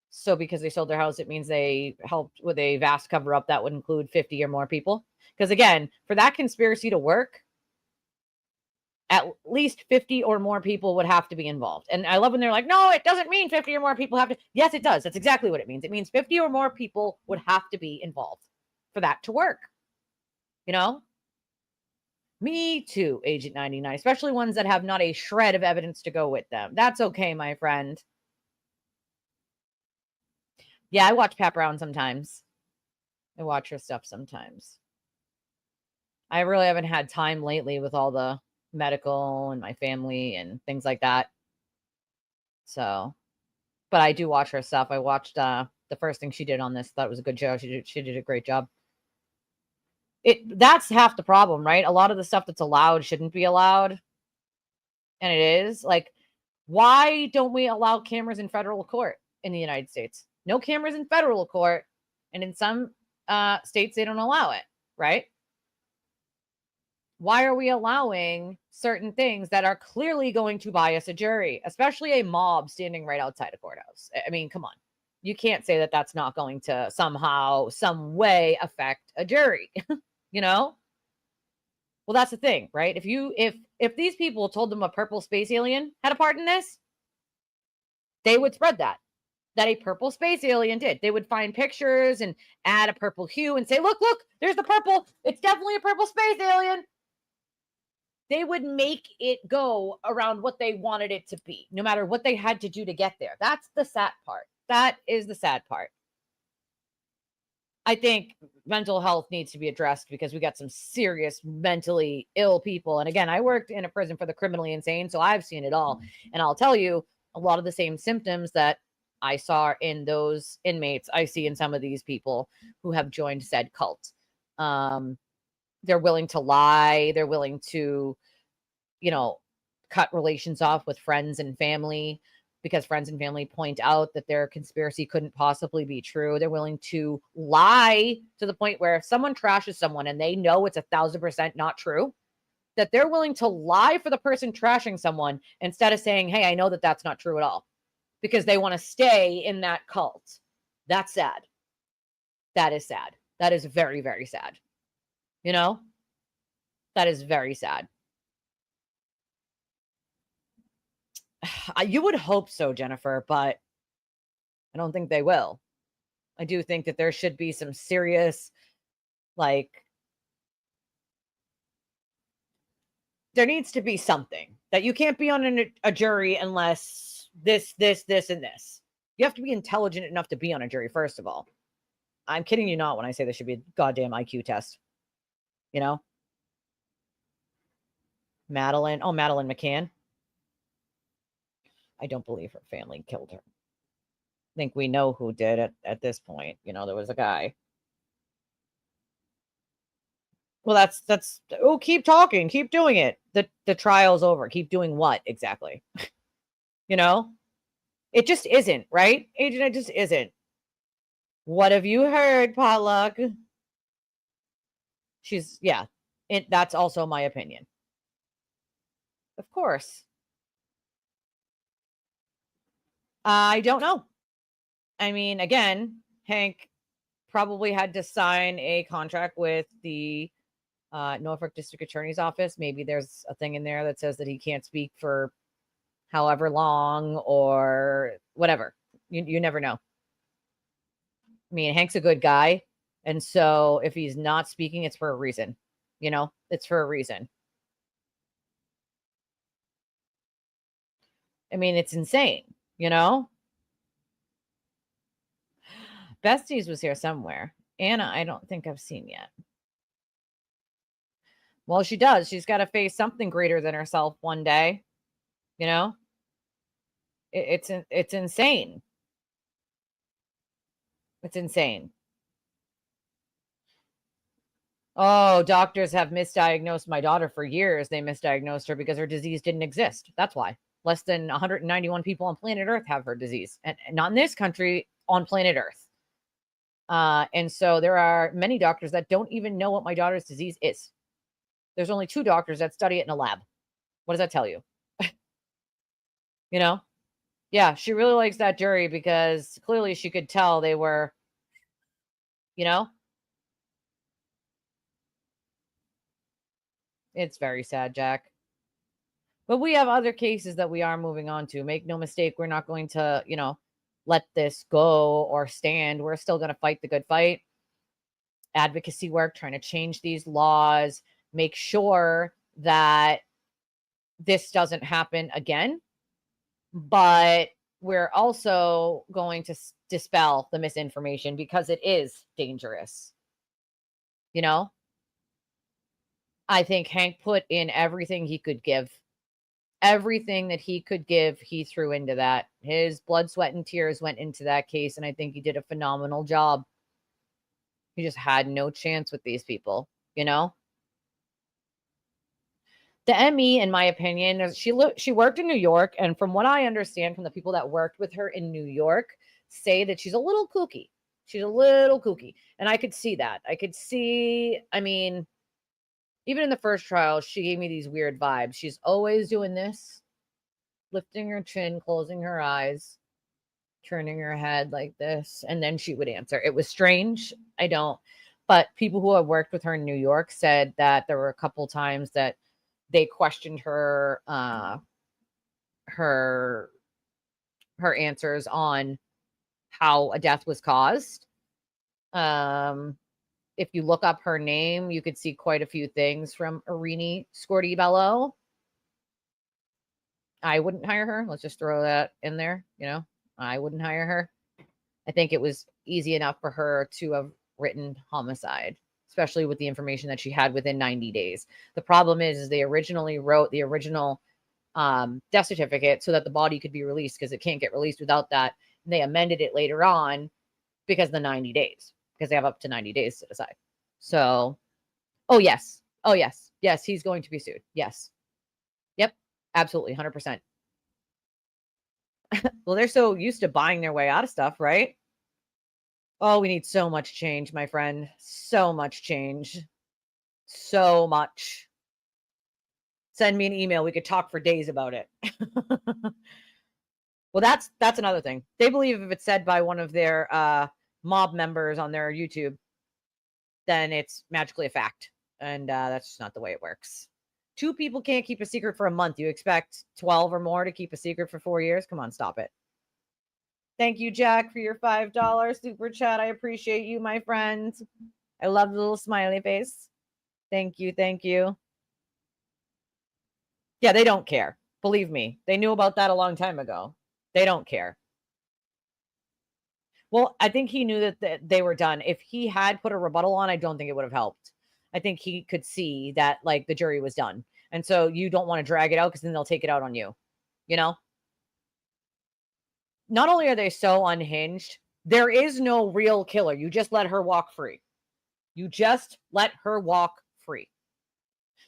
So because they sold their house, it means they helped with a vast cover up that would include 50 or more people. Because again, for that conspiracy to work, at least 50 or more people would have to be involved. And I love when they're like, no, it doesn't mean 50 or more people have to. Yes, it does. That's exactly what it means. It means 50 or more people would have to be involved for that to work. You know? Me too, Agent 99, especially ones that have not a shred of evidence to go with them. That's okay, my friend. Yeah, I watch Pat Brown sometimes. I watch her stuff sometimes. I really haven't had time lately with all the medical and my family and things like that. So, but I do watch her stuff. I watched the first thing she did on this. Thought it was a good show. She did a great job. That's half the problem, right? A lot of the stuff that's allowed shouldn't be allowed. And it is. Like, why don't we allow cameras in federal court in the United States? No cameras in federal court. And in some states, they don't allow it, right? Why are we allowing certain things that are clearly going to bias a jury, especially a mob standing right outside a courthouse? I mean, come on. You can't say that that's not going to somehow, some way affect a jury, you know? Well, that's the thing, right? If these people told them a purple space alien had a part in this, they would spread that a purple space alien did. They would find pictures and add a purple hue and say, look, there's the purple. It's definitely a purple space alien. They would make it go around what they wanted it to be, no matter what they had to do to get there. That's the sad part. That is the sad part. I think mental health needs to be addressed because we got some serious mentally ill people. And again, I worked in a prison for the criminally insane, so I've seen it all. And I'll tell you, a lot of the same symptoms that I saw in those inmates, I see in some of these people who have joined said cult. They're willing to lie. They're willing to, cut relations off with friends and family because friends and family point out that their conspiracy couldn't possibly be true. They're willing to lie to the point where if someone trashes someone and they know it's 1,000% not true, that they're willing to lie for the person trashing someone instead of saying, hey, I know that that's not true at all, because they want to stay in that cult. That's sad. That is sad. That is very, very sad. That is very sad. You would hope so, Jennifer, but I don't think they will. I do think that there should be some serious, there needs to be something that you can't be on a jury unless this, and this. You have to be intelligent enough to be on a jury, first of all. I'm kidding you not when I say there should be a goddamn IQ test. Madeline McCann. I don't believe her family killed her. I think we know who did at this point. There was a guy. Well, that's keep talking, keep doing it. The trial's over. Keep doing what exactly? It just isn't, right? It just isn't. What have you heard, Potluck? Yeah, that's also my opinion. Of course. I don't know. I mean, again, Hank probably had to sign a contract with the Norfolk District Attorney's Office. Maybe there's a thing in there that says that he can't speak for however long or whatever. You never know. I mean, Hank's a good guy. And so if he's not speaking, it's for a reason. It's for a reason. I mean, it's insane, Besties was here somewhere. Anna, I don't think I've seen yet. Well, she does. She's got to face something greater than herself one day. It's insane. It's insane. Oh, doctors have misdiagnosed my daughter for years. They misdiagnosed her because her disease didn't exist. That's why. Less than 191 people on planet Earth have her disease, and not in this country, on planet Earth. And so there are many doctors that don't even know what my daughter's disease is. There's only 2 doctors that study it in a lab. What does that tell you? Yeah, she really likes that jury because clearly she could tell they were, It's very sad, Jack. But we have other cases that we are moving on to. Make no mistake, we're not going to, let this go or stand. We're still going to fight the good fight. Advocacy work, trying to change these laws, make sure that this doesn't happen again. But we're also going to dispel the misinformation because it is dangerous. I think Hank put in everything he could give. Everything that he could give, he threw into that. His blood, sweat, and tears went into that case, and I think he did a phenomenal job. He just had no chance with these people, The ME, in my opinion, she worked in New York, and from what I understand from the people that worked with her in New York, say that she's a little kooky. She's a little kooky, and I could see that. I mean, even in the first trial, she gave me these weird vibes. She's always doing this, lifting her chin, closing her eyes, turning her head like this, and then she would answer. It was strange. But people who have worked with her in New York said that there were a couple times that they questioned her her answers on how a death was caused. If you look up her name, you could see quite a few things from Irini Scorti-Bello. I wouldn't hire her. Let's just throw that in there. I wouldn't hire her. I think it was easy enough for her to have written homicide, especially with the information that she had within 90 days. The problem is they originally wrote the original death certificate so that the body could be released because it can't get released without that. And they amended it later on because of the 90 days, because they have up to 90 days to decide. So, yes, he's going to be sued. Yes. Yep. Absolutely. 100%. Well, they're so used to buying their way out of stuff, right? Oh, we need so much change, my friend. So much change. So much. Send me an email. We could talk for days about it. Well, that's another thing. They believe if it's said by one of their mob members on their YouTube, then it's magically a fact. And that's just not the way it works. 2 people can't keep a secret for a month. You expect 12 or more to keep a secret for 4 years? Come on, stop it. Thank you, Jack, for your $5 super chat. I appreciate you, my friend. I love the little smiley face. Thank you. Thank you. Yeah, they don't care. Believe me. They knew about that a long time ago. They don't care. Well, I think he knew that they were done. If he had put a rebuttal on, I don't think it would have helped. I think he could see that, like, the jury was done. And so you don't want to drag it out because then they'll take it out on you. Not only are they so unhinged, there is no real killer. You just let her walk free.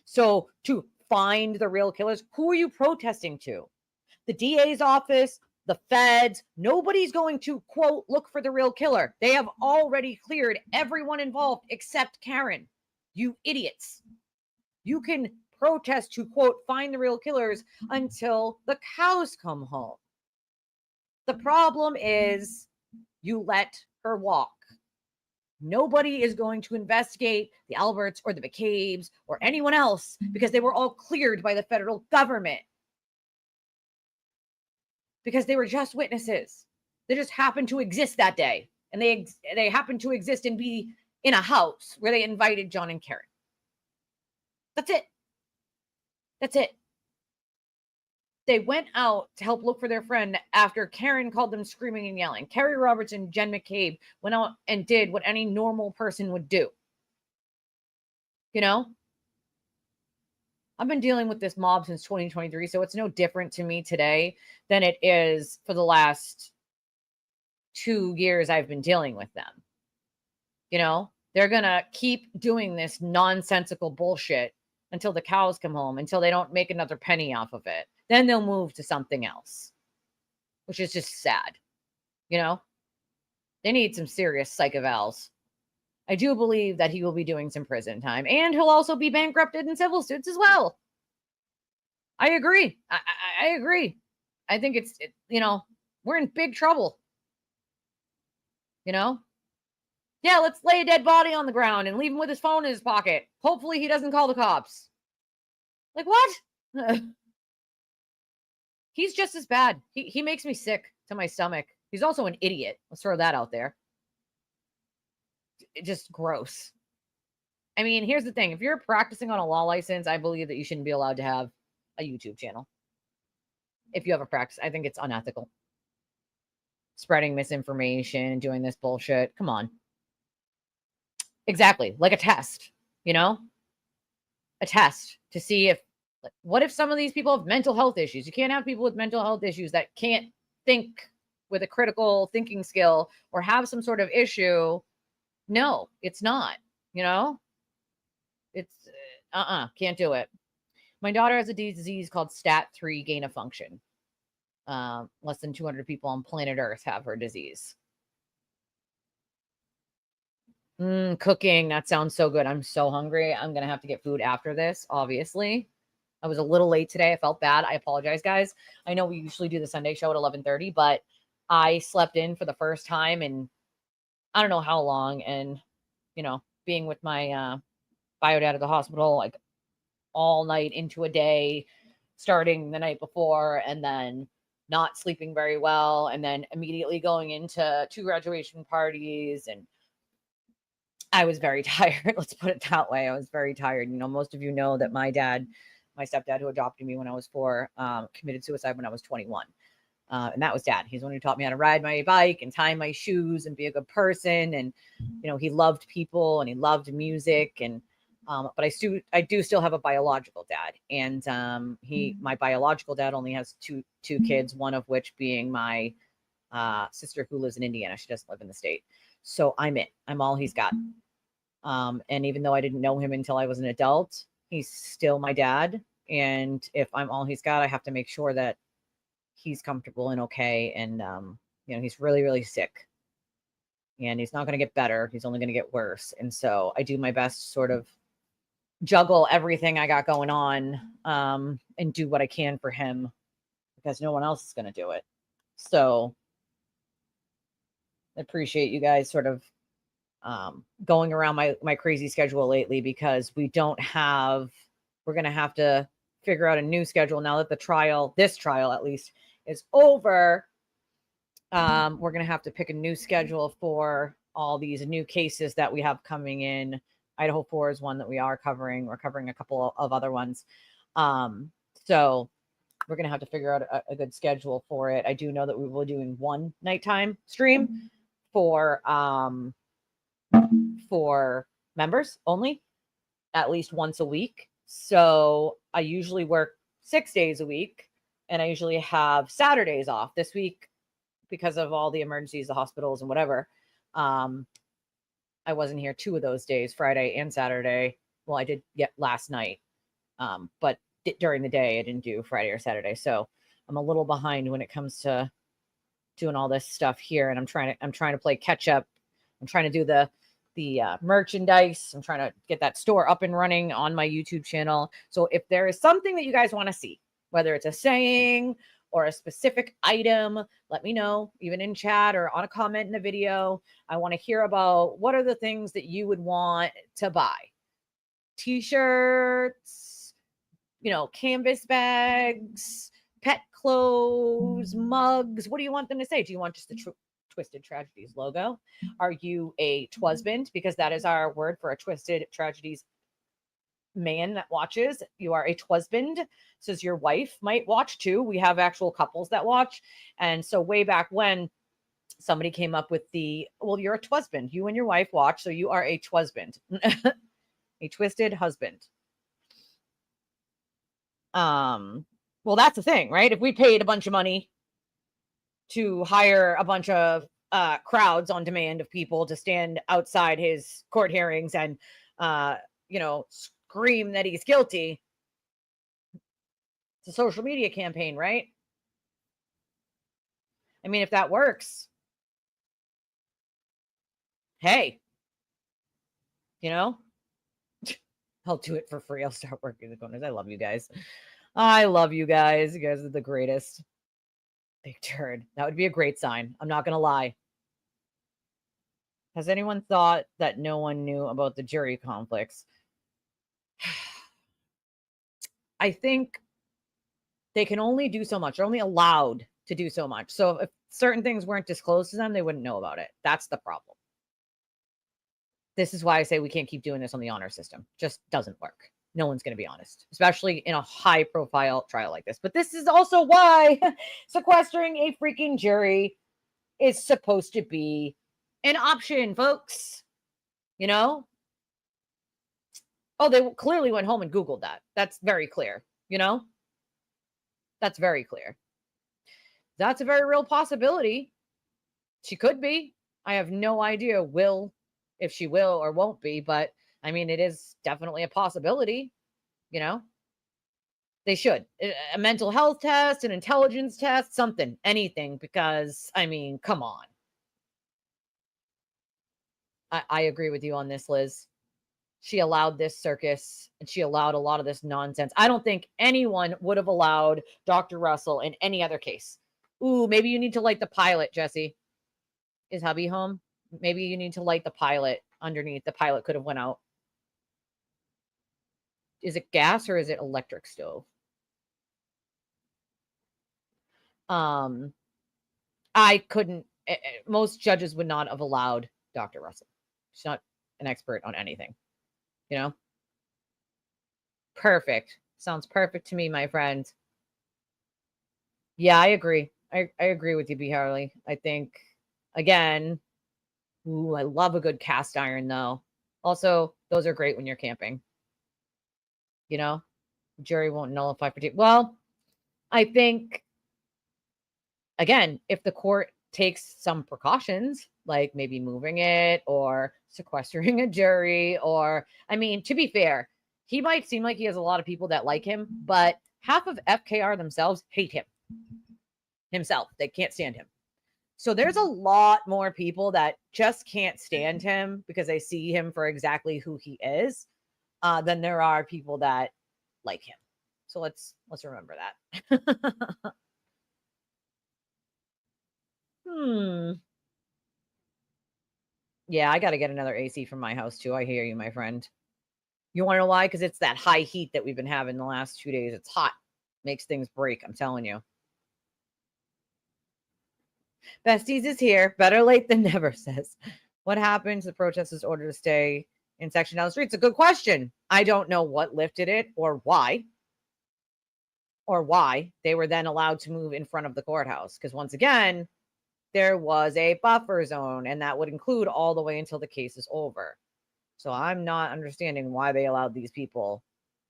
So to find the real killers, who are you protesting to? The DA's office, the feds, nobody's going to, quote, look for the real killer. They have already cleared everyone involved except Karen. You idiots. You can protest to, quote, find the real killers until the cows come home. The problem is you let her walk. Nobody is going to investigate the Alberts or the McCabe's or anyone else because they were all cleared by the federal government. Because they were just witnesses. They just happened to exist that day. And they happened to exist and be in a house where they invited John and Karen. That's it. That's it. They went out to help look for their friend after Karen called them screaming and yelling. Kerry Roberts and Jen McCabe went out and did what any normal person would do. You know? I've been dealing with this mob since 2023, so it's no different to me today than it is for the last 2 years I've been dealing with them. You know? They're going to keep doing this nonsensical bullshit until the cows come home, until they don't make another penny off of it. Then they'll move to something else, which is just sad. You know, they need some serious psych evals. I do believe that he will be doing some prison time, and he'll also be bankrupted in civil suits as well. I agree. I agree. I think you know, we're in big trouble. You know? Yeah, let's lay a dead body on the ground and leave him with his phone in his pocket. Hopefully he doesn't call the cops. Like, what? He's just as bad. He makes me sick to my stomach. He's also an idiot. Let's throw that out there. Just gross. I mean, here's the thing. If you're practicing on a law license, I believe that you shouldn't be allowed to have a YouTube channel. If you have a practice, I think it's unethical. Spreading misinformation, doing this bullshit. Come on. Exactly. Like a test, you know? A test to see what if some of these people have mental health issues? You can't have people with mental health issues that can't think with a critical thinking skill or have some sort of issue. No, it's not, you know? It's can't do it. My daughter has a disease called STAT3 gain of function. Less than 200 people on planet Earth have her disease. Cooking. That sounds so good. I'm so hungry. I'm going to have to get food after this, obviously. I was a little late today. I felt bad. I apologize, guys. I know we usually do the Sunday show at 11:30, but I slept in for the first time in I don't know how long. And, you know, being with my bio dad at the hospital, like all night into a day, starting the night before, and then not sleeping very well, and then immediately going into 2 graduation parties. And I was very tired. Let's put it that way. I was very tired. You know, most of you know that my stepdad, who adopted me when I was 4, committed suicide when I was 21. And that was Dad. He's the one who taught me how to ride my bike and tie my shoes and be a good person. And, you know, he loved people and he loved music. And, but I do still have a biological dad. And my biological dad only has two kids, one of which being my sister who lives in Indiana. She doesn't live in the state. So I'm all he's got. And even though I didn't know him until I was an adult, he's still my dad. And if I'm all he's got, I have to make sure that he's comfortable and okay. And, you know, he's really, really sick and he's not going to get better. He's only going to get worse. And so I do my best to sort of juggle everything I got going on, and do what I can for him because no one else is going to do it. So I appreciate you guys sort of, going around my crazy schedule lately because we're going to have to figure out a new schedule now that this trial at least is over. We're going to have to pick a new schedule for all these new cases that we have coming in. Idaho 4 is one that we are covering. We're covering a couple of other ones. So we're going to have to figure out a good schedule for it. I do know that we will be doing one nighttime stream for members only, at least once a week. So I usually work 6 days a week and I usually have Saturdays off. This week, because of all the emergencies, the hospitals and whatever, I wasn't here 2 of those days, Friday and Saturday. Well, I did yet last night, but during the day I didn't do Friday or Saturday. So I'm a little behind when it comes to doing all this stuff here, and I'm trying to play catch up. I'm trying to do the merchandise. I'm trying to get that store up and running on my YouTube channel. So if there is something that you guys want to see, whether it's a saying or a specific item, let me know, even in chat or on a comment in the video. I want to hear about what are the things that you would want to buy. T-shirts, canvas bags, pet clothes, mugs. What do you want them to say? Do you want just the Twisted Tragedies logo? Are you a twusband? Because that is our word for a Twisted Tragedies man that watches. You are a twusband. Says your wife might watch too. We have actual couples that watch. And so way back when, somebody came up with well, you're a twusband. You and your wife watch, so you are a twusband. A twisted husband. Well, that's the thing, right? If we paid a bunch of money to hire a bunch of crowds on demand of people to stand outside his court hearings and scream that he's guilty, it's a social media campaign, right? I mean, if that works, hey, I'll do it for free. I'll start working the corners. I love you guys. I love you guys. You guys are the greatest. Big turd. That would be a great sign. I'm not going to lie. Has anyone thought that no one knew about the jury conflicts? I think they can only do so much. They're only allowed to do so much. So if certain things weren't disclosed to them, they wouldn't know about it. That's the problem. This is why I say we can't keep doing this on the honor system. Just doesn't work. No one's going to be honest, especially in a high profile trial like this. But this is also why sequestering a freaking jury is supposed to be an option, folks. Oh, they clearly went home and Googled that. That's very clear. That's very clear. That's a very real possibility. She could be. I have no idea if she will or won't be, but I mean, it is definitely a possibility. They should. A mental health test, an intelligence test, something, anything, because I mean, come on. I agree with you on this, Liz. She allowed this circus and she allowed a lot of this nonsense. I don't think anyone would have allowed Dr. Russell in any other case. Ooh, maybe you need to light the pilot, Jesse. Is hubby home? Maybe you need to light the pilot underneath. The pilot could have went out. Is it gas or is it electric stove? I couldn't. Most judges would not have allowed Dr. Russell. She's not an expert on anything. Perfect. Sounds perfect to me, my friend. Yeah, I agree. I agree with you, B. Harley. I think, again, ooh, I love a good cast iron, though. Also, those are great when you're camping. Jury won't nullify for well, I think, again, if the court takes some precautions, like maybe moving it or sequestering a jury, or, I mean, to be fair, he might seem like he has a lot of people that like him, but half of FKR themselves hate him himself. They can't stand him. So there's a lot more people that just can't stand him because they see him for exactly who he is, than there are people that like him. So let's remember that. Yeah, I got to get another AC from my house too. I hear you, my friend. You want to know why? Because it's that high heat that we've been having the last 2 days. It's hot. Makes things break. I'm telling you. Besties is here. Better late than never, says. What happened to the protesters' order to stay in section down the street? It's a good question. I don't know what lifted it or why they were then allowed to move in front of the courthouse. Because once again, there was a buffer zone, and that would include all the way until the case is over. So I'm not understanding why they allowed these people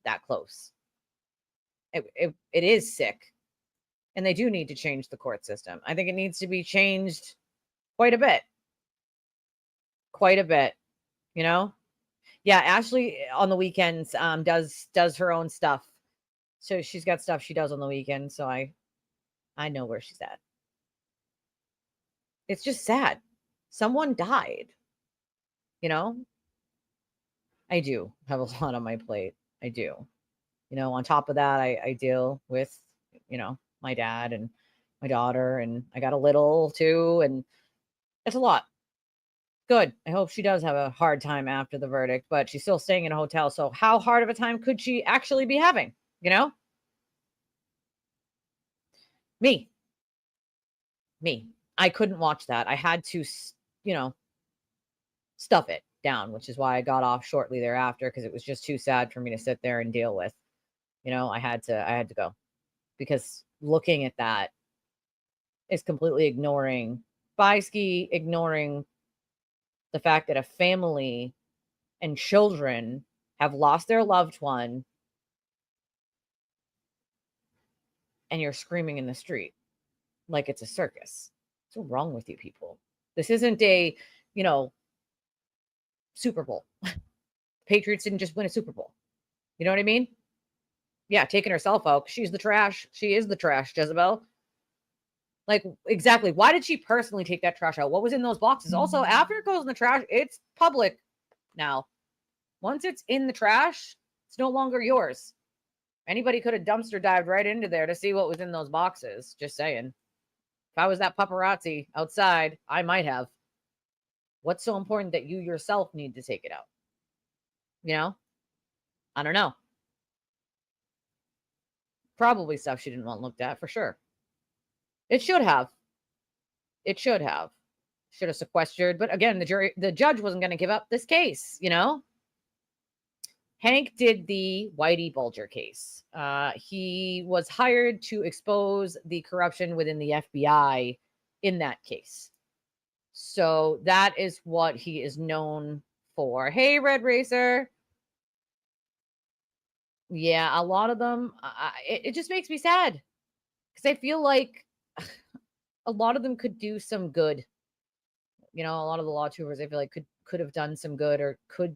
that close. It is sick. And they do need to change the court system. I think it needs to be changed quite a bit. Quite a bit. Yeah, Ashley on the weekends does her own stuff. So she's got stuff she does on the weekend. So I know where she's at. It's just sad. Someone died, you know? I do have a lot on my plate. I do. On top of that, I deal with, my dad and my daughter, and I got a little too, and it's a lot. Good. I hope she does have a hard time after the verdict, but she's still staying in a hotel. So how hard of a time could she actually be having? Me. I couldn't watch that. I had to, stuff it down, which is why I got off shortly thereafter, because it was just too sad for me to sit there and deal with. I had to go, because looking at that is completely ignoring ignoring the fact that a family and children have lost their loved one, and you're screaming in the street like it's a circus. What's wrong with you people? This isn't a, Super Bowl. Patriots didn't just win a Super Bowl. You know what I mean? Yeah, taking herself out. She's the trash. She is the trash, Jezebel. Like, exactly. Why did she personally take that trash out? What was in those boxes? Also, after it goes in the trash, it's public now. Once it's in the trash, it's no longer yours. Anybody could have dumpster dived right into there to see what was in those boxes. Just saying. If I was that paparazzi outside, I might have. What's so important that you yourself need to take it out? I don't know. Probably stuff she didn't want looked at, for sure. It should have. Should have sequestered. But again, the judge wasn't going to give up this case, Hank did the Whitey Bulger case. He was hired to expose the corruption within the FBI in that case. So that is what he is known for. Hey, Red Racer. Yeah, a lot of them, it just makes me sad, because I feel like a lot of them could do some good. A lot of the law tubers, I feel like could have done some good, or could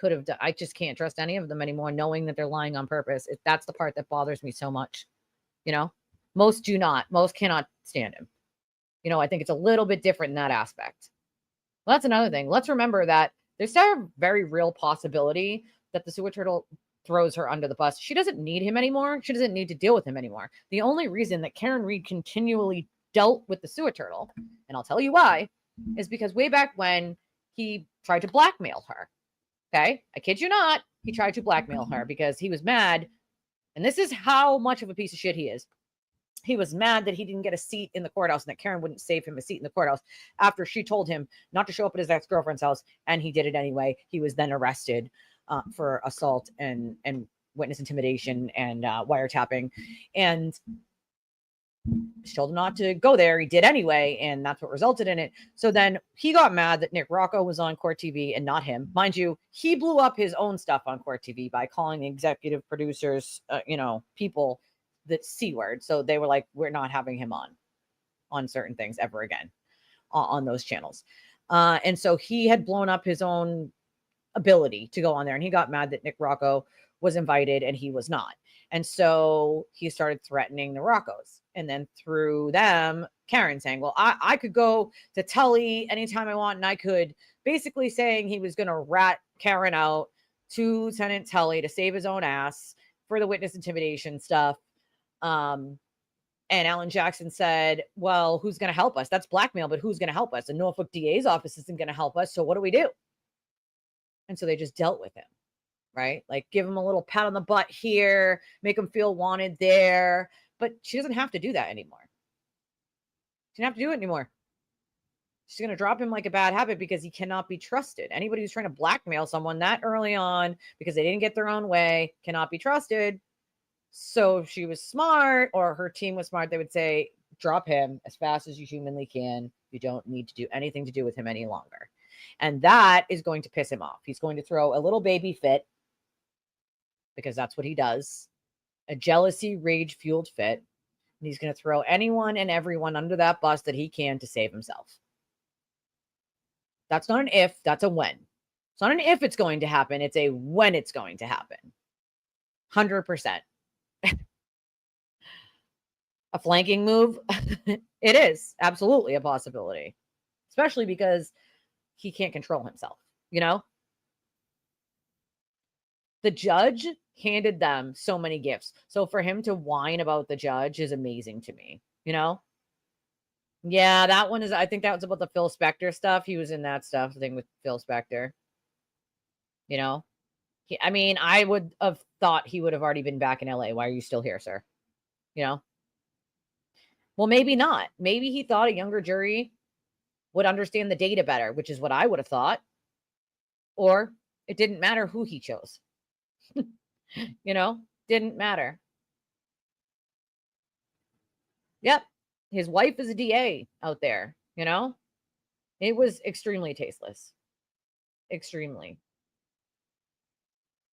have done. I just can't trust any of them anymore, knowing that they're lying on purpose. That's the part that bothers me so much. Most do not. Most cannot stand him. I think it's a little bit different in that aspect. Well, that's another thing. Let's remember that there's a very real possibility that the sewer turtle throws her under the bus. She doesn't need him anymore. She doesn't need to deal with him anymore. The only reason that Karen Reed continually dealt with the sewer turtle, and I'll tell you why, is because way back when he tried to blackmail her. Okay? I kid you not. He tried to blackmail her because he was mad. And this is how much of a piece of shit he is. He was mad that he didn't get a seat in the courthouse and that Karen wouldn't save him a seat in the courthouse after she told him not to show up at his ex-girlfriend's house, and he did it anyway. He was then arrested for assault and witness intimidation and wiretapping, and she told him not to go there. He did anyway, and that's what resulted in it. So then he got mad that Nick Rocco was on Court TV and not him. Mind you, he blew up his own stuff on Court TV by calling the executive producers, people, the C word. So they were like, we're not having him on certain things ever again on those channels. And so he had blown up his own ability to go on there, and he got mad that Nick Rocco was invited and he was not. And so he started threatening the Roccos, and then through them, Karen saying, well, I could go to Tully anytime I want, and I could, basically saying he was going to rat Karen out to Lieutenant Tully to save his own ass for the witness intimidation stuff. And Alan Jackson said, well, who's going to help us? That's blackmail, but who's going to help us? The Norfolk DA's office isn't going to help us. So what do? And so they just dealt with him, right? Like, give him a little pat on the butt here, make him feel wanted there. But she doesn't have to do that anymore. She doesn't have to do it anymore. She's going to drop him like a bad habit because he cannot be trusted. Anybody who's trying to blackmail someone that early on because they didn't get their own way cannot be trusted. So if she was smart, or her team was smart, they would say, drop him as fast as you humanly can. You don't need to do anything to do with him any longer. And that is going to piss him off. He's going to throw a little baby fit, because that's what he does. A jealousy, rage-fueled fit. And he's going to throw anyone and everyone under that bus that he can to save himself. That's not an if, that's a when. It's not an if it's going to happen. It's a when it's going to happen. 100%. A flanking move It is absolutely a possibility, especially because he can't control himself, you know? The judge handed them so many gifts. So for him to whine about the judge is amazing to me, you know? Yeah, that one is, I think that was about the Phil Spector stuff. He was in that stuff thing with Phil Spector, you know? I mean, I would have thought he would have already been back in LA. Why are you still here, sir? You know? Well, maybe not. Maybe he thought a younger jury would understand the data better, which is what I would have thought. Or it didn't matter who he chose. You know? Didn't matter. Yep. His wife is a DA out there, you know? It was extremely tasteless. Extremely.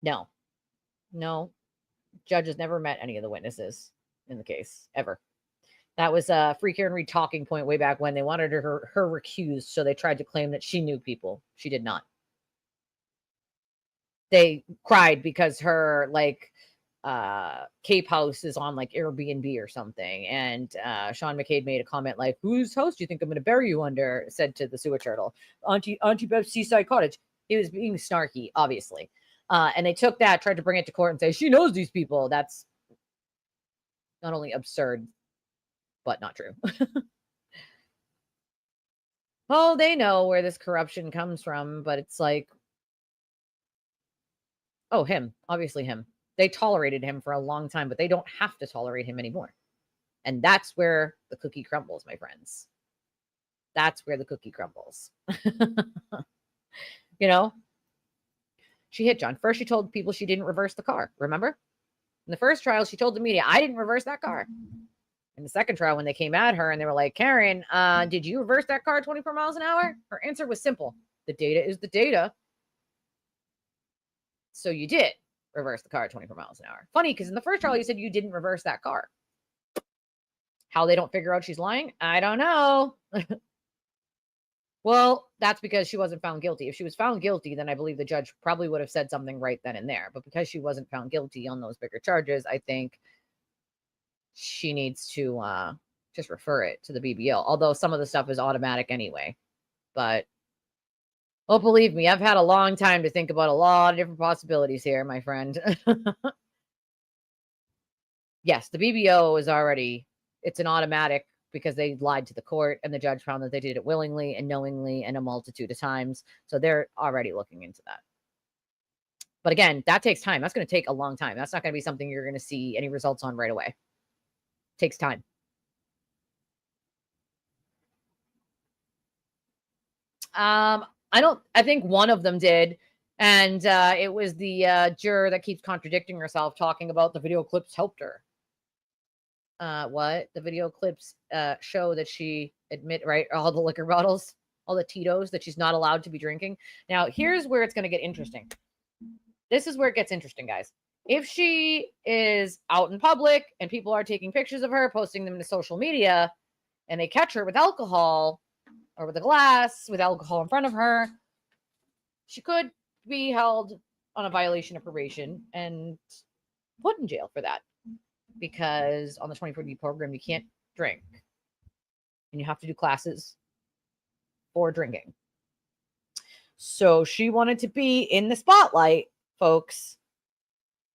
No. No. Judge has never met any of the witnesses in the case, ever. That was a Free Karen Reed talking point way back when they wanted her recused, so they tried to claim that she knew people. She did not. They cried because her Cape House is on like Airbnb or something, and Sean McCabe made a comment like, "Whose house do you think I'm going to bury you under?" Said to the sewer turtle, Auntie Bev's Seaside Cottage. He was being snarky, obviously, and they took that, tried to bring it to court, and say she knows these people. That's not only absurd, but not true. Oh, they know where this corruption comes from, but it's like, oh, him, obviously him. They tolerated him for a long time, but they don't have to tolerate him anymore. And that's where the cookie crumbles, my friends. That's where the cookie crumbles. You know, she hit John. First, she told people she didn't reverse the car. Remember? In the first trial, she told the media, I didn't reverse that car. In the second trial, when they came at her and they were like, Karen, did you reverse that car 24 miles an hour? Her answer was simple. The data is the data. So you did reverse the car at 24 miles an hour. Funny, because in the first trial, you said you didn't reverse that car. How they don't figure out she's lying? I don't know. Well, that's because she wasn't found guilty. If she was found guilty, then I believe the judge probably would have said something right then and there. But because she wasn't found guilty on those bigger charges, I think she needs to just refer it to the BBL. Although some of the stuff is automatic anyway. But, well, believe me, I've had a long time to think about a lot of different possibilities here, my friend. Yes, the BBO is already, it's an automatic because they lied to the court and the judge found that they did it willingly and knowingly and a multitude of times. So they're already looking into that. But again, that takes time. That's going to take a long time. That's not going to be something you're going to see any results on right away. It takes time. I think one of them did. And it was the juror that keeps contradicting herself, talking about the video clips helped her. What? The video clips show that she right, all the liquor bottles, all the Tito's that she's not allowed to be drinking. Now, here's where it's going to get interesting. This is where it gets interesting, guys. If she is out in public and people are taking pictures of her, posting them to social media, and they catch her with alcohol or with a glass with alcohol in front of her, she could be held on a violation of probation and put in jail for that. Because on the 24D program, you can't drink. And you have to do classes for drinking. So she wanted to be in the spotlight, folks.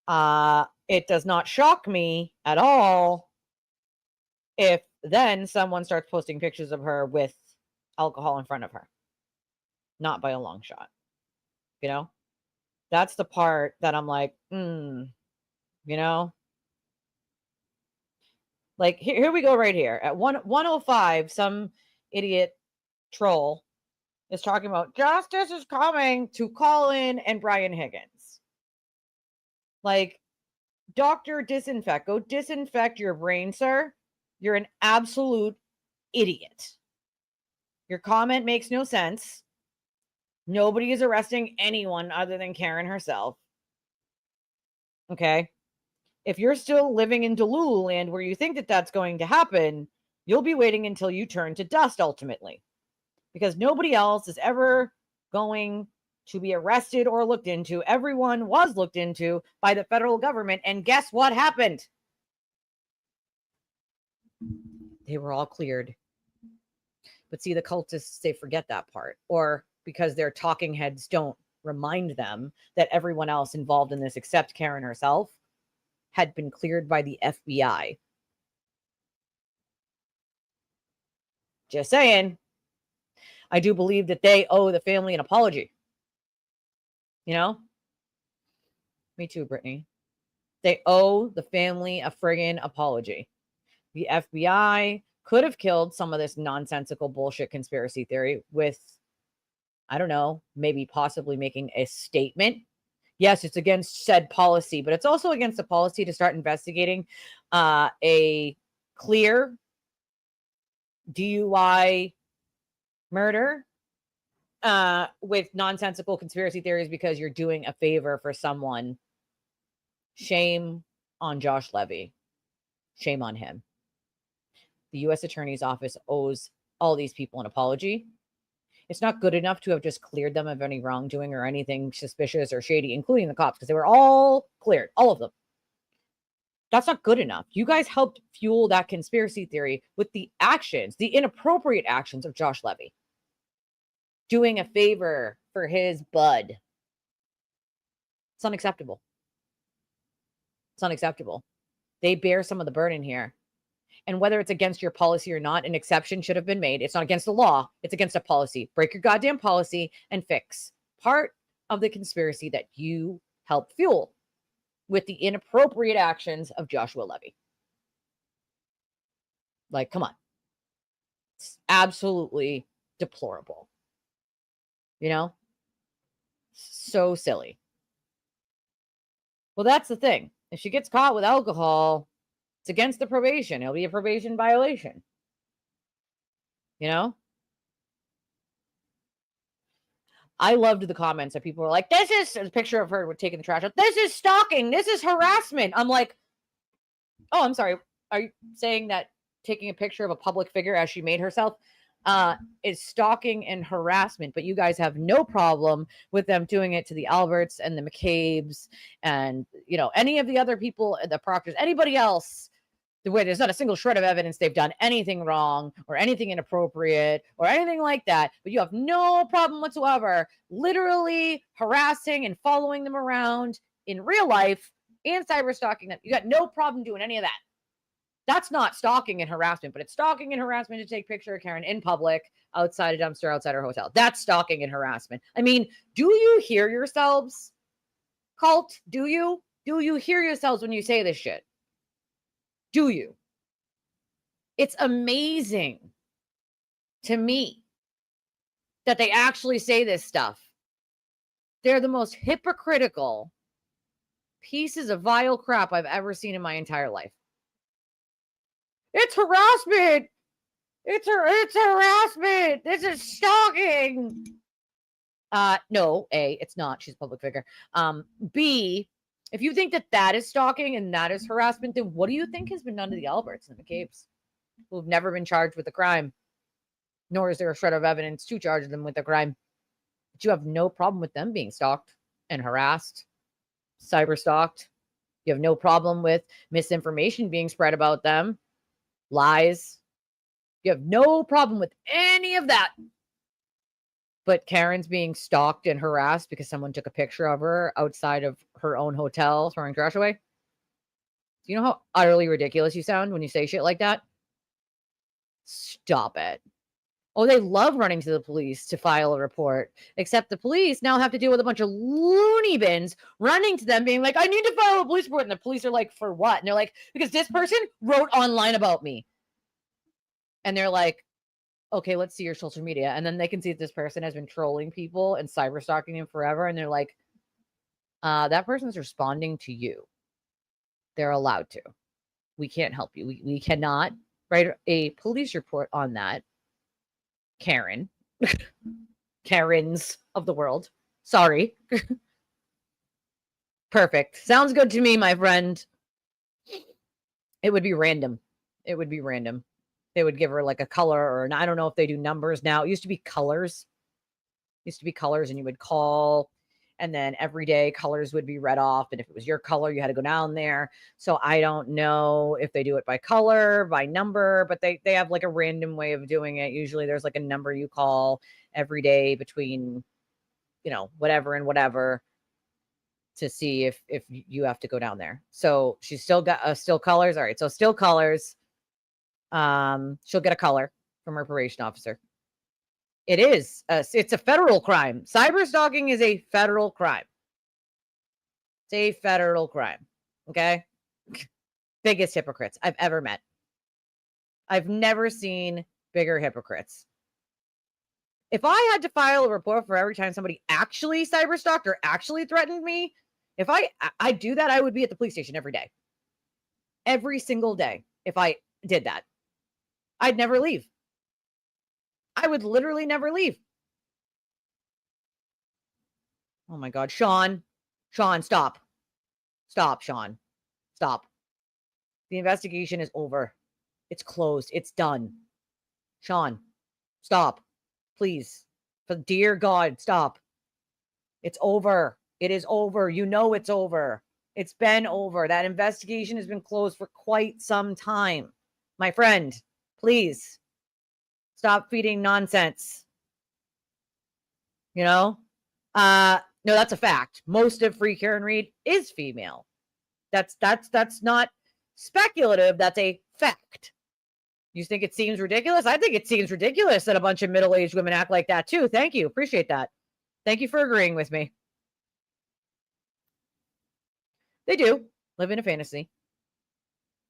It does not shock me at all if then someone starts posting pictures of her with alcohol in front of her. Not by a long shot. You know? That's the part that I'm like, you know? Like, here we go right here. At 1:05, some idiot troll is talking about justice is coming to Colin and Brian Higgins. Like, Dr. Disinfect. Go disinfect your brain, sir. You're an absolute idiot. Your comment makes no sense. Nobody is arresting anyone other than Karen herself. Okay? If you're still living in Delulu land where you think that that's going to happen, you'll be waiting until you turn to dust ultimately. Because nobody else is ever going to be arrested or looked into. Everyone was looked into by the federal government. And guess what happened? They were all cleared. But see, the cultists, they forget that part, or because their talking heads don't remind them that everyone else involved in this, except Karen herself, had been cleared by the FBI. Just saying. I do believe that they owe the family an apology. You know? Me too, Brittany. They owe the family a friggin' apology. The FBI could have killed some of this nonsensical bullshit conspiracy theory with, I don't know, maybe possibly making a statement. Yes, it's against said policy, but it's also against the policy to start investigating a clear DUI murder with nonsensical conspiracy theories because you're doing a favor for someone. Shame on Josh Levy. Shame on him. The U.S. Attorney's Office owes all these people an apology. It's not good enough to have just cleared them of any wrongdoing or anything suspicious or shady, including the cops, because they were all cleared, all of them. That's not good enough. You guys helped fuel that conspiracy theory with the actions, the inappropriate actions of Josh Levy. Doing a favor for his bud. It's unacceptable. It's unacceptable. They bear some of the burden here. And whether it's against your policy or not, an exception should have been made. It's not against the law. It's against a policy. Break your goddamn policy and fix part of the conspiracy that you helped fuel with the inappropriate actions of Joshua Levy. Like, come on. It's absolutely deplorable. You know? So silly. Well, that's the thing. If she gets caught with alcohol, it's against the probation. It'll be a probation violation. You know? I loved the comments that people were like, this is a picture of her taking the trash out. This is stalking. This is harassment. I'm like, oh, I'm sorry. Are you saying that taking a picture of a public figure as she made herself is stalking and harassment? But you guys have no problem with them doing it to the Alberts and the McCabe's and, you know, any of the other people, the Proctors, anybody else, the way there's not a single shred of evidence they've done anything wrong or anything inappropriate or anything like that, but you have no problem whatsoever literally harassing and following them around in real life and cyber stalking them. You got no problem doing any of that. That's not stalking and harassment, but it's stalking and harassment to take a picture of Karen in public outside a dumpster, outside her hotel. That's stalking and harassment. I mean, do you hear yourselves, cult? Do you hear yourselves when you say this shit? Do you? It's amazing to me that they actually say this stuff. They're the most hypocritical pieces of vile crap I've ever seen in my entire life. It's harassment. It's harassment. This is stalking. No, A, it's not. She's a public figure. B, if you think that that is stalking and that is harassment, then what do you think has been done to the Alberts and the McCabe's, who have never been charged with a crime, nor is there a shred of evidence to charge them with a crime? But you have no problem with them being stalked and harassed, cyber stalked. You have no problem with misinformation being spread about them, lies. You have no problem with any of that. But Karen's being stalked and harassed because someone took a picture of her outside of her own hotel throwing trash away. Do you know how utterly ridiculous you sound when you say shit like that? Stop it. Oh, they love running to the police to file a report, except the police now have to deal with a bunch of loony bins running to them being like, I need to file a police report. And the police are like, for what? And they're like, because this person wrote online about me. And they're like, okay, let's see your social media. And then they can see that this person has been trolling people and cyber stalking them forever. And they're like, that person's responding to you. They're allowed to. We can't help you. We cannot write a police report on that. Karen. Karens of the world. Sorry. Perfect. Sounds good to me, my friend. It would be random. It would be random. They would give her like a color, or I don't know if they do numbers now. It used to be colors. And you would call And then every day colors would be read off. And if it was your color, you had to go down there. So I don't know if they do it by color, by number, but they have like a random way of doing it. Usually there's like a number you call every day between, whatever and whatever to see if you have to go down there. So she's still got still colors. All right. So still colors. She'll get a color from her probation officer. It is. It's a federal crime. Cyber stalking is a federal crime. It's a federal crime. Okay? Biggest hypocrites I've ever met. I've never seen bigger hypocrites. If I had to file a report for every time somebody actually cyber stalked or actually threatened me, if I do that, I would be at the police station every day. Every single day. If I did that, I'd never leave. I would literally never leave. Oh my God. Sean, stop. Stop, Sean. Stop. The investigation is over. It's closed. It's done. Sean, stop. Please. For dear God, stop. It's over. It is over. You know it's over. It's been over. That investigation has been closed for quite some time. My friend, please. Stop feeding nonsense. No, that's a fact. Most of Free Karen Read is female. That's not speculative. That's a fact. You think it seems ridiculous? I think it seems ridiculous that a bunch of middle-aged women act like that too. Thank you. Appreciate that. Thank you for agreeing with me. They do live in a fantasy.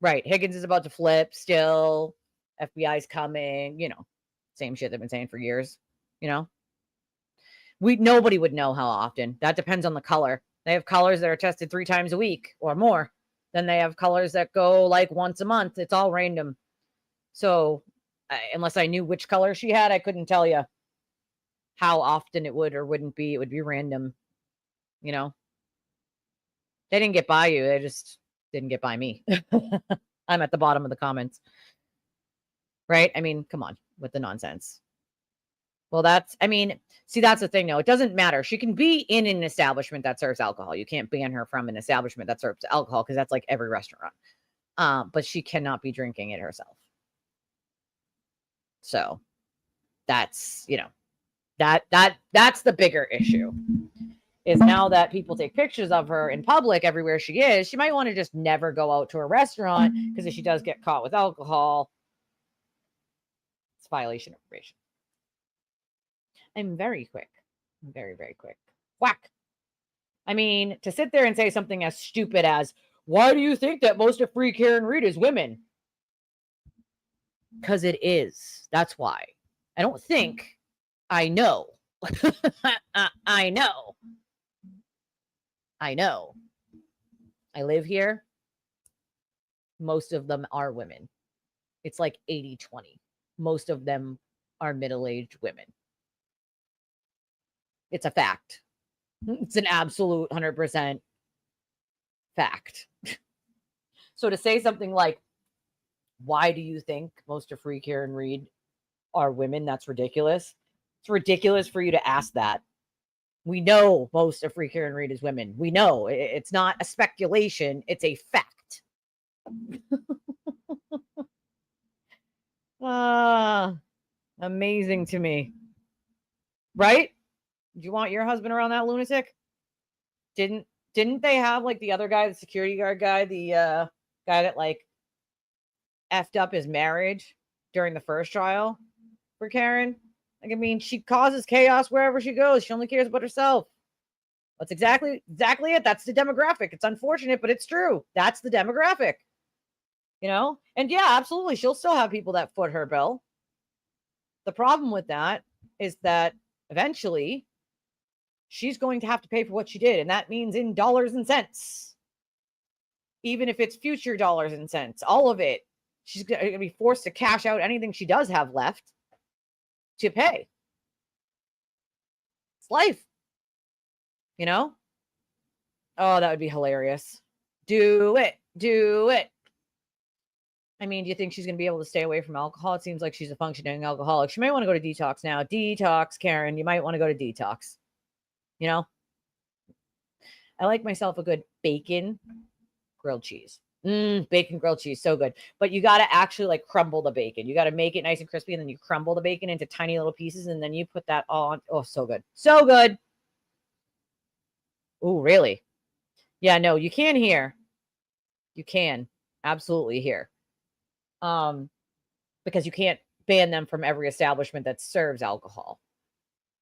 Right. Higgins is about to flip still. FBI's coming, same shit they've been saying for years, nobody would know how often. That depends on the color. They have colors that are tested 3 times a week or more. Then they have colors that go like once a month. It's all random. So unless I knew which color she had, I couldn't tell you how often it would or wouldn't be. It would be random, They didn't get by you. They just didn't get by me. I'm at the bottom of the comments. Right? I mean, come on with the nonsense. Well, that's the thing, though. It doesn't matter. She can be in an establishment that serves alcohol. You can't ban her from an establishment that serves alcohol because that's like every restaurant. But she cannot be drinking it herself. So that's, that's the bigger issue is now that people take pictures of her in public everywhere she is, she might want to just never go out to a restaurant because if she does get caught with alcohol, it's a violation of probation. I'm very quick. I'm very, very quick. Whack. To sit there and say something as stupid as, why do you think that most of Free Karen Read is women? Because it is. That's why. I don't think. I know. I know. I live here. Most of them are women. It's like 80-20. Most of them are middle-aged women. It's a fact. It's an absolute 100% fact. So to say something like, why do you think most of Free Karen Read are women? That's ridiculous. It's ridiculous for you to ask that. We know most of Free Karen Read is women. We know. It's not a speculation. It's a fact. Amazing to me. Right? Do you want your husband around that lunatic? Didn't they have like the other guy, the security guard guy, the guy that like effed up his marriage during the first trial for Karen? She causes chaos wherever she goes. She only cares about herself. That's exactly it. That's the demographic. It's unfortunate, but it's true. That's the demographic. And yeah, absolutely. She'll still have people that foot her bill. The problem with that is that eventually she's going to have to pay for what she did. And that means in dollars and cents, even if it's future dollars and cents, all of it, she's going to be forced to cash out anything she does have left to pay. It's life. Oh, that would be hilarious. Do it. Do you think she's going to be able to stay away from alcohol? It seems like she's a functioning alcoholic. She might want to go to detox now. Detox, Karen. You might want to go to detox. I like myself a good bacon grilled cheese. Bacon grilled cheese, so good. But you got to actually like crumble the bacon. You got to make it nice and crispy, and then you crumble the bacon into tiny little pieces, and then you put that all on. Oh, so good. So good. Oh, really? Yeah, no, you can hear. You can absolutely hear. Because you can't ban them from every establishment that serves alcohol,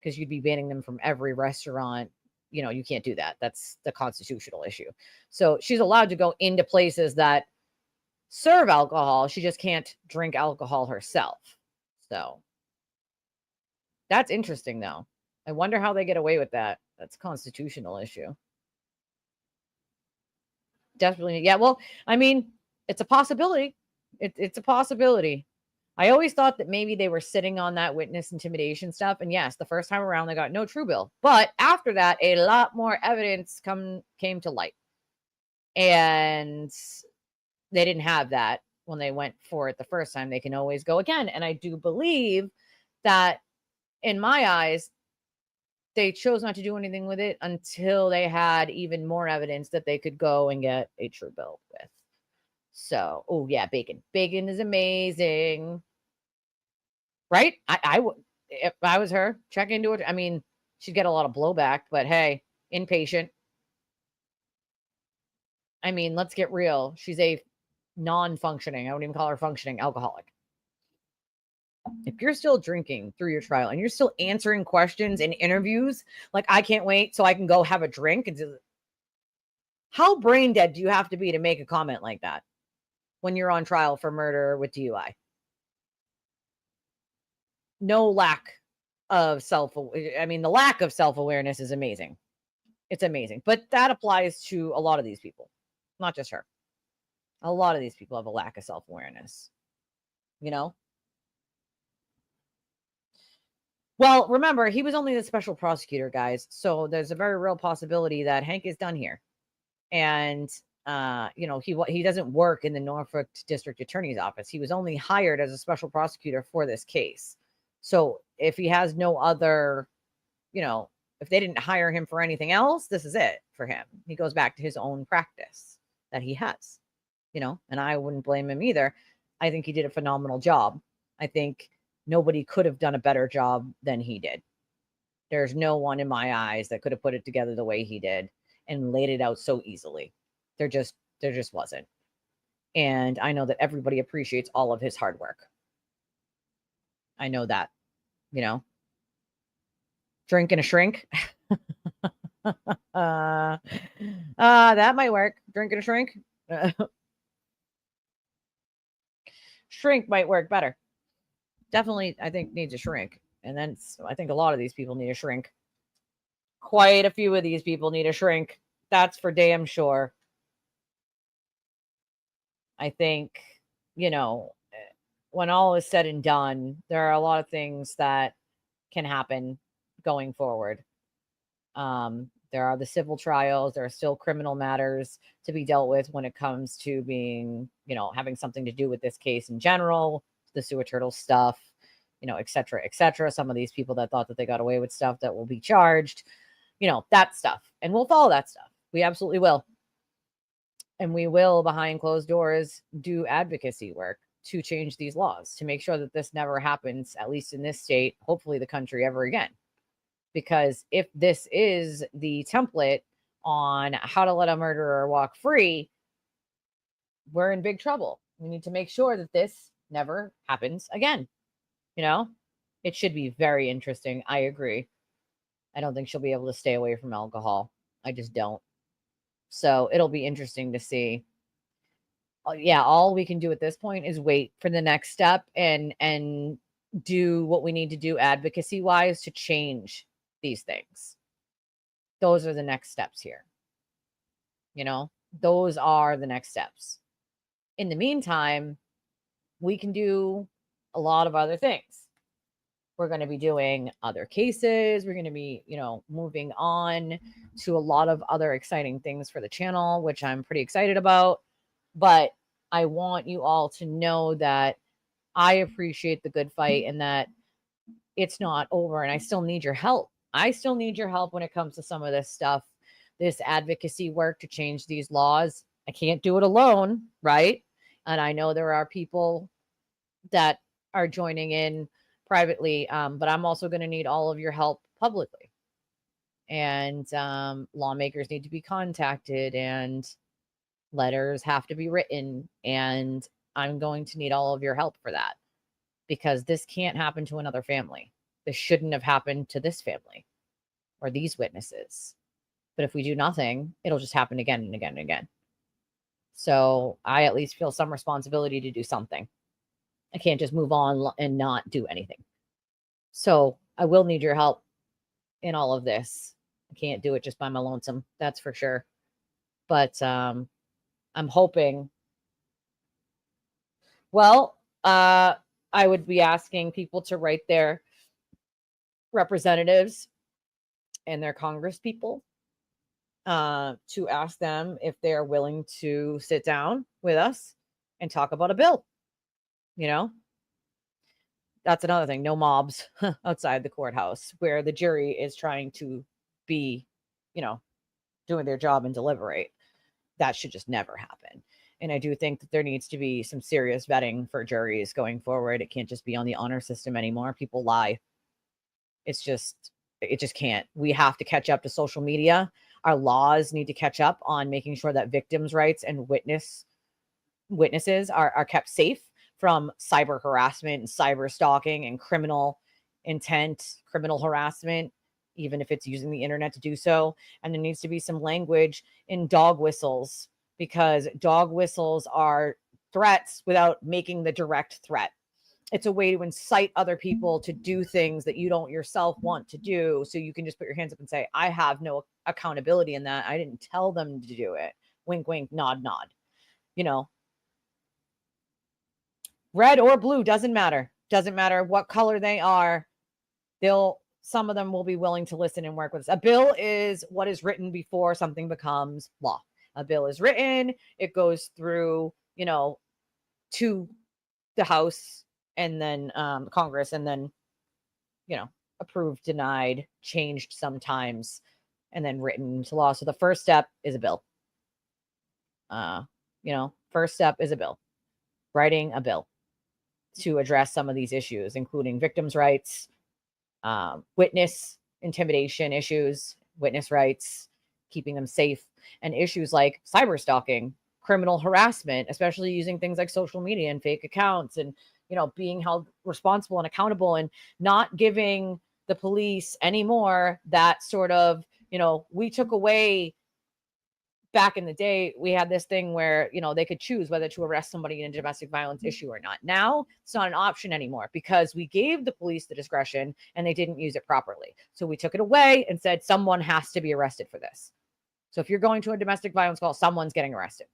because you'd be banning them from every restaurant. You can't do that. That's the constitutional issue. So she's allowed to go into places that serve alcohol. She just can't drink alcohol herself. So that's interesting, though. I wonder how they get away with that. That's a constitutional issue. Definitely. Yeah. Well, I mean, it's a possibility. It's a possibility. I always thought that maybe they were sitting on that witness intimidation stuff. And yes, the first time around, they got no true bill. But after that, a lot more evidence came to light. And they didn't have that when they went for it the first time. They can always go again. And I do believe that, in my eyes, they chose not to do anything with it until they had even more evidence that they could go and get a true bill with. So, oh yeah, bacon. Bacon is amazing. Right? I would, if I was her, check into it. I mean, she'd get a lot of blowback, but hey, inpatient. I mean, let's get real. She's a non-functioning, I wouldn't even call her functioning, alcoholic. If you're still drinking through your trial and you're still answering questions in interviews, like, I can't wait so I can go have a drink. How brain dead do you have to be to make a comment like that when you're on trial for murder with DUI? No lack of the lack of self-awareness is amazing. It's amazing. But that applies to a lot of these people, not just her. A lot of these people have a lack of self-awareness, Well, remember, he was only the special prosecutor, guys. So there's a very real possibility that Hank is done here. And he doesn't work in the Norfolk District Attorney's Office. He was only hired as a special prosecutor for this case. So if he has no other, if they didn't hire him for anything else, this is it for him. He goes back to his own practice that he has, and I wouldn't blame him either. I think he did a phenomenal job. I think nobody could have done a better job than he did. There's no one in my eyes that could have put it together the way he did and laid it out so easily. There just wasn't. And I know that everybody appreciates all of his hard work. I know that, drink and a shrink. That might work. Drink and a shrink. Shrink might work better. Definitely, I think, needs a shrink. And then I think a lot of these people need a shrink. Quite a few of these people need a shrink. That's for damn sure. I think, when all is said and done, there are a lot of things that can happen going forward. There are the civil trials. There are still criminal matters to be dealt with when it comes to being, having something to do with this case in general, the sewer turtle stuff, et cetera, et cetera. Some of these people that thought that they got away with stuff that will be charged, that stuff. And we'll follow that stuff. We absolutely will. And we will, behind closed doors, do advocacy work to change these laws, to make sure that this never happens, at least in this state, hopefully the country, ever again. Because if this is the template on how to let a murderer walk free, we're in big trouble. We need to make sure that this never happens again. It should be very interesting. I agree. I don't think she'll be able to stay away from alcohol. I just don't. So it'll be interesting to see. Yeah, all we can do at this point is wait for the next step and do what we need to do advocacy wise to change these things. Those are the next steps here. Those are the next steps. In the meantime, we can do a lot of other things. We're going to be doing other cases. We're going to be, moving on to a lot of other exciting things for the channel, which I'm pretty excited about. But I want you all to know that I appreciate the good fight and that it's not over. And I still need your help. I still need your help when it comes to some of this stuff. this advocacy work to change these laws. I can't do it alone, right? And I know there are people that are joining in privately, but I'm also going to need all of your help publicly. And lawmakers need to be contacted, and letters have to be written, and I'm going to need all of your help for that, because this can't happen to another family. This shouldn't have happened to this family or these witnesses. But if we do nothing, it'll just happen again and again and again. So I at least feel some responsibility to do something. I can't just move on and not do anything. So I will need your help in all of this. I can't do it just by my lonesome, that's for sure. But I'm hoping, well, I would be asking people to write their representatives and their Congress people to ask them if they're willing to sit down with us and talk about a bill. You know, that's another thing. No mobs outside the courthouse where the jury is trying to be, doing their job and deliberate. That should just never happen. And I do think that there needs to be some serious vetting for juries going forward. It can't just be on the honor system anymore. People lie. It just can't. We have to catch up to social media. Our laws need to catch up on making sure that victims' rights and witnesses are kept safe from cyber harassment and cyber stalking and criminal intent, criminal harassment, even if it's using the internet to do so. And there needs to be some language in dog whistles, because dog whistles are threats without making the direct threat. It's a way to incite other people to do things that you don't yourself want to do. So you can just put your hands up and say, I have no accountability in that. I didn't tell them to do it. Wink, wink, nod, nod. Red or blue, doesn't matter. Doesn't matter what color they are. Some of them will be willing to listen and work with us. A bill is what is written before something becomes law. A bill is written, it goes through, to the House and then Congress, and then, approved, denied, changed sometimes, and then written into law. So the first step is a bill. First step is a bill. Writing a bill to address some of these issues, including victims' rights, witness intimidation issues, witness rights, keeping them safe, and issues like cyber stalking, criminal harassment, especially using things like social media and fake accounts, and being held responsible and accountable, and not giving the police anymore that sort of, we took away. Back in the day, we had this thing where, they could choose whether to arrest somebody in a domestic violence issue or not. Now it's not an option anymore, because we gave the police the discretion and they didn't use it properly. So we took it away and said, someone has to be arrested for this. So if you're going to a domestic violence call, someone's getting arrested.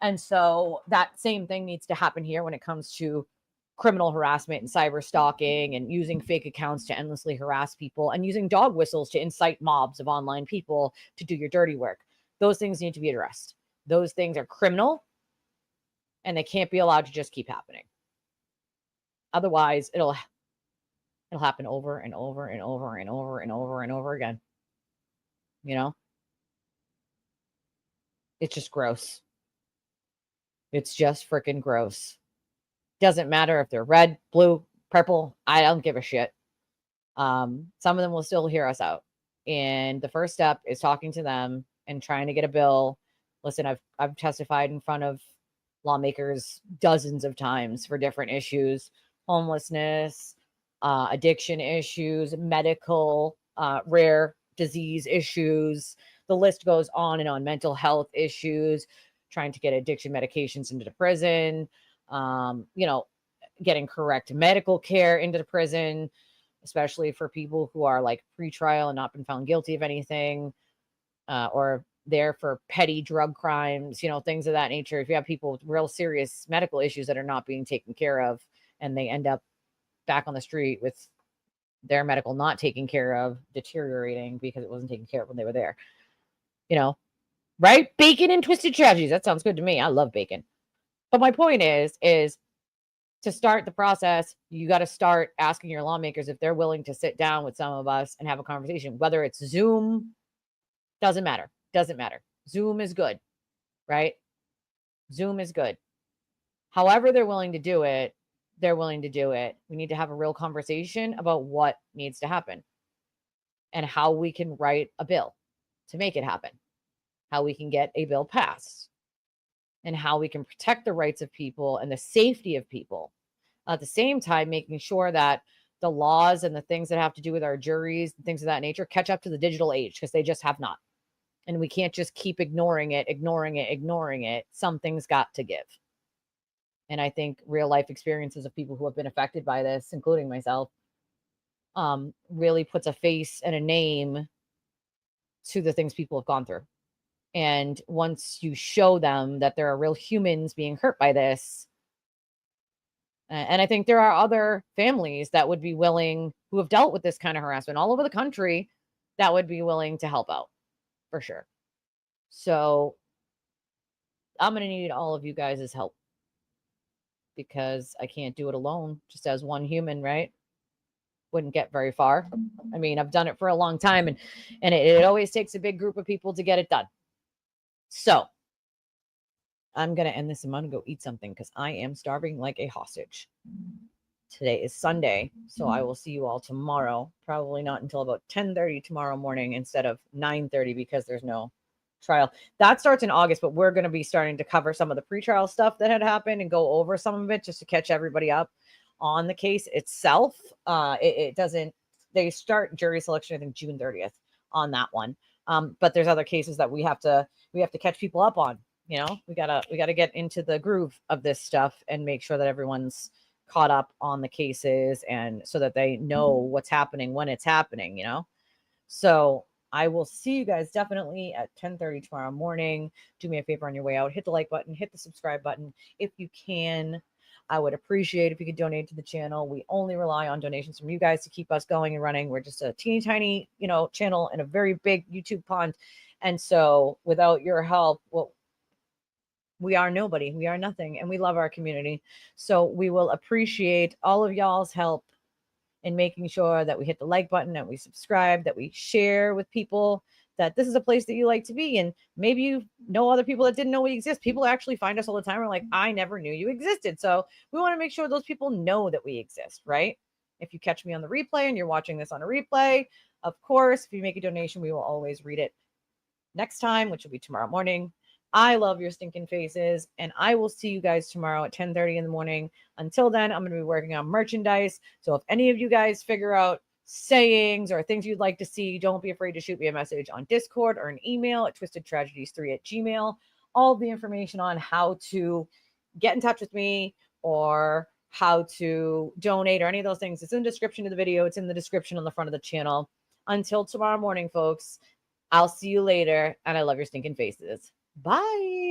And so that same thing needs to happen here when it comes to criminal harassment and cyber stalking and using fake accounts to endlessly harass people, and using dog whistles to incite mobs of online people to do your dirty work. Those things need to be addressed. Those things are criminal, and they can't be allowed to just keep happening. Otherwise, it'll happen over and over and over and over and over and over again. It's just gross. It's just freaking gross. Doesn't matter if they're red, blue, purple. I don't give a shit. Some of them will still hear us out. And the first step is talking to them and trying to get a bill. Listen, I've testified in front of lawmakers dozens of times for different issues: homelessness, addiction issues, medical, rare disease issues. The list goes on and on. Mental health issues, trying to get addiction medications into the prison, getting correct medical care into the prison, especially for people who are like pretrial and not been found guilty of anything, or there for petty drug crimes, things of that nature. If you have people with real serious medical issues that are not being taken care of, and they end up back on the street with their medical not taken care of, deteriorating because it wasn't taken care of when they were there, right? Bacon and twisted tragedies. That sounds good to me. I love bacon. But my point is to start the process, you got to start asking your lawmakers if they're willing to sit down with some of us and have a conversation, whether it's Zoom, Doesn't matter. Doesn't matter. Zoom is good, right? Zoom is good. However they're willing to do it, they're willing to do it. We need to have a real conversation about what needs to happen and how we can write a bill to make it happen, how we can get a bill passed, and how we can protect the rights of people and the safety of people. At the same time, making sure that the laws and the things that have to do with our juries and things of that nature catch up to the digital age, because they just have not. And we can't just keep ignoring it. Something's got to give. And I think real life experiences of people who have been affected by this, including myself, really puts a face and a name to the things people have gone through. And once you show them that there are real humans being hurt by this, and I think there are other families that would be willing, who have dealt with this kind of harassment all over the country, that would be willing to help out for sure. So I'm going to need all of you guys' help, because I can't do it alone, just as one human, right? Wouldn't get very far. I mean, I've done it for a long time, and it always takes a big group of people to get it done. So I'm going to end this. I'm going to go eat something because I am starving like a hostage. Today is Sunday, so I will see you all tomorrow. Probably not until about 10:30 tomorrow morning instead of 9:30, because there's no trial. That starts in August, but we're going to be starting to cover some of the pretrial stuff that had happened and go over some of it just to catch everybody up on the case itself. It doesn't, they start jury selection, I think June 30th on that one. But there's other cases that we have to catch people up on. You know, we gotta get into the groove of this stuff and make sure that everyone's caught up on the cases, and so that they know what's happening when it's happening, you know? So I will see you guys definitely at 10:30 tomorrow morning. Do me a favor on your way out, hit the like button, hit the subscribe button if you can. I would appreciate if you could donate to the channel. We only rely on donations from you guys to keep us going and running. We're just a teeny tiny, channel in a very big YouTube pond. And so without your help, well, we are nobody. We are nothing. And we love our community. So we will appreciate all of y'all's help in making sure that we hit the like button, that we subscribe, that we share with people that this is a place that you like to be. And maybe you know other people that didn't know we exist. People actually find us all the time. We're like, I never knew you existed. So we want to make sure those people know that we exist, right? If you catch me on the replay and you're watching this on a replay, of course, if you make a donation, we will always read it next time, which will be tomorrow morning. I love your stinking faces, and I will see you guys tomorrow at 10:30 in the morning. Until then, I'm going to be working on merchandise. So if any of you guys figure out sayings or things you'd like to see, don't be afraid to shoot me a message on Discord or an email at twistedtragedies3@gmail.com. All the information on how to get in touch with me or how to donate or any of those things, it's in the description of the video. It's in the description on the front of the channel. Until tomorrow morning, folks, I'll see you later, and I love your stinking faces. Bye.